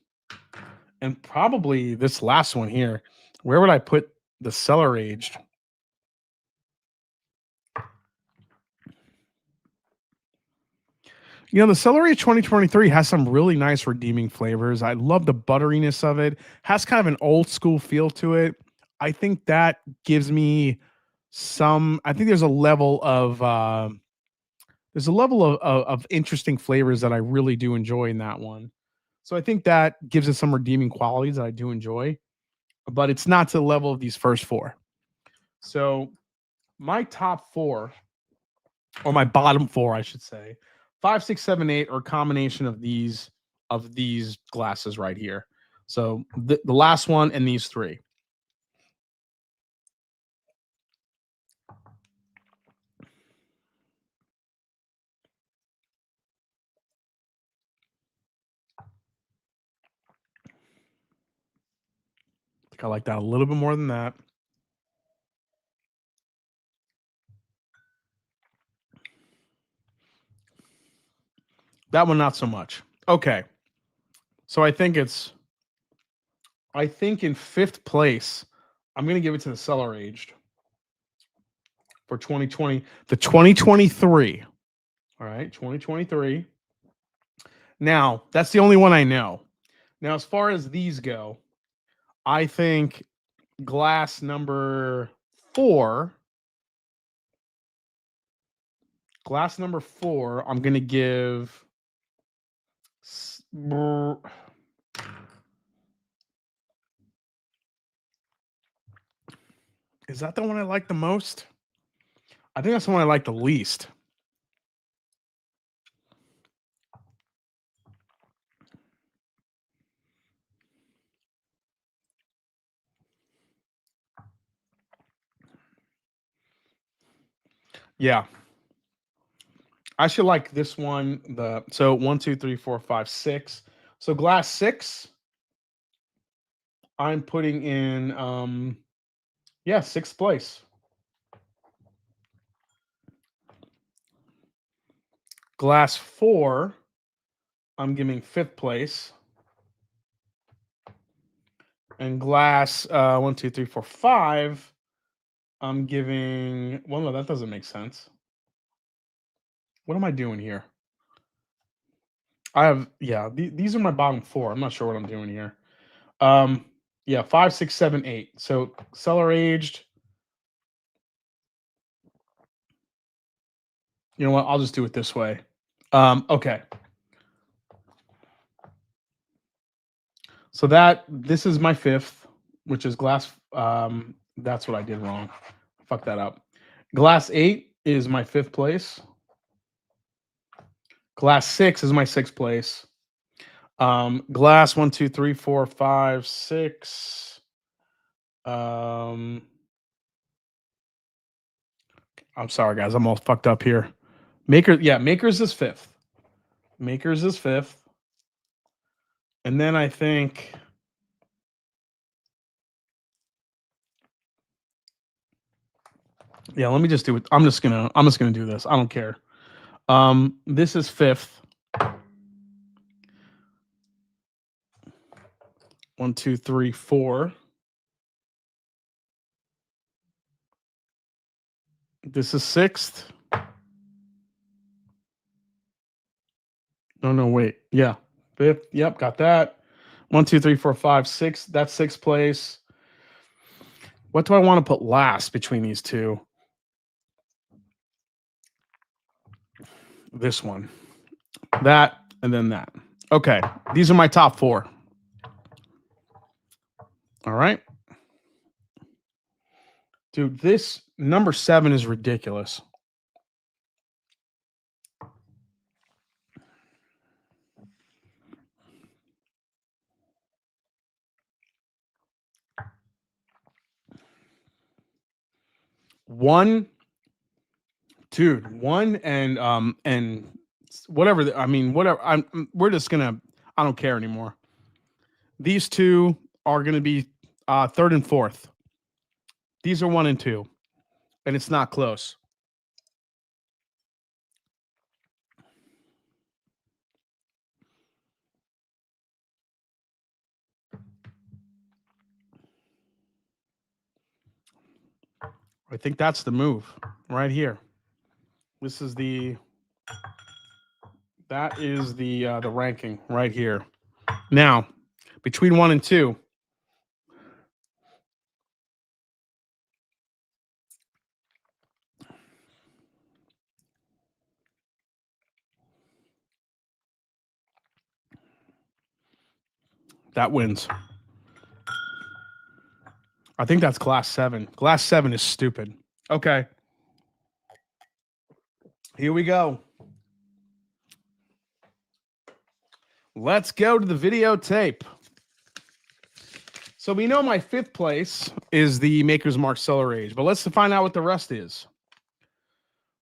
and probably this last one here. Where would I put the cellar aged? The cellar aged 2023 has some really nice redeeming flavors. I love the butteriness of it. Has kind of an old school feel to it. I think that gives me I think there's a level of interesting flavors that I really do enjoy in that one. So I think that gives it some redeeming qualities that I do enjoy, but it's not to the level of these first 4. So my top 4, or my bottom 4, I should say, 5, 6, 7, 8 are a combination of these glasses right here. So the last one and these 3. I think I like that a little bit more than that. That one, not so much. Okay. So I think in 5th place, I'm going to give it to the cellar aged for 2020, the 2023. All right, 2023. Now, that's the only one I know. Now, as far as these go, I think glass number 4, I'm going to give Is that the one I like the most? I think that's the one I like the least. Yeah. I should like this one. So 1, 2, 3, 4, 5, 6. So glass 6. I'm putting in yeah, 6th place. Glass 4, I'm giving 5th place. And glass 1, 2, 3, 4, 5, I'm giving. Well, no, that doesn't make sense. What am I doing here? I have, yeah, these are my bottom 4. I'm not sure what I'm doing here. Yeah, 5, 6, 7, 8. So cellar aged. You know what? I'll just do it this way. Okay. So this is my 5th, which is glass. That's what I did wrong. Fuck that up. Glass 8 is my 5th place. Glass 6 is my 6th place. Glass 1, 2, 3, 4, 5, 6. I'm sorry, guys. I'm all fucked up here. Makers is 5th. Makers is 5th. And then I think yeah, let me just do it. I'm just gonna do this. I don't care. This is 5th. 1, 2, 3, 4. This is 6th. No, wait. Yeah. 5th. Yep, got that. 1, 2, 3, 4, 5, 6. That's 6th place. What do I want to put last between these two? This one. That, and then that. Okay. These are my top 4. All right. Dude, this number 7 is ridiculous. One and whatever. Whatever. We're just gonna. I don't care anymore. These two are gonna be 3rd and 4th. These are 1 and 2, and it's not close. I think that's the move right here. This is that is the ranking right here. Now, between 1 and 2, that wins. I think that's glass 7. Glass 7 is stupid. Okay. Here we go. Let's go to the videotape. So we know my 5th place is the Maker's Mark Cellar Age, but let's find out what the rest is.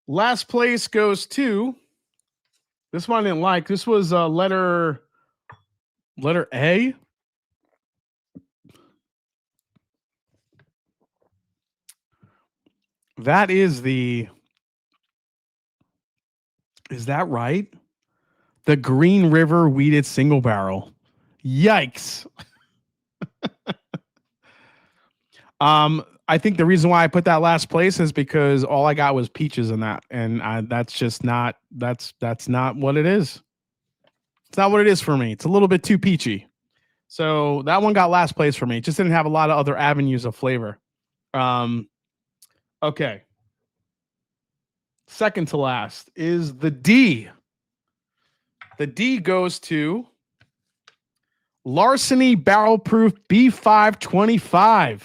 Last place goes to, this one I didn't like. This was letter A. That is is that right? The Green River Weeded Single Barrel. Yikes. I think the reason why I put that last place is because all I got was peaches in that, and that's just not that's not what it is. It's not what it is for me. It's a little bit too peachy. So that one got last place for me. It just didn't have a lot of other avenues of flavor. Okay. Second to last is the D. The D goes to Larceny Barrel Proof B525.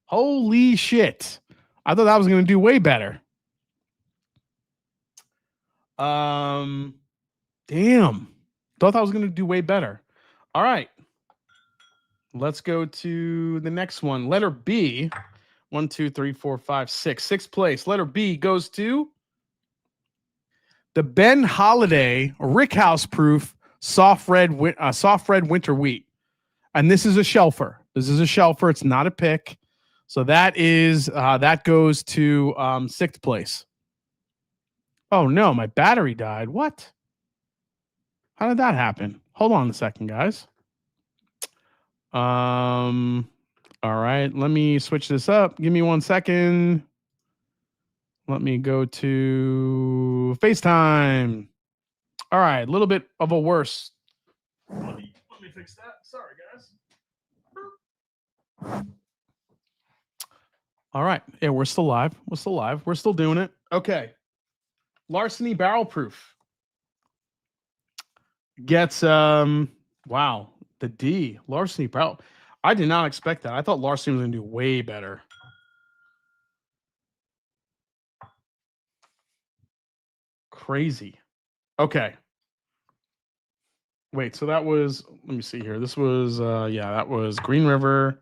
Holy shit. I thought that was going to do way better. Damn. Thought that was going to do way better. All right. Let's go to the next one. Letter B. 1, 2, 3, 4, 5, 6. Sixth place. Letter B goes to the Ben Holiday Rickhouse Proof soft red winter wheat. And this is a shelfer. It's not a pick. So that is that goes to sixth place. Oh no, my battery died. What? How did that happen? Hold on a second, guys. All right, let me switch this up. Give me 1 second. Let me go to FaceTime. All right, a little bit of a worse. Let me fix that. Sorry, guys. All right. Yeah, we're still live. We're still doing it. Okay. Larceny Barrel Proof gets wow, the D. Larceny Barrel. I did not expect that. I thought Larceny was going to do way better. Crazy. Okay. Wait, so that was, let me see here. This was yeah, that was Green River.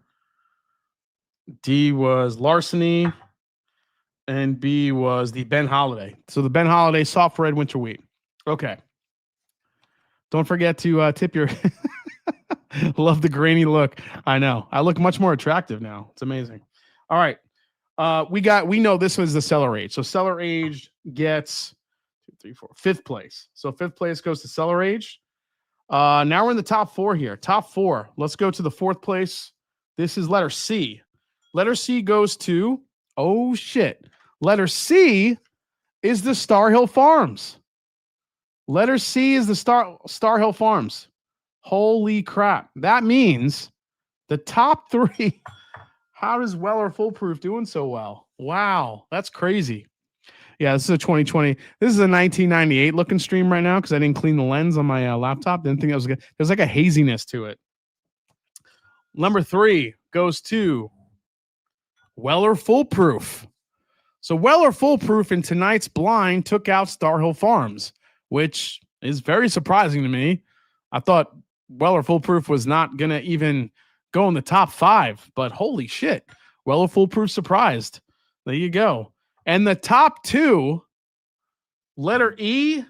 D was Larceny. And B was the Ben Holiday. So the Ben Holiday soft red winter wheat. Okay. Don't forget to tip your love the grainy look. I know. I look much more attractive now. It's amazing. All right. We know this was the cellar age. So cellar aged gets 2, 3, 4, fifth place. So fifth place goes to cellar aged. Now we're in the top 4 here. Top 4. Let's go to the fourth place. This is letter C. Letter C goes to, oh shit. Letter C is the Star Hill Farms. Letter C is the Star Hill Farms. Holy crap. That means the top 3. How does Weller Foolproof doing so well? Wow, that's crazy. Yeah, this is a 2020. This is a 1998 looking stream right now because I didn't clean the lens on my laptop. Didn't think it was good. There's like a haziness to it. Number 3 goes to Weller Foolproof. So Weller Foolproof in tonight's blind took out Star Hill Farms, which is very surprising to me. I thought Weller Foolproof was not going to even go in the top 5, but holy shit. Weller Foolproof surprised. There you go. And the top 2, letter E.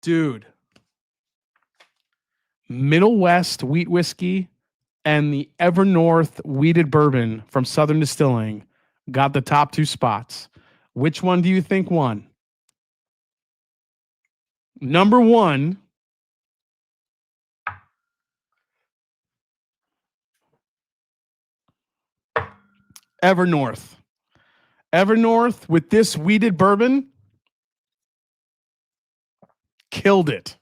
Dude. Middle West Wheat Whiskey and the Evernorth Wheated Bourbon from Southern Distilling got the top 2 spots. Which one do you think won? Number 1. Evernorth. Evernorth with this wheated bourbon killed it.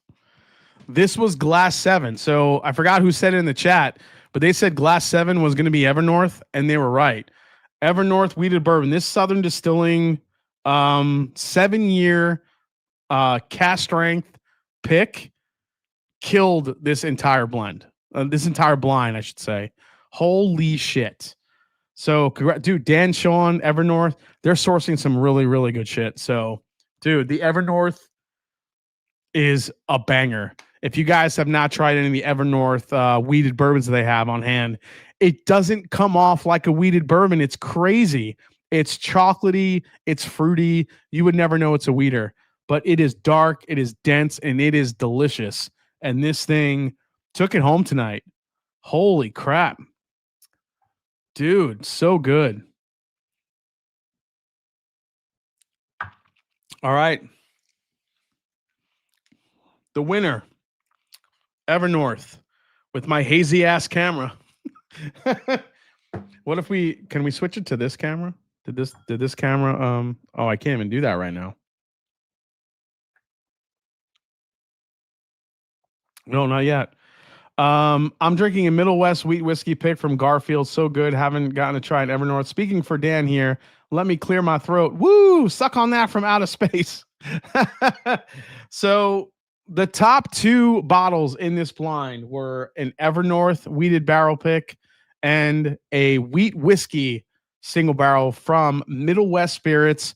This was Glass 7. So I forgot who said it in the chat, but they said Glass 7 was going to be Evernorth, and they were right. Evernorth wheated bourbon. This Southern Distilling 7-year cast strength pick killed this entire blend. This entire blind, I should say. Holy shit. So, dude, Dan, Sean, Evernorth, they're sourcing some really, really good shit. So, dude, the Evernorth is a banger. If you guys have not tried any of the Evernorth wheated bourbons that they have on hand, it doesn't come off like a wheated bourbon. It's crazy. It's chocolatey. It's fruity. You would never know it's a wheater, but it is dark. It is dense, and it is delicious. And this thing took it home tonight. Holy crap. Dude, so good. All right. The winner, Evernorth, with my hazy ass camera. What if can we switch it to this camera? Did this camera oh, I can't even do that right now. No, not yet. I'm drinking a Middle West wheat whiskey pick from Garfield. So good. Haven't gotten to try it. Evernorth. Speaking for Dan here, let me clear my throat. Woo! Suck on that from outer space. So the top two bottles in this blind were an Evernorth wheated barrel pick and a wheat whiskey single barrel from Middle West Spirits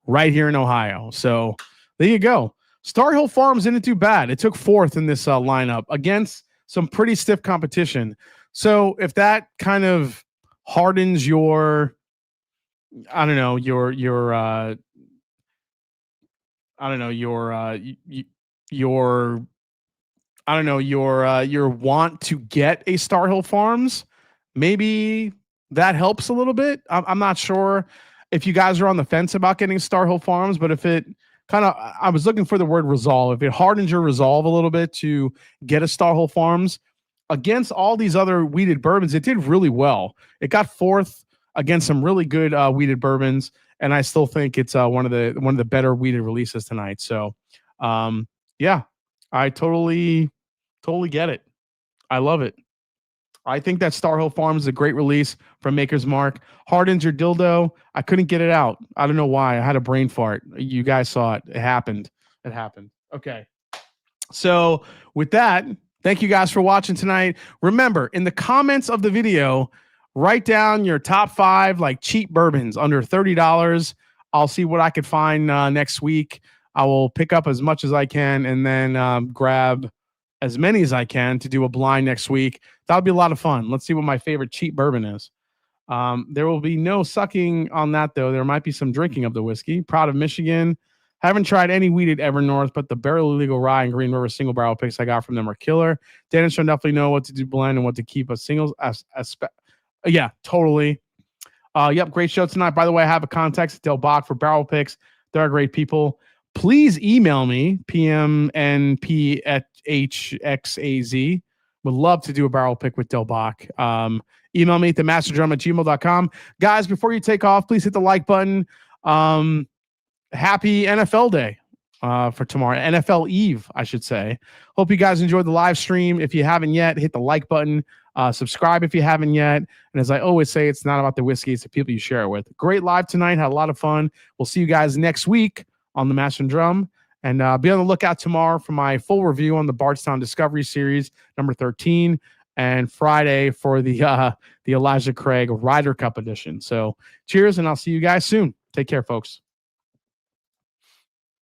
right here in Ohio. So there you go. Star Hill Farms didn't do bad. It took fourth in this lineup against some pretty stiff competition. So if that kind of hardens your, I don't know, your I don't know, your I don't know, your want to get a Star Hill Farms, maybe that helps a little bit. I'm not sure if you guys are on the fence about getting Star Hill Farms, but if it kind of, I was looking for the word resolve. If it hardens your resolve a little bit to get a Star Hill Farms against all these other wheated bourbons, it did really well. It got fourth against some really good wheated bourbons, and I still think it's one of the better wheated releases tonight. So, yeah, I totally get it. I love it. I think that Star Hill Farms is a great release from Maker's Mark. Hardens your dildo. I couldn't get it out. I don't know why. I had a brain fart. You guys saw it. It happened. Okay. So with that, thank you guys for watching tonight. Remember, in the comments of the video, write down your top 5 like cheap bourbons under $30. I'll see what I could find next week. I will pick up as much as I can and then grab as many as I can to do a blind next week. That'll be a lot of fun. Let's see what my favorite cheap bourbon is. There will be no sucking on that, though. There might be some drinking of the whiskey. Proud of Michigan. Haven't tried any wheated Evernorth, but the Barrel Illegal Rye and Green River single barrel picks I got from them are killer. Dan and Sean definitely know what to do blend and what to keep a singles. Yeah, totally. Yep, great show tonight. By the way, I have a contact at Del Bach for barrel picks. They're great people. Please email me, pmnphxaz. Would love to do a barrel pick with Del Bach. Email me at themashanddrum@gmail.com. Guys, before you take off, please hit the like button. Happy NFL Day for tomorrow. NFL Eve, I should say. Hope you guys enjoyed the live stream. If you haven't yet, hit the like button. Subscribe if you haven't yet. And as I always say, it's not about the whiskey, it's the people you share it with. Great live tonight. Had a lot of fun. We'll see you guys next week on the Master and Drum. And be on the lookout tomorrow for my full review on the Bardstown Discovery Series, number 13, and Friday for the Elijah Craig Ryder Cup edition. So cheers, and I'll see you guys soon. Take care, folks.